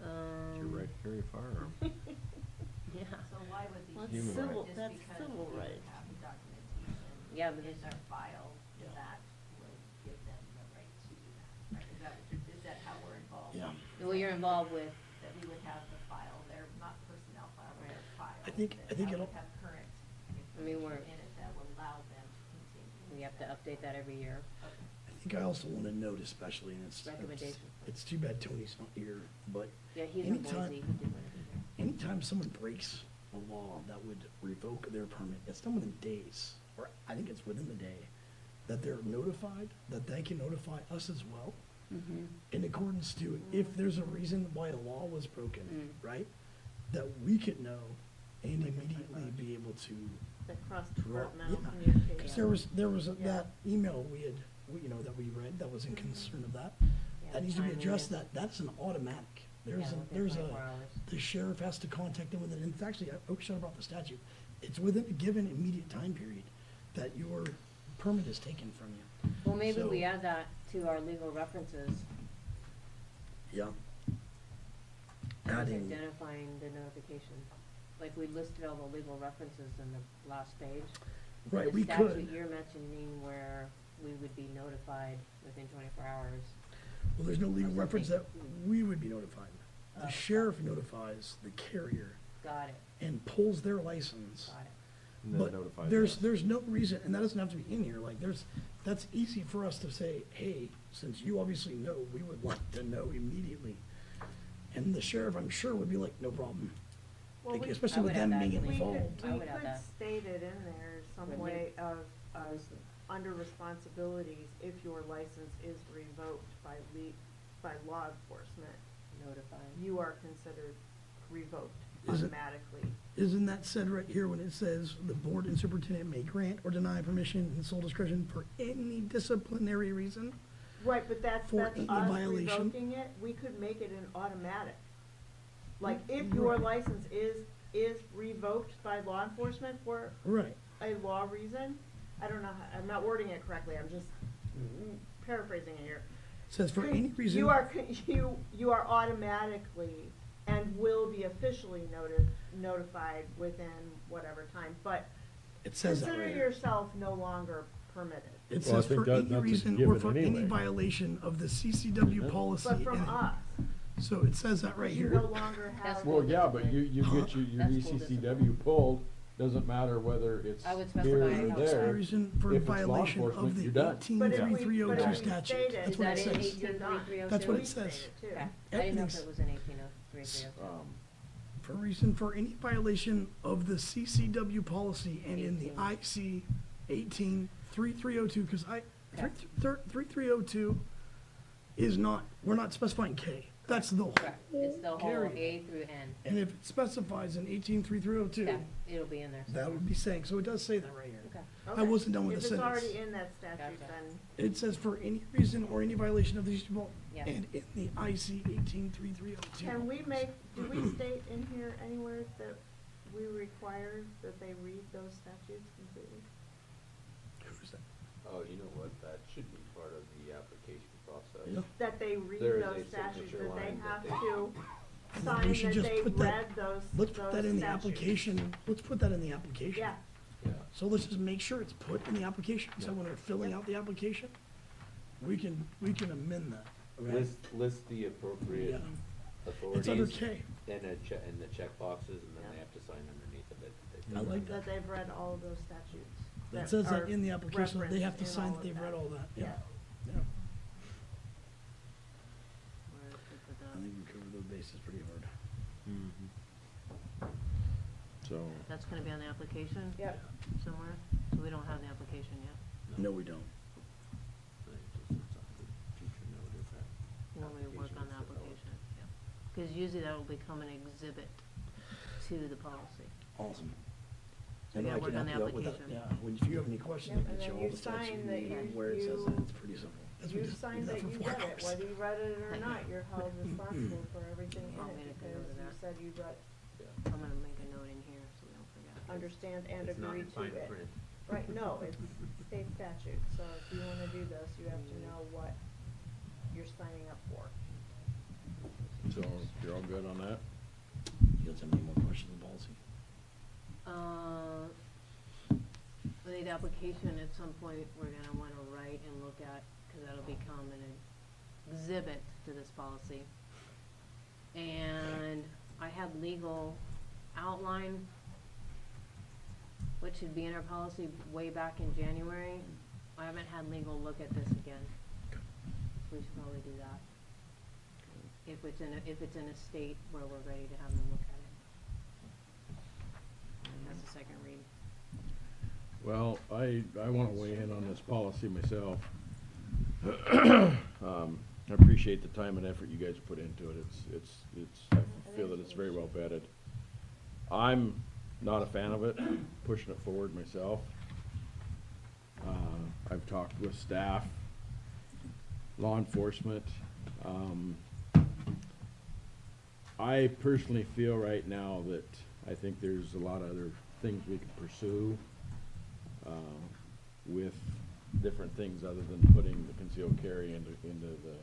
Your right to carry a firearm. Yeah. So why would these? Well, Human just rights. that's because civil we rights. have documentation Yeah, but in it's- their file, that would give them the right to do that, right? Is that how we're involved? Yeah. Well, you're involved with, That we would have the file, their, not personnel file, but their file. I think that would it'll- have current mean, we're- information in it that will allow them to continue. we have to update that every year. I think I also want to note especially, and Recommendation. it's too bad Tony's not here, but Yeah, he's in anytime, Boise, he did want to be here. anytime someone breaks a law that would revoke their permit, it's done within days, or I think it's within the day, that they're notified, that they can notify us as well, in accordance to, if there's a reason why a law was broken, right? That we could know and immediately be able to That draw, cross-departmental yeah. communication. Cause there was Yeah. that email that we read, that was in concern of that. Yeah, That needs to be timely addressed, is- that's an automatic. Yeah, within 24 hours. The sheriff has to contact them within, and actually, I should have brought the statute. It's within a given immediate time period that your permit is taken from you. Well, maybe So- we add that to our legal references, Yeah. just Adding, identifying the notification. Like we listed all the legal references in the last page. right, The we statute could, you're mentioning where we would be notified within 24 hours. well, there's no legal something. reference that we would be notified. Oh, The sheriff notifies the carrier Got it, and pulls their license. got it. And then But notify there's, us. there's no reason, and that doesn't have to be in here, like, that's easy for us to say, hey, since you obviously know, we would like to know immediately. And the sheriff, I'm sure, would be like, no problem, Well, Like, we- especially I with would add them that. being We involved. could, I we would add could that. state it in there some Wouldn't way you? of, under responsibilities, if your license is revoked by law enforcement, Notifying. you are considered revoked Is it- automatically. Isn't that said right here when it says the board and superintendent may grant or deny permission in sole discretion for any disciplinary reason? Right, but that's For us any violation. revoking it, we could make it an automatic. Like, if your license is revoked by law enforcement for Right, a law reason, I don't know, I'm not wording it correctly, I'm just paraphrasing it here. says for any reason. You are automatically and will be officially notified within whatever time, but It says that consider right here. yourself no longer permitted. It Well, I says think for that- any that's a reason or given for any anyway. violation of the CCW policy. But from and- us, So it says that right you here. no longer That's have. Well, yeah, but you Huh? get your That's full ECCW pulled, doesn't matter whether it's I would here specify or it It's there. the reason for If it's law violation of enforcement, the you're done. 183302 But if we statute. state it, That's Is what that it in says. 18303? That's what it We says. state it too. Okay, I didn't know if Everything's- it was in 1803302. For reason for any violation of the CCW policy and in the 18. IC 183302, because Okay. 3302 is not, we're not specifying K. That's the Correct, it's the whole whole carrier. A through N. And if it specifies in 183302, Yeah, it'll be in there. that would be saying, so it does say that right here. Okay. I wasn't done with the If it's sentence. already in that statute, Gotcha. then, It says for any reason or any violation of the CCW Yeah. and in the IC 183302. can we do we state in here anywhere that we require that they read those statutes completely? Who's that? Oh, you know what, that should be part of the application process. Yeah. That they read There is those a statutes, signature that they line that have they- to We sign should that just they've put that- read those Let's put that in the statutes. application, let's put that in the application. Yeah, Yeah. So let's just make sure it's put in the application, so when we're filling out the application, we can amend that. right? List the appropriate Yeah. authorities. It's under K. And in the check boxes, and then they have to sign underneath of it. I like that that. they've read all of those statutes. That says are that in the application, that they have to referenced in sign all that of they've read all that, yeah. Yeah. Yeah. Where did we put I that? think we covered those bases pretty hard. So, That's gonna be on the application? Yep. Somewhere? So we don't have the application yet, No, we don't. when we work on the application, yeah. Cause usually that will become an exhibit to the policy. Awesome. So we And I gotta can work on help the you out with that. application. Yeah, when, if you have any questions, Yep, I and can show then all you the text sign you that need you, and where it says that. It's pretty simple. That's what you we did. sign We did that for you 4 read it, hours. whether you read it or not, you're held responsible for everything in I'll it, make a because note of you that. said you read, I'm gonna make a note in here so we don't forget. understand and It's not agree in to fine it. print. Right, no, it's state statute, so if you wanna do this, you have to know what you're signing up for. So, you're all good on that? You guys have any more questions on policy? I think the application at some point we're gonna wanna write and look at, cause that'll become an exhibit to this policy. And I had legal outline what should be in our policy way back in January. I haven't had legal look at this again. We should probably do that. If it's in a state where we're ready to have them look at it. And that's the second read. Well, I wanna weigh in on this policy myself. I appreciate the time and effort you guys put into it. I feel that it's very well vetted. I'm not a fan of it, pushing it forward myself. I've talked with staff, law enforcement. I personally feel right now that I think there's a lot of other things we could pursue with different things other than putting the concealed carry into the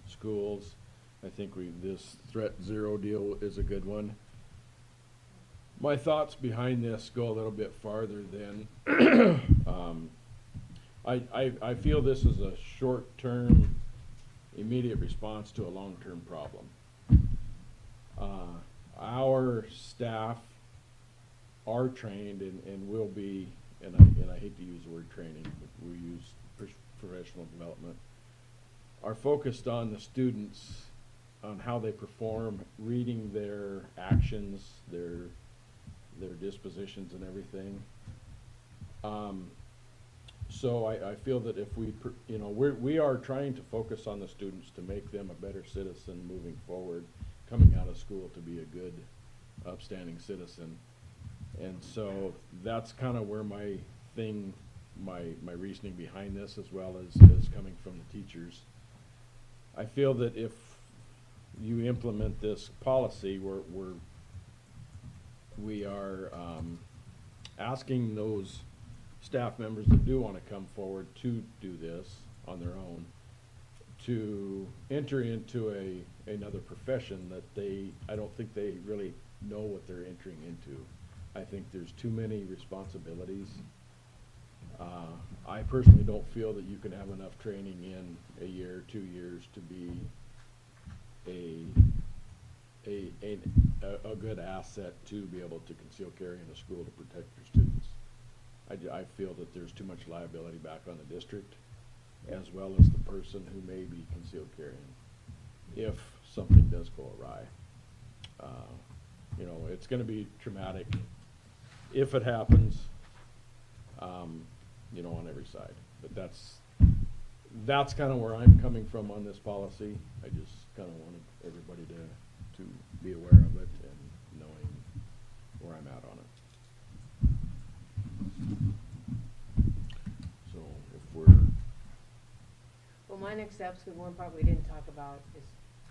schools. I think this threat zero deal is a good one. My thoughts behind this go a little bit farther than I feel this is a short-term, immediate response to a long-term problem. Our staff are trained and will be, and I hate to use the word training, but we use professional development, are focused on the students, on how they perform, reading their actions, their dispositions and everything. So I feel that if we are trying to focus on the students to make them a better citizen moving forward, coming out of school to be a good, upstanding citizen. And so that's kind of where my reasoning behind this, as well as coming from the teachers. I feel that if you implement this policy, we are asking those staff members that do want to come forward to do this on their own to enter into another profession that I don't think they really know what they're entering into. I think there's too many responsibilities. I personally don't feel that you can have enough training in a year, 2 years to be a good asset to be able to conceal carry in a school to protect your students. I feel that there's too much liability back on the district, as well as the person who may be concealed carrying, if something does go awry. It's gonna be traumatic if it happens, on every side. But that's kind of where I'm coming from on this policy. I just kind of wanted everybody to be aware of it and knowing where I'm at on it. So if we're, Well, my next steps, the one part we didn't talk about is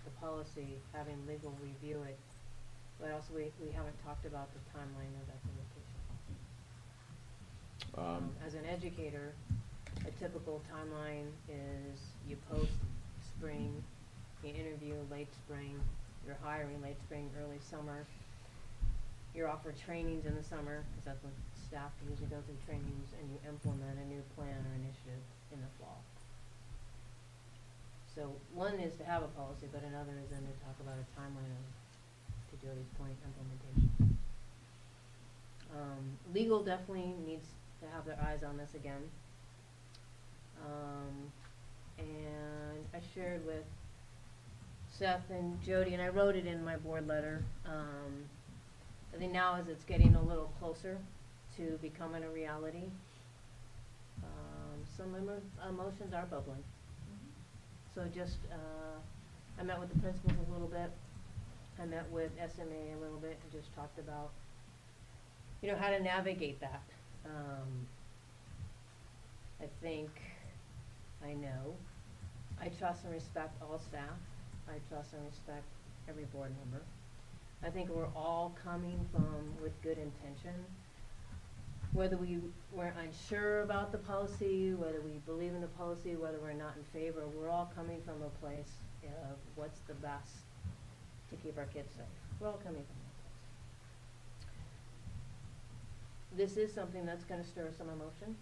the policy, having legal review it. But also we haven't talked about the timeline of implementation. As an educator, a typical timeline is you post spring, you interview late spring, you're hiring late spring, early summer. You're offered trainings in the summer, because that's when staff usually go through trainings, and you implement a new plan or initiative in the fall. So one is to have a policy, but another is then to talk about a timeline of, to Jody's point, implementation. Legal definitely needs to have their eyes on this again. And I shared with Seth and Jody, and I wrote it in my board letter. I think now as it's getting a little closer to becoming a reality, some emotions are bubbling. So just, I met with the principals a little bit, I met with SMA a little bit and just talked about, you know, how to navigate that. I think, I know, I trust and respect all staff. I trust and respect every board member. I think we're all coming from with good intention. Whether we're unsure about the policy, whether we believe in the policy, whether we're not in favor, we're all coming from a place of what's the best to keep our kids safe. We're all coming from that place. This is something that's gonna stir some emotion.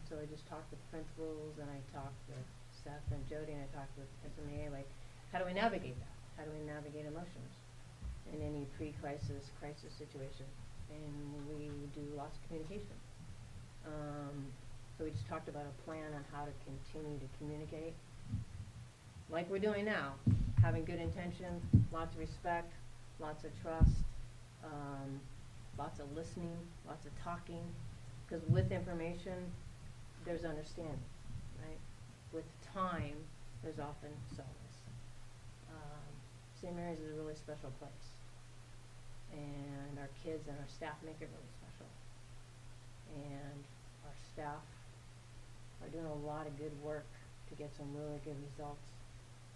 So I just talked with principals and I talked with Seth and Jody and I talked with SMA, like, how do we navigate that? How do we navigate emotions in any crisis situation? And we do lots of communication. So we just talked about a plan on how to continue to communicate, like we're doing now, having good intention, lots of respect, lots of trust, lots of listening, lots of talking, because with information, there's understanding, right? With time, there's often solace. St. Mary's is a really special place. And our kids and our staff make it really special. And our staff are doing a lot of good work to get some really good results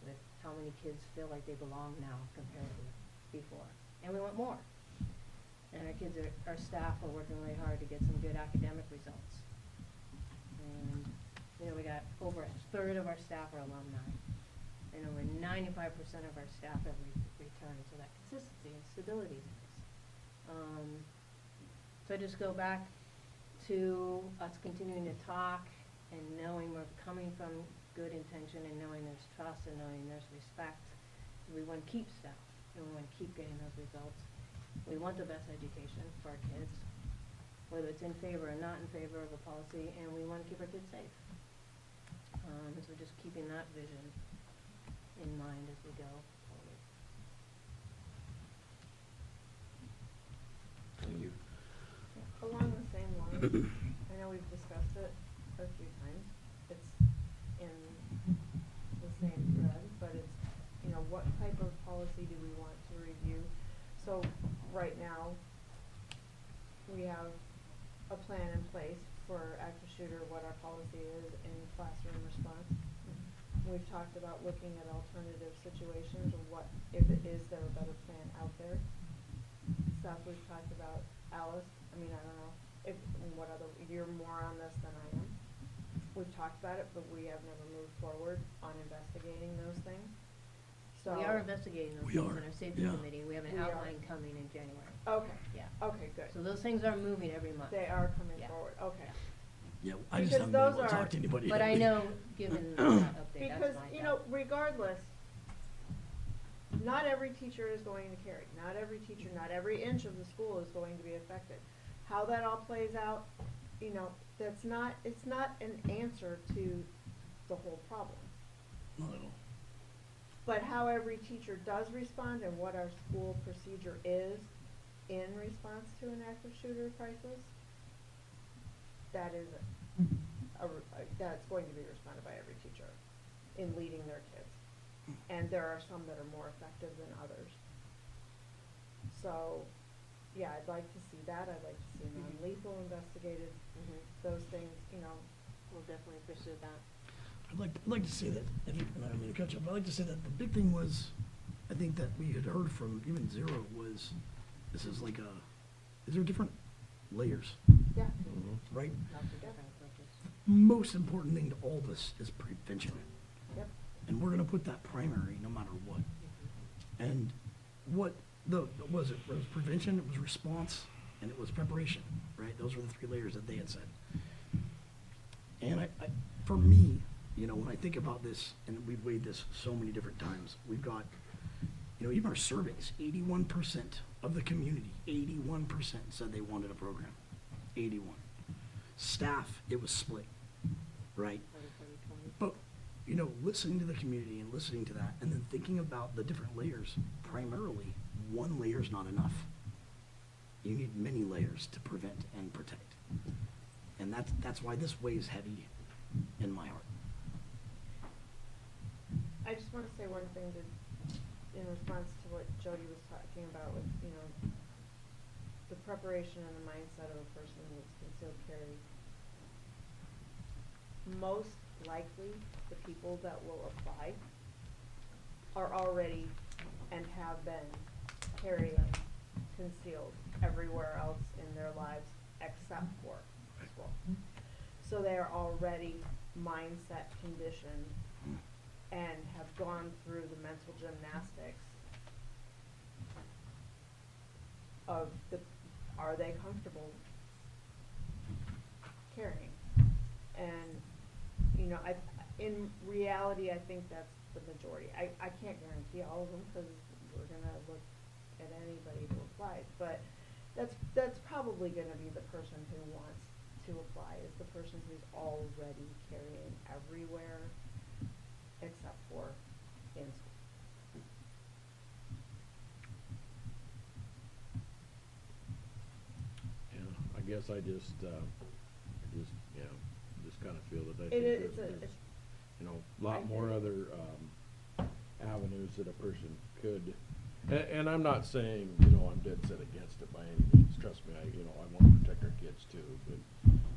with how many kids feel like they belong now compared to before. And we want more. And our staff are working really hard to get some good academic results. And, you know, we got over 1/3 of our staff are alumni. And over 95% of our staff have returned, so that consistency and stability is nice. So I just go back to us continuing to talk and knowing we're coming from good intention and knowing there's trust and knowing there's respect. We want to keep staff and we want to keep getting those results. We want the best education for our kids, whether it's in favor or not in favor of a policy, and we want to keep our kids safe. So just keeping that vision in mind as we go forward. Thank you. Along the same lines, I know we've discussed it a few times. It's in the same thread, but it's, you know, what type of policy do we want to review? So right now, we have a plan in place for active shooter, what our policy is in classroom response. We've talked about looking at alternative situations and what, if it is there a better plan out there. Stuff we've talked about. Alice, I mean, I don't know if, what other, you're more on this than I am. We've talked about it, but we have never moved forward on investigating those things. So. We are investigating those We things are, in our safety yeah. committee. We have an We are. outline coming in January. Okay. Yeah. Okay, good. So those things are moving every month. They are coming Yeah. forward, okay. Yeah, I just Because haven't been those able to are- talk to anybody. But I know, given that update, that's Because, fine. you know, regardless, not every teacher is going to carry, not every teacher, not every inch of the school is going to be affected. How that all plays out, you know, it's not an answer to the whole problem. Not at all. But how every teacher does respond and what our school procedure is in response to an active shooter crisis, that is that's going to be responded by every teacher in leading their kids. And there are some that are more effective than others. So, yeah, I'd like to see that. I'd like to see non-lethal investigated. Those things, you know. We'll definitely pursue that. I'd like to say that, if you, and I don't mean to cut you off, but I'd like to say that the big thing was, I think that we had heard from even Zero was, this is like is there different layers, Yeah. right? Lots of different approaches. Most important thing to all this is prevention. Yep. And we're gonna put that primary no matter what. And what was it? It was prevention, it was response, and it was preparation, right? Those were the 3 layers that they had said. And I for me, you know, when I think about this, and we've weighed this so many different times, we've got, you know, even our surveys, 81% of the community, 81% said they wanted a program. 81. Staff, it was split, right? 20. But, you know, listening to the community and listening to that, and then thinking about the different layers, primarily, one layer is not enough. You need many layers to prevent and protect. And that's why this weighs heavy in my heart. I just want to say one thing to in response to what Jody was talking about with, you know, the preparation and the mindset of a person with concealed carry. Most likely, the people that will apply are already and have been carrying concealed everywhere else in their lives except for school. So they are already mindset conditioned and have gone through the mental gymnastics of are they comfortable carrying? And, you know, in reality, I think that's the majority. I can't guarantee all of them, because we're gonna look at anybody who applies, but that's probably gonna be the person who wants to apply, is the person who's already carrying everywhere except for in school. Yeah, I guess I just kind of feel that I It think is, there's, you know, a lot more other avenues that a person could, and I'm not saying, you know, I'm dead set against it by any means. Trust me, I want to protect our kids too. But,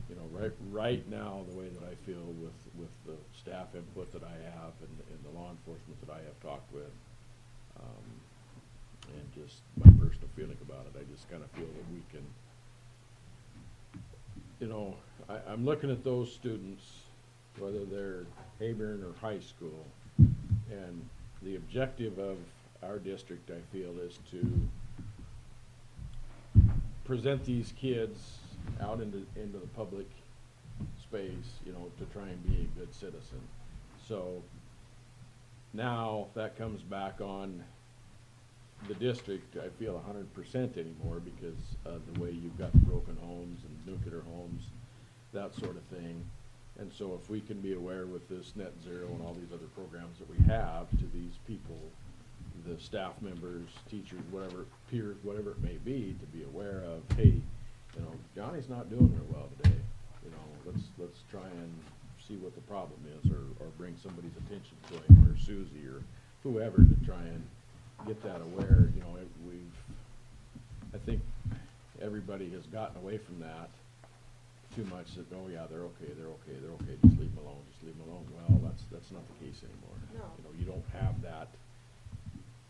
you know, right now, the way that I feel with the staff input that I have and the law enforcement that I have talked with, and just my personal feeling about it, I just kind of feel that we can, you know, I'm looking at those students, whether they're Hayburn or high school, and the objective of our district, I feel, is to present these kids out into the public space, you know, to try and be a good citizen. So now that comes back on the district, I feel 100% anymore, because of the way you've got broken homes and nuclear homes, that sort of thing. And so if we can be aware with this net zero and all these other programs that we have to these people, the staff members, teachers, whatever, peers, whatever it may be, to be aware of, hey, you know, Johnny's not doing real well today. You know, let's try and see what the problem is, or bring somebody's attention to him, or Susie, or whoever, to try and get that aware. You know, I think everybody has gotten away from that too much, that, oh yeah, they're okay, just leave them alone. Well, that's not the case anymore. No. You know, you don't have that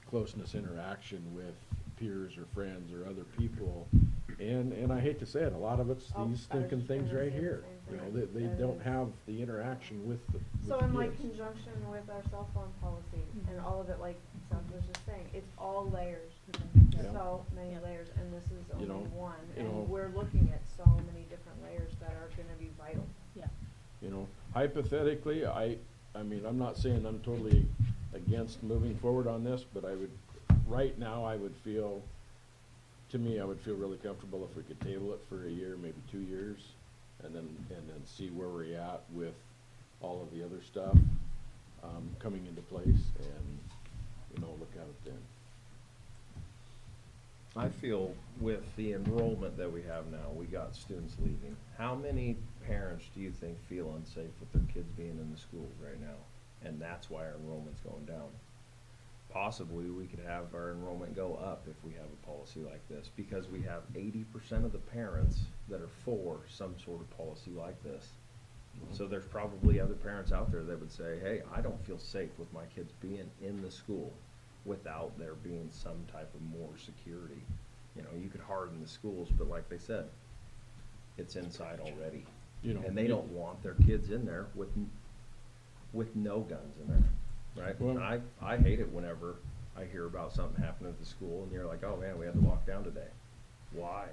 closeness interaction with peers or friends or other people, and I hate to say it, a lot of it's these stinking things right here. You know, they don't have the interaction with the So with in the like kids. conjunction with our cell phone policy and all of it, like Seth was just saying, it's all layers. Yeah. So many layers, and this is You only know, one, you know. and we're looking at so many different layers that are gonna be vital. Yeah. You know, hypothetically, I mean, I'm not saying I'm totally against moving forward on this, but right now, I would feel really comfortable if we could table it for a year, maybe 2 years, and then see where we're at with all of the other stuff, coming into place, and, you know, look at it then. I feel with the enrollment that we have now, we got students leaving. How many parents do you think feel unsafe with their kids being in the schools right now? And that's why our enrollment's going down. Possibly, we could have our enrollment go up if we have a policy like this, because we have 80% of the parents that are for some sort of policy like this. So there's probably other parents out there that would say, hey, I don't feel safe with my kids being in the school without there being some type of more security. You know, you could harden the schools, but like they said, it's inside already. You know, and they don't want their kids in there with no guns in there. Right? Well, And I hate it whenever I hear about something happening at the school and you're like, oh man, we had to lock down today. Why?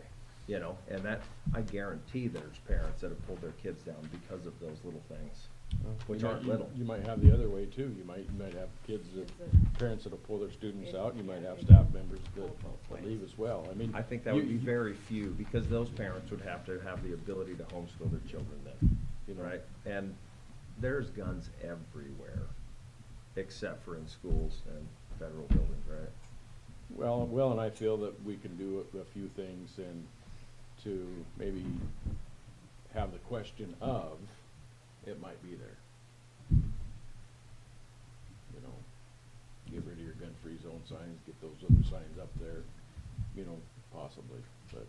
You know, and that, I guarantee there's parents that have pulled their kids down because of those little things, which aren't little. You might have the other way too. You might have parents that'll pull their students out, and you might have staff members that leave as well. I mean, I think that would be very few, because those parents would have to have the ability to homeschool their children then, you know, right? And there's guns everywhere, except for in schools and federal buildings, right? Well, and I feel that we can do a few things, and to maybe have the question of, it might be there. You know, get rid of your gun free zone signs, get those other signs up there, you know, possibly, but.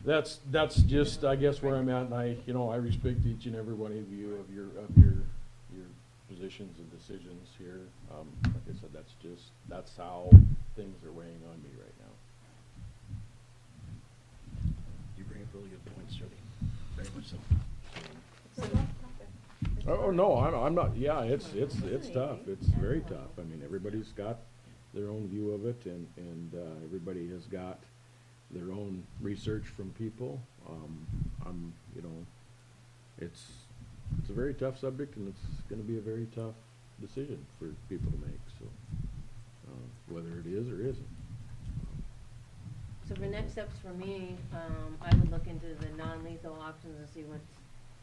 That's just, I guess, where I'm at, and I, you know, I respect each and every one of you of your positions and decisions here. Like I said, that's how things are weighing on me right now. You bring up really good points, Jody. Very much so. It's a rough topic. Oh, no, I'm not, yeah, it's tough, it's very tough. I mean, everybody's got their own view of it, and everybody has got their own research from people. You know, it's a very tough subject, and it's gonna be a very tough decision for people to make, so, whether it is or isn't. So for next steps for me, I would look into the non-lethal options and see what's,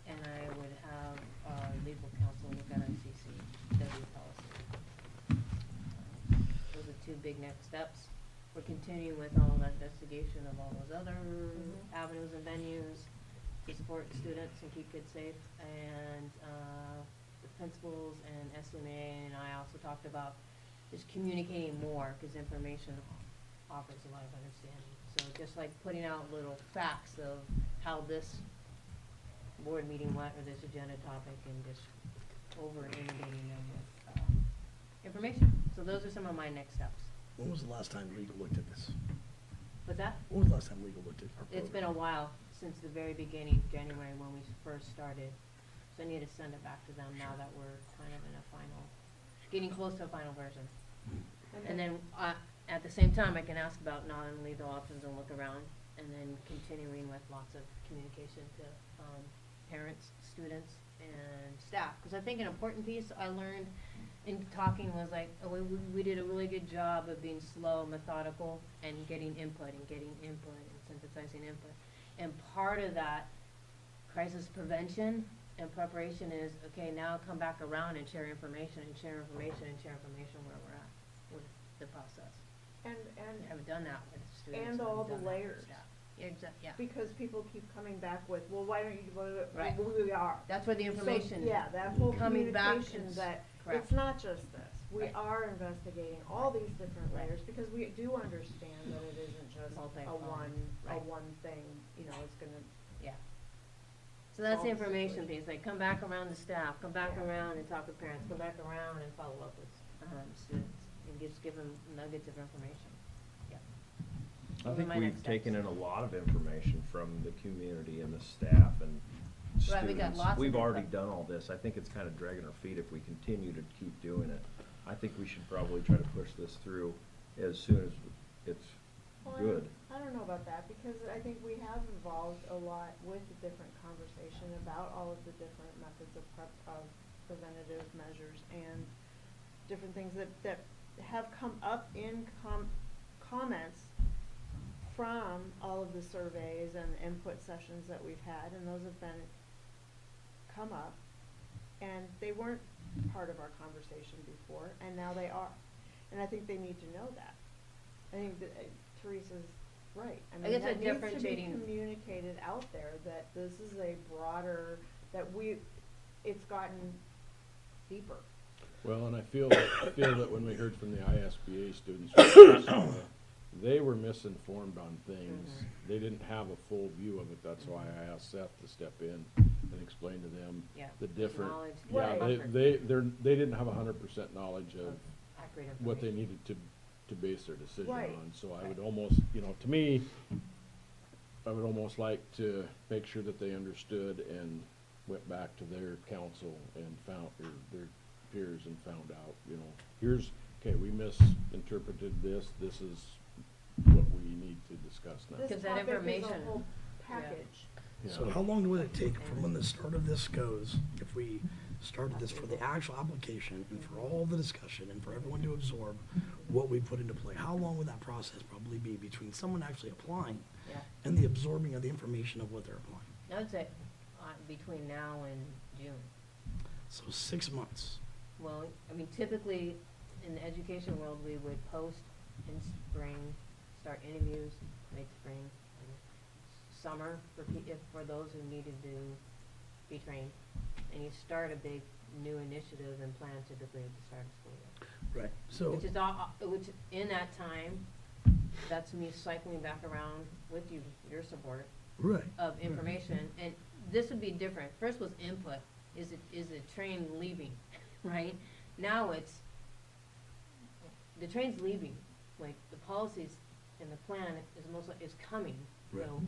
and I would have our legal counsel look at CCW policy. Those are two big next steps. We're continuing with all that investigation of all those other avenues and venues to support students and keep kids safe, and the principals and SMA and I also talked about just communicating more, because information offers a lot of understanding. So just like putting out little facts of how this board meeting went, or this agenda topic, and just over inundating them with information. So those are some of my next steps. When was the last time legal looked at this? What's that? When was the last time legal looked at our program? It's been a while, since the very beginning, January, when we first started. So I need to send it back to them now that we're kind of in a final, getting close to a final version. And then, at the same time, I can ask about non-lethal options and look around, and then continuing with lots of communication to parents, students, and staff. Because I think an important piece I learned in talking was like, we did a really good job of being slow, methodical, and getting input and synthesizing input. And part of that crisis prevention and preparation is, okay, now come back around and share information where we're at with the process. And I haven't done that with students. and all the layers. Yeah. Because people keep coming back with, well, why don't you do it? Right. Well, we are. That's where the information. So, yeah, that whole coming back communication and that correct. it's not just this. We Right. are investigating all these different Right. layers, because we do understand that it isn't just a Multi-pronged, right. one thing, you know, it's gonna. Yeah. So that's the Solve the information situation. piece, like come back around to staff, come back Yeah. around and talk with parents, come back around and follow up with students, and just give them nuggets of information. Yeah. I Those are think my we've next taken steps. in a lot of information from the community and the staff and Right, we got students. lots of We've already input. done all this. I think it's kind of dragging our feet if we continue to keep doing it. I think we should probably try to push this through as soon as it's Well, good. I don't know about that, because I think we have evolved a lot with the different conversation about all of the different methods of preventative measures and different things that have come up in comments from all of the surveys and input sessions that we've had, and those have come up, and they weren't part of our conversation before, and now they are. And I think they need to know that. I think that Teresa's right. I mean, guess that a needs to be differentiating- communicated out there, that this is a broader, it's gotten deeper. Well, and I feel that when we heard from the ISBA students, they were misinformed on things. They didn't have a full view of it. That's why I asked Seth to step in and explain to them Yeah, the different. knowledge. Yeah, Right. they didn't have 100% knowledge of Accurate what they information. needed to base their decision Right. on. So I would almost, to me, I would almost like to make sure that they understood and went back to their council and found, or their peers and found out, we misinterpreted this is what we need to discuss now. This Because that topic is a information- whole yeah. package. So how long would it take from when the start of this goes, if we started this for the actual application and for all the discussion and for everyone to absorb what we put into play? How long would that process probably be between someone actually applying Yeah. and the absorbing of the information of what they're applying? I would say between now and June. So 6 months. Well, I mean, typically, in the education world, we would post in spring, start interviews, late spring, and summer for those who needed to be trained. And you start a big new initiatives and plans typically at the start of school year. Right, so. Which is which in that time, that's me cycling back around with you, your support Right. of information, and this would be different. First was input, is the train leaving, right? Now it's, the train's leaving, like, the policies and the plan is coming, Right. so.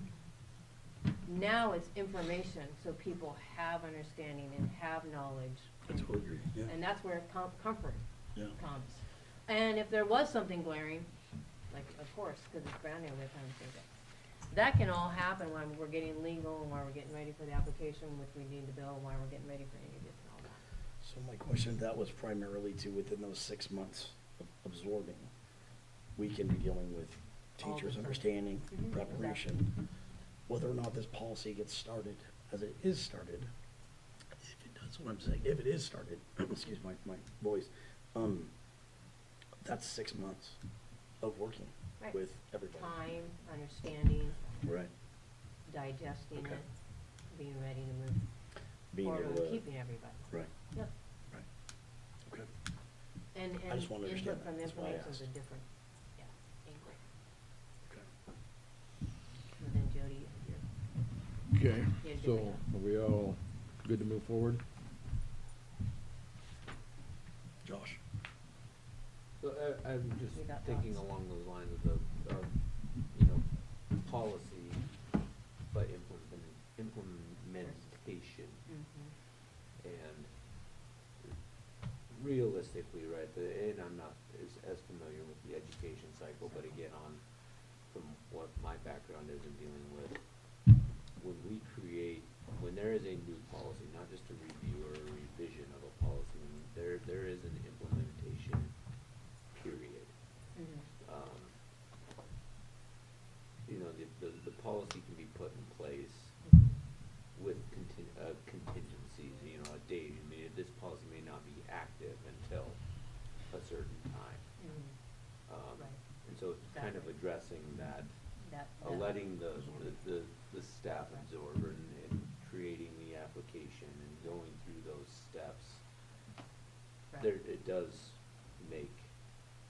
Now it's information, so people have understanding and have knowledge. I totally agree, yeah. And that's where comfort Yeah. comes. And if there was something glaring, like, of course, because it's brand new, we're trying to think it. That can all happen when we're getting legal and while we're getting ready for the application, which we need to build, while we're getting ready for interviews and all that. So my question, that was primarily to within those 6 months of absorbing, we can be dealing with All teachers' the time. understanding, Mhm, preparation, whether or not this policy gets started, as it is started, if it does, what I'm saying, if it is started, excuse my voice, that's 6 months of working Right. with everybody. Time, understanding, Right. digesting Okay. it, being ready to move Being forward able and to. keeping everybody. Right. Yep. Right. Okay. And I just wanna input understand from that. That's why I information is a asked. different, angle. Okay. And then Jody, you're. Okay, you had a so different- are we all good to move forward? Josh? So I'm just You got thinking thoughts? along those lines of policy, but implementation. Mhm. And realistically, right, and I'm not as familiar with the education cycle, but again, from what my background is in dealing with, when there is a new policy, not just a review or a revision of a policy, there is an implementation period. Mhm. The policy can be put in place with contingencies, a date. I mean, this policy may not be active until a certain time. Mhm. Right. And so it's kind of addressing that, That letting the staff absorb and creating the application and going through those steps. Right. It does make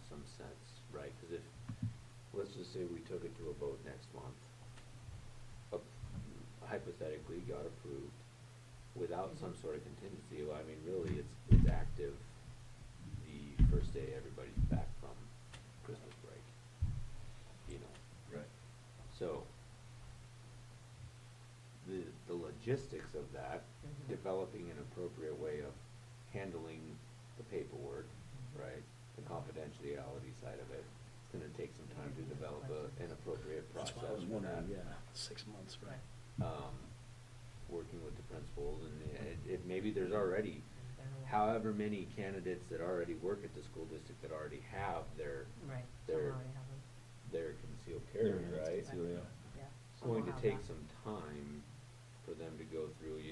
some sense, right? Because if, let's just say we took it to a vote next month, hypothetically got approved without some sort of contingency, well, I mean, really, it's active the first day everybody's back from Christmas break, Right. So, the logistics of that, Mhm. developing an appropriate way of handling the paperwork, right? The confidentiality side of it, it's gonna take some time to develop an appropriate That's process why I was for wondering, that. yeah, 6 months, right? Working with the principals, and maybe there's already however many candidates that already work at the school district that already have their Right. their- Some already have them. their concealed carry, right? Yeah. It's Some going will to have take that. some time for them to go through,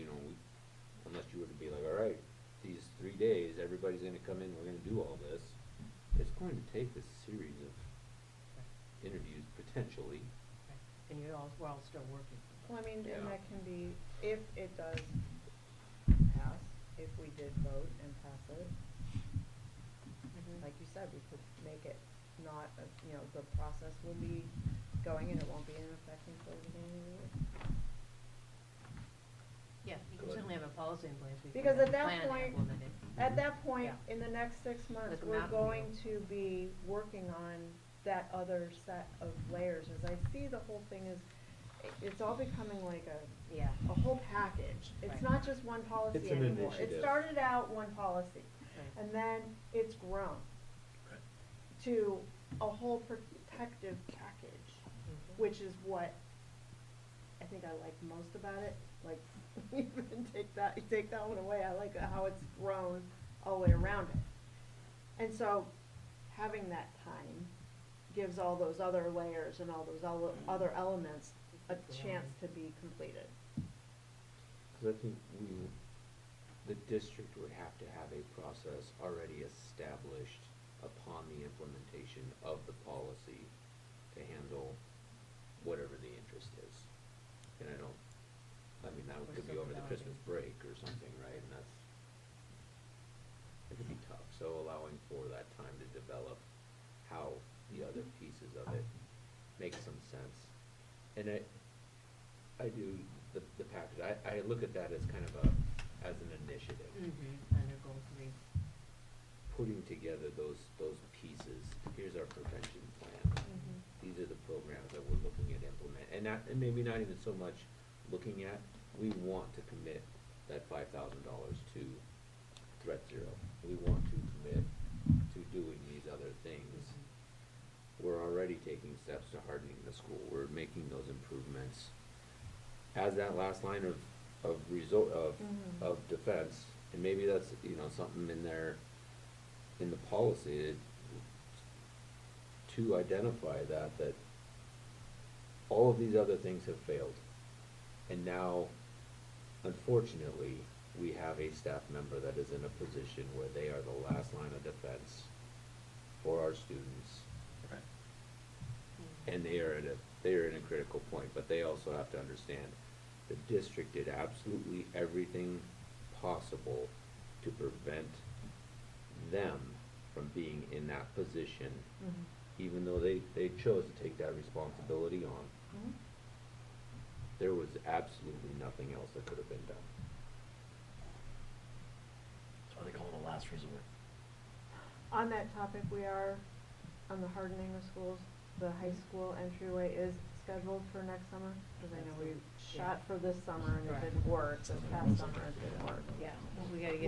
unless you were to be like, all right, these 3 days, everybody's gonna come in, we're gonna do all this. It's going to take a series of interviews potentially. Right. And we're all still working. Well, I mean, Yeah. and that can be, if it does pass, if we did vote and pass it, Mhm. like you said, we could make it not, the process will be going and it won't be in effect until the beginning of the year. Yeah, you can Good. certainly have a policy in place. We can Because have at a that plan to point, implement it. at that point, Yeah. in the next 6 months, Like a we're map going view. to be working on that other set of layers. As I see the whole thing is, it's all becoming like Yeah. a whole package. It's Right. not just one policy It's an anymore. It initiative. started out one policy, Right. and then it's grown Right. to a whole protective package, Mhm. which is what I think I like most about it. Like, even take that one away, I like how it's grown all the way around it. And so, having that time gives all those other layers and all those other elements a chance to be completed. Cause I think the district would have to have a process already established upon the implementation of the policy to handle whatever the interest is. And that could be over the Christmas break or something, right? And the other pieces of it make some sense. And I do the package, I look at that as kind of as an initiative. Under goal 3. Putting together those pieces, here's our prevention plan. These are the programs that we're looking at implement, and maybe not even so much looking at, we want to commit that $5,000 to Threat Zero. We want to commit to doing these other things. We're already taking steps to hardening the school. We're making those improvements. As that last line of defense, and maybe that's, something in there in the policy to identify that all of these other things have failed. And now, unfortunately, we have a staff member that is in a position where they are the last line of defense for our students. And they are in a critical point, but they also have to understand the district did absolutely everything possible to prevent them from being in that position, even though they chose to take that responsibility on. There was absolutely nothing else that could have been done. That's why they call it a last resort. On that topic, we are on the hardening of schools. The high school entryway is scheduled for next summer, because I know we shot for this summer and it didn't work, this past summer it didn't work. Yeah,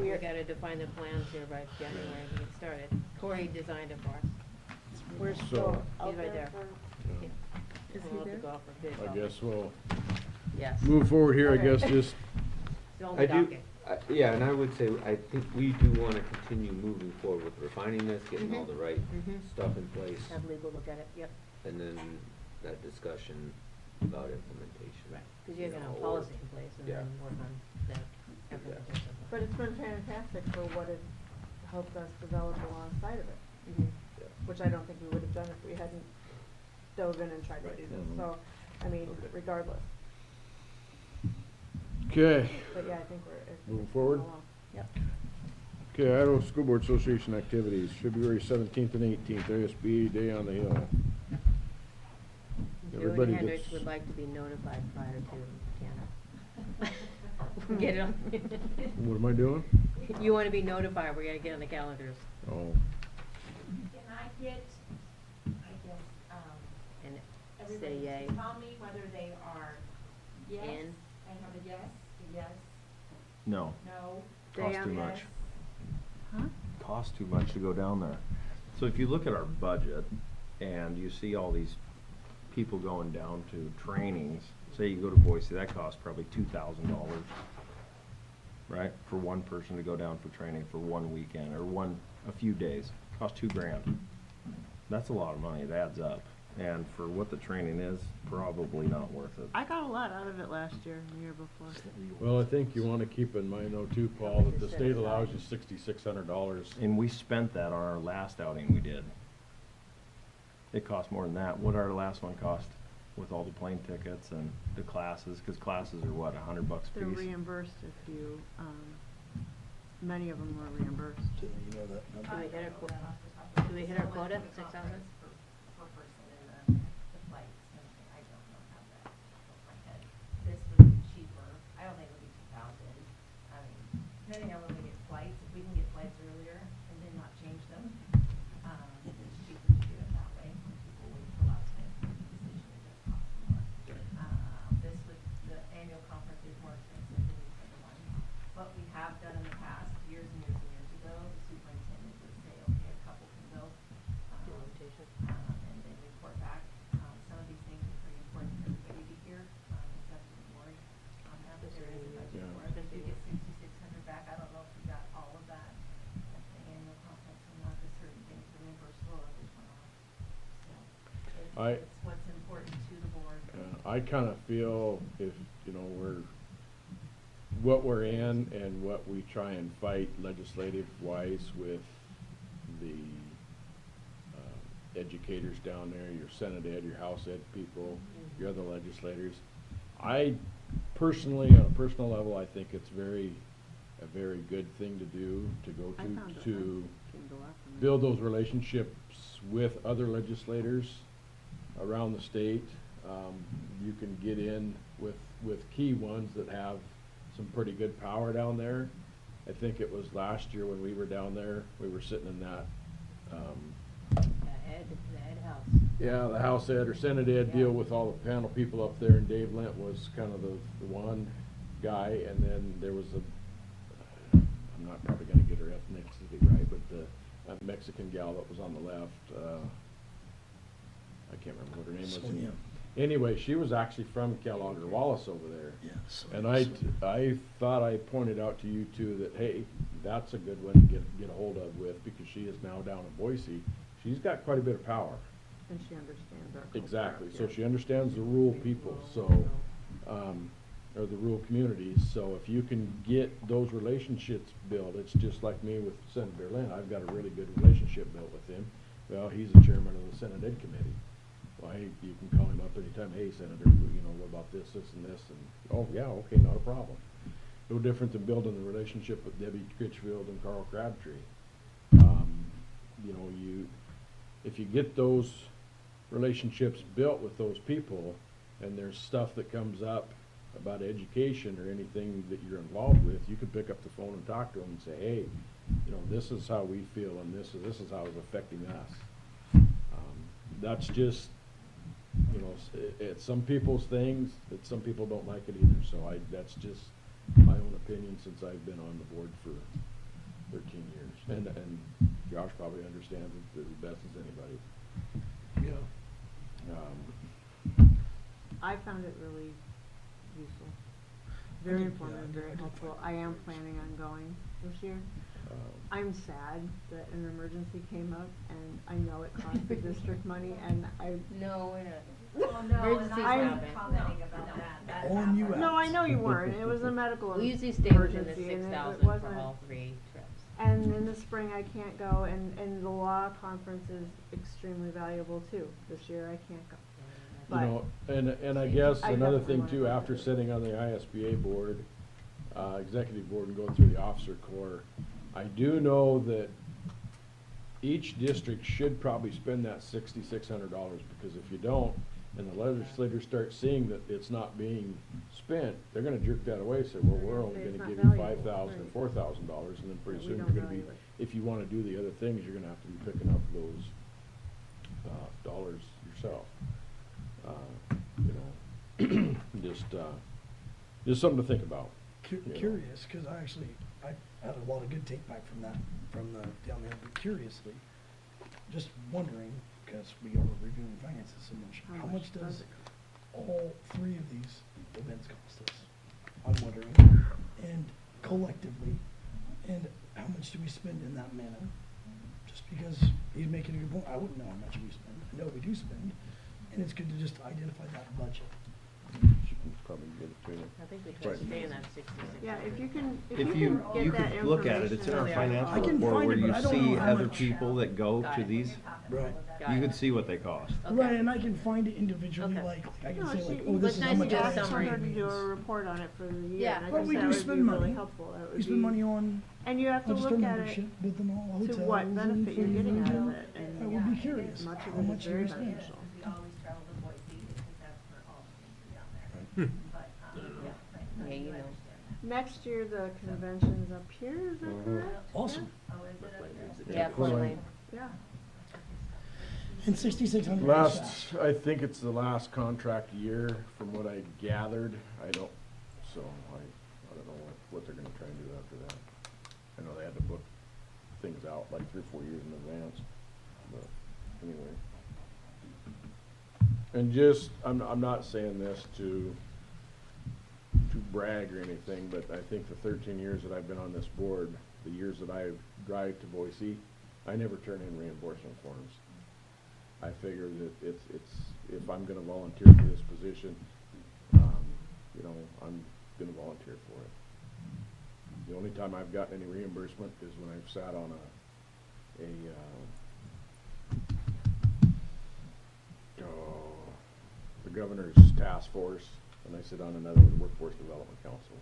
we gotta define the plans here by January to get started. Corey designed it for us. We're So- still out He's right there there. for, Yeah. is he We'll have to there? go out for bid. I guess we'll Yes. move forward here, I Okay. guess, just, Still on I the do, docket. yeah, and I would say, I think we do wanna continue moving forward with refining this, getting all the right stuff in place, Have legal look at it, yep. and then that discussion about implementation. Right, because you're gonna have or- policy in place and yeah. then work on the implementation. But it's been fantastic for what it helped us develop alongside of it, Yeah. which I don't think we would have done if we hadn't dove in and tried to do this, so, I mean, Okay. regardless. okay. But yeah, I think it's Moving coming forward? along. Yep. Okay, Idaho School Board Association activities, February 17th and 18th, ASB Day on the Hill. Everybody Jody Hendricks gets- would like to be notified prior to Canada. Get it on. What am I doing? You wanna be notified, we gotta get on the calendars. Oh, Can I get, And everybody say yay. to tell me whether they are yes, In. I have a yes, No, no, costs Day too on- much. yes. Huh? Costs too much to go down there. So if you look at our budget and you see all these people going down to trainings, say you go to Boise, that costs probably $2,000, right? For one person to go down for training for one weekend or a few days, costs $2,000. That's a lot of money, it adds up. And for what the training is, probably not worth it. I got a lot out of it last year and the year before. well, I think you wanna keep in mind though too, Paul, that the state allows you $6,600. And we spent that on our last outing we did. It cost more than that. What our last one cost with all the plane tickets and the classes, cause classes are what, $100 a They're piece? reimbursed if you, many of them were reimbursed. Do you know that Do number? we hit our quota? Do we hit our quota, 6,000? Per person in the flights, and I don't know how that off the top of my head. This would be cheaper, I don't think it would be 2,000, I mean, depending on when we get flights, if we can get flights earlier and then not change them, it's cheaper to do it that way, when people wait till last minute to make a decision, it does cost more. This would, the annual conference is more expensive than the other one. What we have done in the past, years and years and years ago, the superintendent would say, okay, a couple can go. Do an invitation. And then report back. Some of these things are pretty important for everybody to hear, it's up to the board on that, but there is a budget for it. If we get 6,600 back, I don't know if we got all of that at the annual conference, or not, because certain things are reimbursed or others went off. So, it's what's important to the board. I kinda feel if, what we're in and what we try and fight legislative wise with the educators down there, your Senate Ed, your House Ed people, your other legislators. I personally, on a personal level, I think it's a very good thing to do, to go I found it to can go after me. build those relationships with other legislators around the state. You can get in with key ones that have some pretty good power down there. I think it was last year when we were down there, we were sitting in that, The Ed House. yeah, the House Ed or Senate Ed deal with all the panel people up there, and Dave Lent was kind of the one guy, and then there was I'm not probably gonna get her ethnicity right, but the Mexican gal that was on the left, I can't remember what her name was. Sonia. Anyway, she was actually from Kellogg or Wallace over there. Yeah, And Sonia. I thought I pointed out to you too that, hey, that's a good one to get a hold of with, because she is now down in Boise. She's got quite a bit of power. And she understands our culture. Exactly, up so here. she understands the rural people, so, or the rural communities, so if you can get those relationships built, it's just like me with Senator Lynn, I've got a really good relationship built with him. Well, he's the chairman of the Senate Ed Committee. Well, hey, you can call him up anytime, hey, Senator, you know, what about this, and this, and, oh, yeah, okay, not a problem. No different than building the relationship with Debbie Critchfield and Carl Crabtree. You know, if you get those relationships built with those people, and there's stuff that comes up about education or anything that you're involved with, you can pick up the phone and talk to them and say, hey, you know, this is how we feel, and this is how it's affecting us. That's just, you know, it's some people's things, that some people don't like it either, so that's just my own opinion since I've been on the board for 13 years. And Josh probably understands it as best as anybody. Yeah. I found it really useful. Very did, informative, yeah, very I did helpful. find I it am very planning on going this year. Um, I'm sad that an emergency came up, and I know it cost the district money, and No, we're not. Well, no, and Emergencies I was happen. commenting about that. That On you happened. out. No, I know you weren't. It was a medical We usually stay within the emergency, and 6,000 it for wasn't. all 3 trips. And in the spring, I can't go, and the law conference is extremely valuable too. This year, I can't go. You But know, and I guess I another definitely thing wanna too, go after to it. sitting on the ISBA board, executive board and going through the officer corps, I do know that each district should probably spend that $6,600, because if you don't, and the legislators start seeing that it's not being spent, they're gonna jerk that away, say, well, we're only It's gonna not give you valuable, $5,000 right. or $4,000, and then pretty Yeah, we soon don't you're gonna be, value it. if you wanna do the other things, you're gonna have to be picking up those, dollars yourself. You know, just something to think about. you know. Curious, cause I had a lot of good take back from the down there, but curiously, just wondering, cause we are reviewing finances so much, how much does it cost? all 3 of these events cost us? I'm wondering, and collectively, and how much do we spend in that manner? Just because he's making a good point, I wouldn't know how much we spend, I know we do spend, and it's good to just identify that budget. She can probably get it to you. I think we try to stay in that 66. Yeah, if you can, If can you get that could look at it, it's in our information. financial I can report find where it, but you I don't see know how other much. people that go Got to it. these, Right. Got you it. could see what they cost. Okay. Right, and I can find it individually, Okay. like I can No, say like, she- oh, But this is nice how to much do a I Ask summary. her to do a means. report on it for the year, Yeah. and I But think we that do would spend be money. really helpful. That would We spend be- money on And you have to register look at it membership with them all, to hotels what and benefit you're food getting out of and- it, and I would be curious, much of how it is much do very we spend? beneficial. We always travel to Boise because that's where all the things are down there. But, Yeah. right, Yeah, no, you you know. understand that. Next year, the convention's up here, is that correct? Awesome. Oh, is it up there? Yeah, Coeur d'Alene. Yeah. And 6,600. Last, I think it's the last contract year, from what I gathered, I don't, so I don't know what they're gonna try and do after that. I know they had to book things out like 3 or 4 years in advance, but anyway. And just, I'm not saying this to brag or anything, but I think the 13 years that I've been on this board, the years that I drive to Boise, I never turn in reimbursement forms. I figure that it's, if I'm gonna volunteer for this position, you know, I'm gonna volunteer for it. The only time I've gotten any reimbursement is when I've sat on the governor's task force, and I sit on another workforce development council.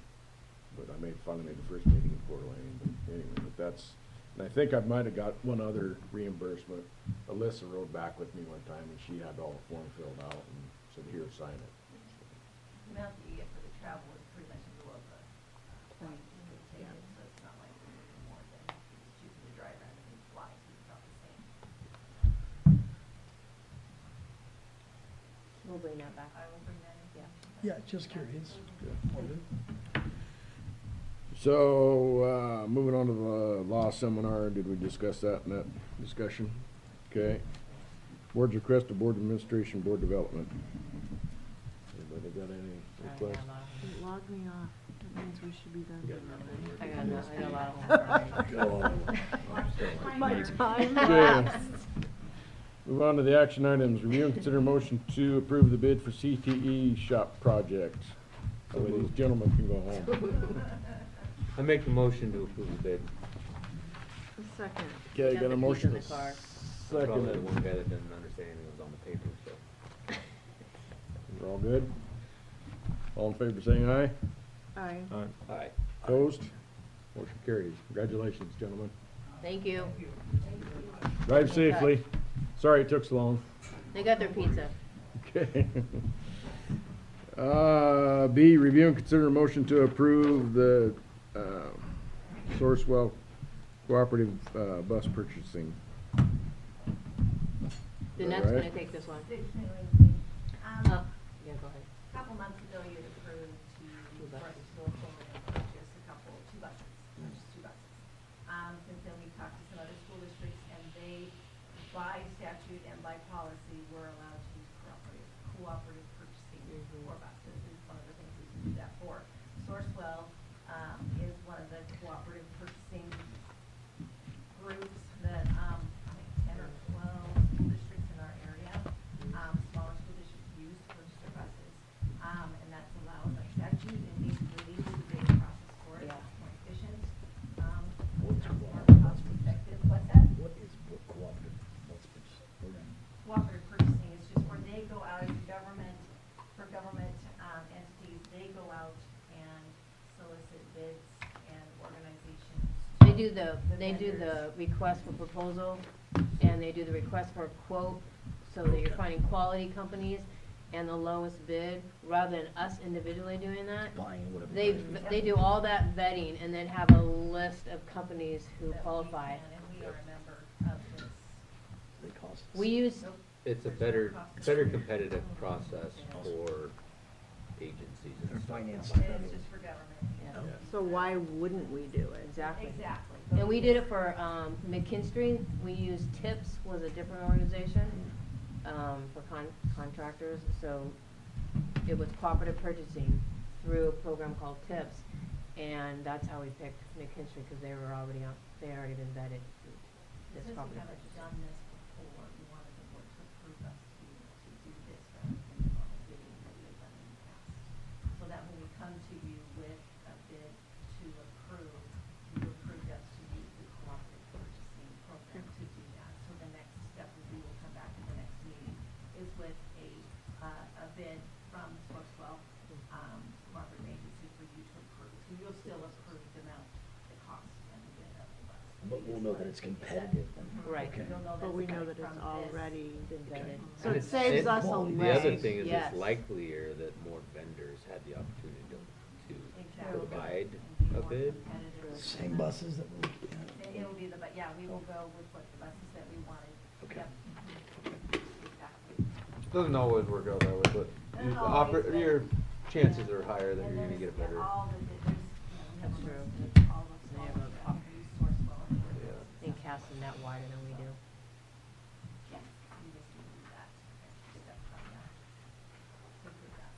But I finally made the first meeting in Coeur d'Alene, but anyway, but that's, And I think I might have got one other reimbursement. Alyssa rode back with me one time and she had all the form filled out and said, here, sign it. The amount that you get for the travel is pretty much below the point you would take it, so it's not like it's more than, it's cheaper to drive rather than fly, so it's about the same. We'll bring that back. I will bring that in. Yeah. Yeah, just curious. So, moving on to the law seminar, did we discuss that in that discussion? Okay. Board's request to board administration, board development. Anybody got any requests? Log me off. That means we should be done. I got a lot of homework. My time. Okay. Move on to the action items. Review and consider motion to approve the bid for CTE shop project. That way these gentlemen can go home. I make the motion to approve the bid. Second. Okay, Got got the a keys motion. in the car. Probably the Second. one guy that didn't understand anything that was on the paper, so. We're all good? All in favor saying aye? Aye. Aye. Opposed? Motion carries. Congratulations, gentlemen. Thank you. Drive safely. Sorry it took so long. They got their pizza. Okay. B, review and consider a motion to approve the, Sourcewell Cooperative, bus purchasing. Danette's Alright. gonna take this one. Dick Newington. Oh, yeah, go ahead. A couple months ago, you had approved to, Two for us buses. to go forward and purchase two buses, purchase two buses. Since then, we talked to some other school districts, and they, by statute and by policy, were allowed to use cooperative purchasing for buses, is one of the things we can do that for. Sourcewell, is one of the cooperative purchasing groups that, I think 10 or 12 school districts in our area, smaller school districts use to purchase their buses. And that's allowed by statute, and basically they do the bidding process for it, Yeah. it's more efficient, What's it's more cooperative? cost effective. What's that? What is cooperative? What's this? Cooperative purchasing is just where they go out as a government, for government, entities, they go out and solicit bids and organizations. They do the request for proposal, and they do the request for a quote, so that you're finding quality companies and the lowest bid, rather than us individually doing that. Buying whatever. They do all that vetting and then have a list of companies who that we qualify. can, and we are a member of this. They cost. We use, It's a better competitive process for agencies and They're stuff. financed. And it's just for government. yeah, So why wouldn't we do it? exactly. Exactly. And we did it for, McKinstry, we used TIPS, was a different organization, for contractors, so it was cooperative purchasing through a program called TIPS, and that's how we picked McKinstry, cause they were already on, they had already been vetted through this Since we cooperative haven't purchasing. done this before, we wanted the board to approve us to do this rather than normal bidding that we have done in the past. So that when we come to you with a bid to approve, you approved us to use the cooperative purchasing program to do that. So the next step is we will come back at the next meeting is with a bid from Sourcewell, cooperative agency for you to approve. So you'll still approve the amount, the cost and the bid of the bus. But we'll know that it's competitive then. Right. Okay. You'll know But we know coming that it's from this. already Been vetted. So And it it's- saves and us a quality. The other leg. thing is Yes. it's likelier that more vendors had the opportunity to Exactly. provide And be a more bid. competitive. Same buses that we, It'll be the, but yeah, we will go with what the buses that we wanted. Okay. Yep. Exactly. Doesn't always work out that way, but Doesn't you- always, but- your chances are higher that And you're gonna there's, get a better. all the, there's, we have That's a true. list of all the They small have a that pop- use Sourcewell and we're Yeah. just- They cast the net wider than we do. Yeah, we just need to do that, next step from that. To approve that.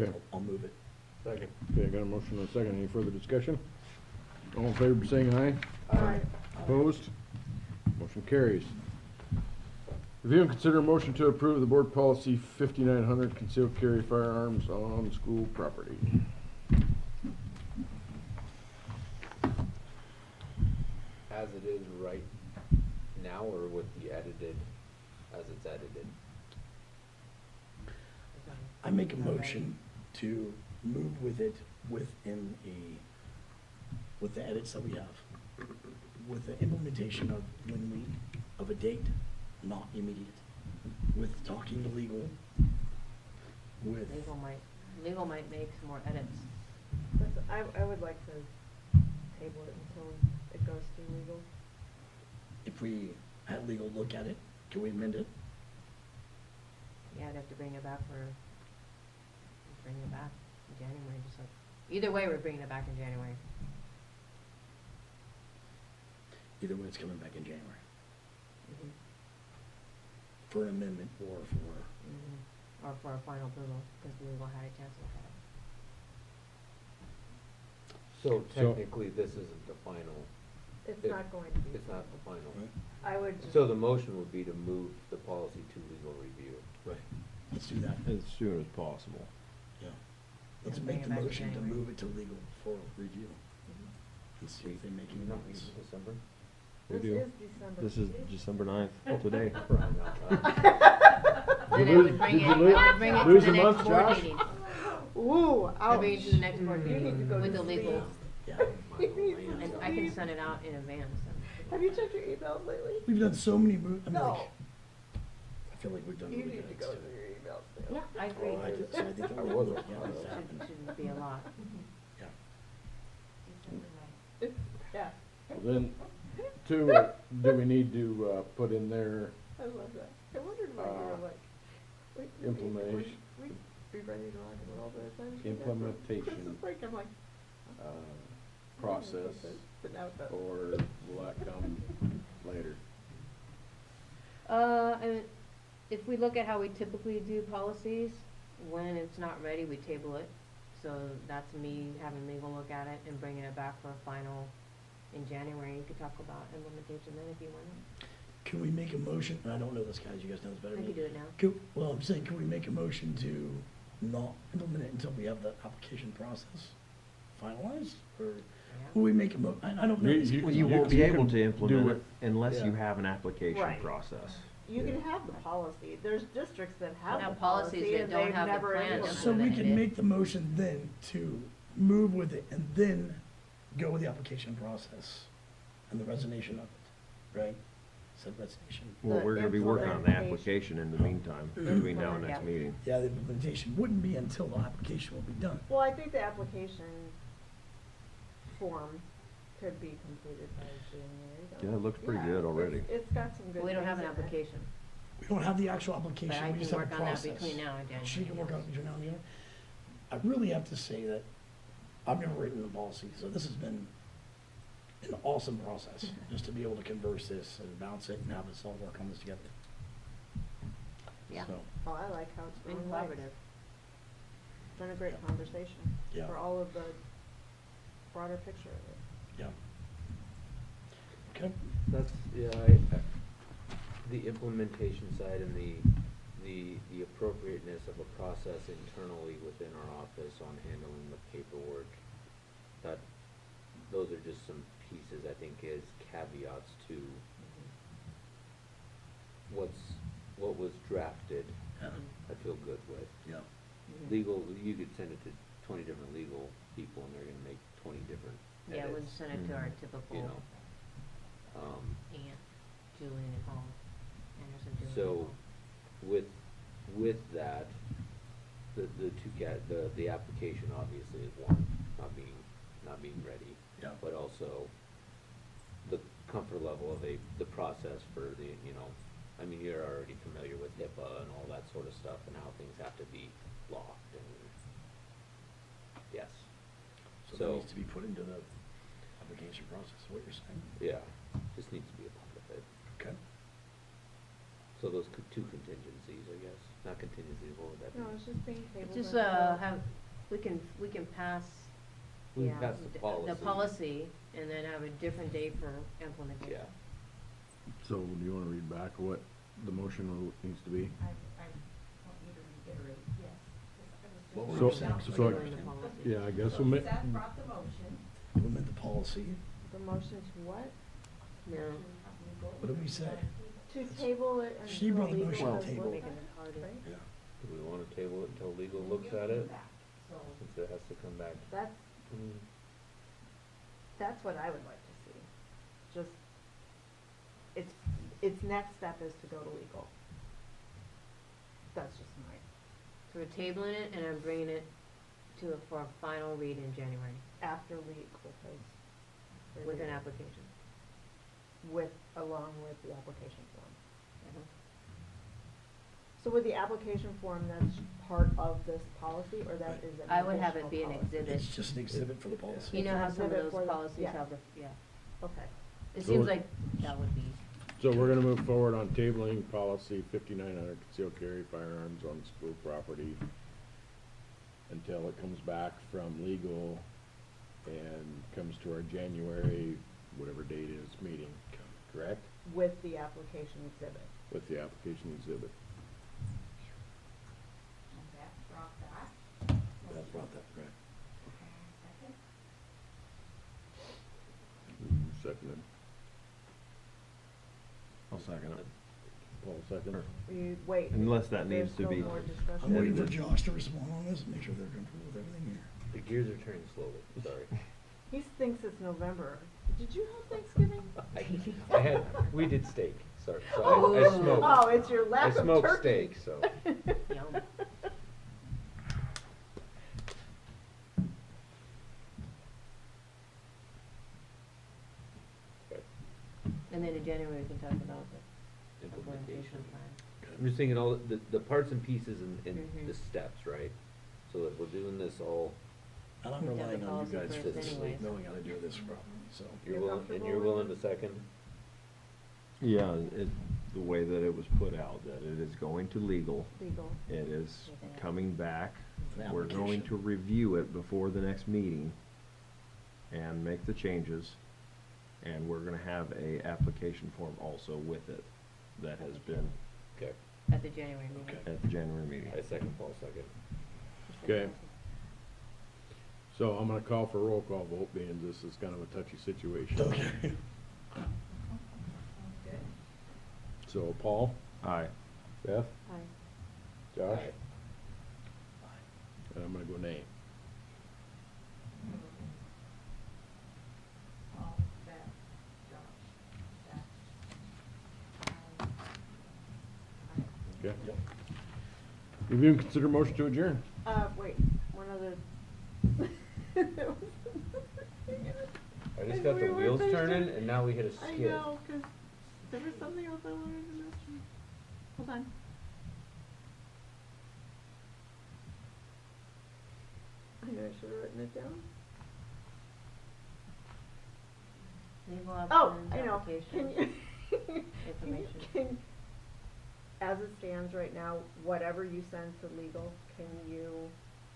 Okay, I'll move it. Second. okay, I got a motion and a second. Any further discussion? All in favor saying aye? Aye. Opposed? Motion carries. Review and consider a motion to approve the board policy 5900, concealed carry firearms on school property. As it is right now, or with the edited, as it's edited? I make a motion to move with it within with the edits that we have. with the implementation of of a date, not immediate, with talking to legal, with. Legal might make some more edits. I would like to table it until it goes through legal. If we had legal look at it, can we amend it? Yeah, I'd have to bring it back in January, just like, either way, we're bringing it back in January. Either way, it's coming back in January Mhm. for an amendment or for. Mhm. Or for a final approval, because legal had a chance to look at it. So technically, this isn't the final. It's It- not going to be. It's not the final. I would just. So the motion would be to move the policy to legal review. Right. Let's do that. As soon as possible. Yeah. Let's And bring make it the back in motion to January. move it to legal for review. And see if they make any Not in notes. December? We This do. is December. This is December 9th, today. Then it would bring it, Did you would bring it to lose the a next month, board Josh? meeting. Ooh, I'll ouch. bring it to the next board You need to meeting go with to the legal, Yeah. and I can send it out in advance. Have you checked your emails lately? We've done so many I mean, No. like, I feel like we've done You really need good. to go through your emails too. Yeah, I agree. Oh, I did, so I think I that was was, on yeah, one. this happened. Shouldn't be a lot. Yeah, Well, then, two, do we need to, put in there, I love that. I wondered why you were like, wait, implementation, we be ready to rock and roll by the time she implementation, Christmas break, I'm like. process, But now it does. or will that come later? And if we look at how we typically do policies, when it's not ready, we table it. So that's me having legal look at it and bringing it back for a final in January. You could talk about implementation then if you want. Can we make a motion, and I don't know this, guys, you guys know this better We than could me. do it now. Well, I'm saying, can we make a motion to not implement it until we have the application process finalized? Or will we make a I don't know. You- this. you- Well, you won't be you able can to implement do it unless you have an application Right. process. You can have the policy. There's districts that have Now, the policies policy that and don't they've have the never plan implemented. So we implemented can it. make the motion then to move with it and then go with the application process and the resignation of it, right? Said resignation. Well, The we're gonna be working on the implementation. application in the meantime, between now and Yeah. next meeting. Yeah, the implementation wouldn't be until the application will be done. Well, I think the application form could be completed by January. don't Yeah, you? it looks pretty Yeah, good it's- already. It's got some good We don't have an things in it. application, We don't have the actual but application, I we just can have a work on that process. between now and January. She can work on it between now and then. I really have to say that I've never written a policy, so this has been an awesome process, just to be able to converse this and bounce it and have us all work on this together. Yeah. So, Oh, I like how it's Been going live. collaborative. It's been a great conversation yeah, for all of the broader picture of it. yeah. Okay, That's, yeah, the implementation side and the appropriateness of a process internally within our office on handling the paperwork, those are just some pieces, I think, as caveats to what was drafted, yeah, I feel good with. yeah. Mhm. Legal, you could send it to 20 different legal people and they're gonna make 20 different Yeah, we'll edits, send it to our Mhm. typical you know. aunt, Julian at home, Anderson Julian at So, home. with that, the application obviously is one, not being ready. Yeah. But also the comfort level of the process for the, you know, I mean, you're already familiar with HIPAA and all that sort of stuff and how things have to be locked and, yes. So that So- needs to be put into the application process, is what you're saying? Yeah, just needs to be a part of it. Okay. So those two contingencies, I guess, not contingencies, what would that be? No, it's just being tabled. Just, until- have, we can pass, We yeah, passed the policy. the policy, and then have a different date for implementation. Yeah. So, do you wanna read back what the motion needs to be? I want you to reiterate, yes. 'Cause I was What just- were So- you saying? so- Doing the policy. Yeah, I guess So we'll ma- Seth brought the motion. Implement the policy. The motion to what? No. What did we say? To table it until. She brought the legal motion to has table. looked Making at it harder. right? Yeah. Do we wanna table it until legal looks You'll at come it, back. So, since it has to come back? That's what I would like to see. just, its next step is to go to legal. That's just my, So we're tabling it and I'm bringing it for a final read in January after legal, because. with an application. Along with the application form. So with the application form, that's part of this policy, or that is an I would have it additional be an policy? exhibit. It's just an exhibit for the policy. You know how some of Exhibit those for the- policies yeah. have the, yeah. Okay. It So seems it- like that would be, So we're gonna move forward on tabling policy 5900, concealed carry firearms on school property until it comes back from legal and comes to our January, whatever date is, meeting, correct? With the application exhibit. With the application exhibit. And that brought that. That brought that, right. Second. Seconded. I'll second it. Paul, second. Wait. Unless that there's needs to still be- more discussion. I'm waiting for Josh to respond on this, make sure they're comfortable with everything here. The gears are turning slowly, sorry. He thinks it's November. Did you have Thanksgiving? We did steak, sorry, so I Oh. smoked. Oh, it's your lack I of smoked turkey. steak, so. yum. And then in January, we can talk about the implementation plan. I'm just thinking all the parts and pieces and Mhm. the steps, right? So that we're doing this all, And I'm We've done the relying on you policy guys first for this, anyways. knowing how to do this properly, so. you're You're willing, and comfortable you're with willing it? to second? Yeah, the way that it was put out, that it is going to legal, Legal. it is With an coming back. An We're going to application. review it before the next meeting and make the changes. And we're gonna have a application form also with it that has been Okay, At the January meeting. Okay. at the January meeting. I second, Paul second. Okay. So I'm gonna call for a roll call vote, being this is kind of a touchy situation. Okay. So Paul, Aye. Beth, Aye. Josh, Aye. and I'm gonna go nay. Paul, Beth, Josh, Beth. Okay? Review and consider motion to adjourn. Wait, one other. I just got the wheels turning and now we hit a I skid. know, 'cause there was something else I wanted to mention. Hold on. I know I should have written it down. Legal Oh, options, I know. application, Can you? information. As it stands right now, whatever you send to legal, can you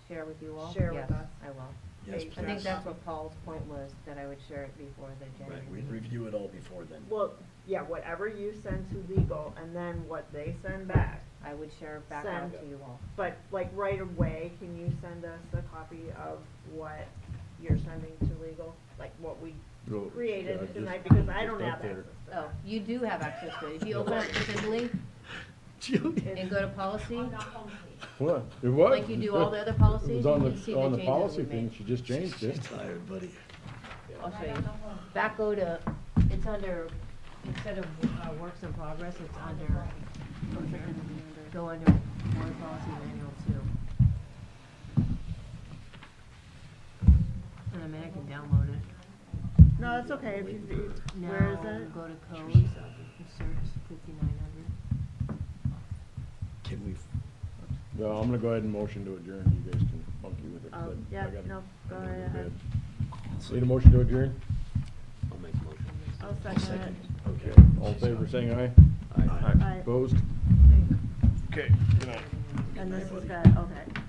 Share with you all? share with Yes, us? I will. Yes, I think please. that's what Paul's point was, that I would share it before the Right, January we'd meeting. review it all before then. Well, yeah, whatever you send to legal, and then what they send back. I would share it back out Send. to you all. But like right away, can you send us a copy of what you're sending to legal? Like what we created tonight, because I don't have access to Oh, that. you do have access to it. If you open up Assembly and go to policy, On the homepage. What? It was? like you do all the other policies, It was you on can see the on the changes policy we thing, made. she just changed it. She's tired, buddy. I'll show you. Back go to, it's under, instead of works in progress, it's under, go under board policy manual two. And I mean, I can download it. No, it's okay, if you, where is Now, it? go to codes, insert 5900. Can we, No, I'm gonna go ahead and motion to adjourn, you guys can monkey with it. but Yeah, I gotta- no, go I gotta right ahead. bed. Need a motion to adjourn? I'll make a motion. I'll second second? it. Okay, all in favor saying aye? Aye. Aye. Opposed? Okay, good night. And this is good, okay.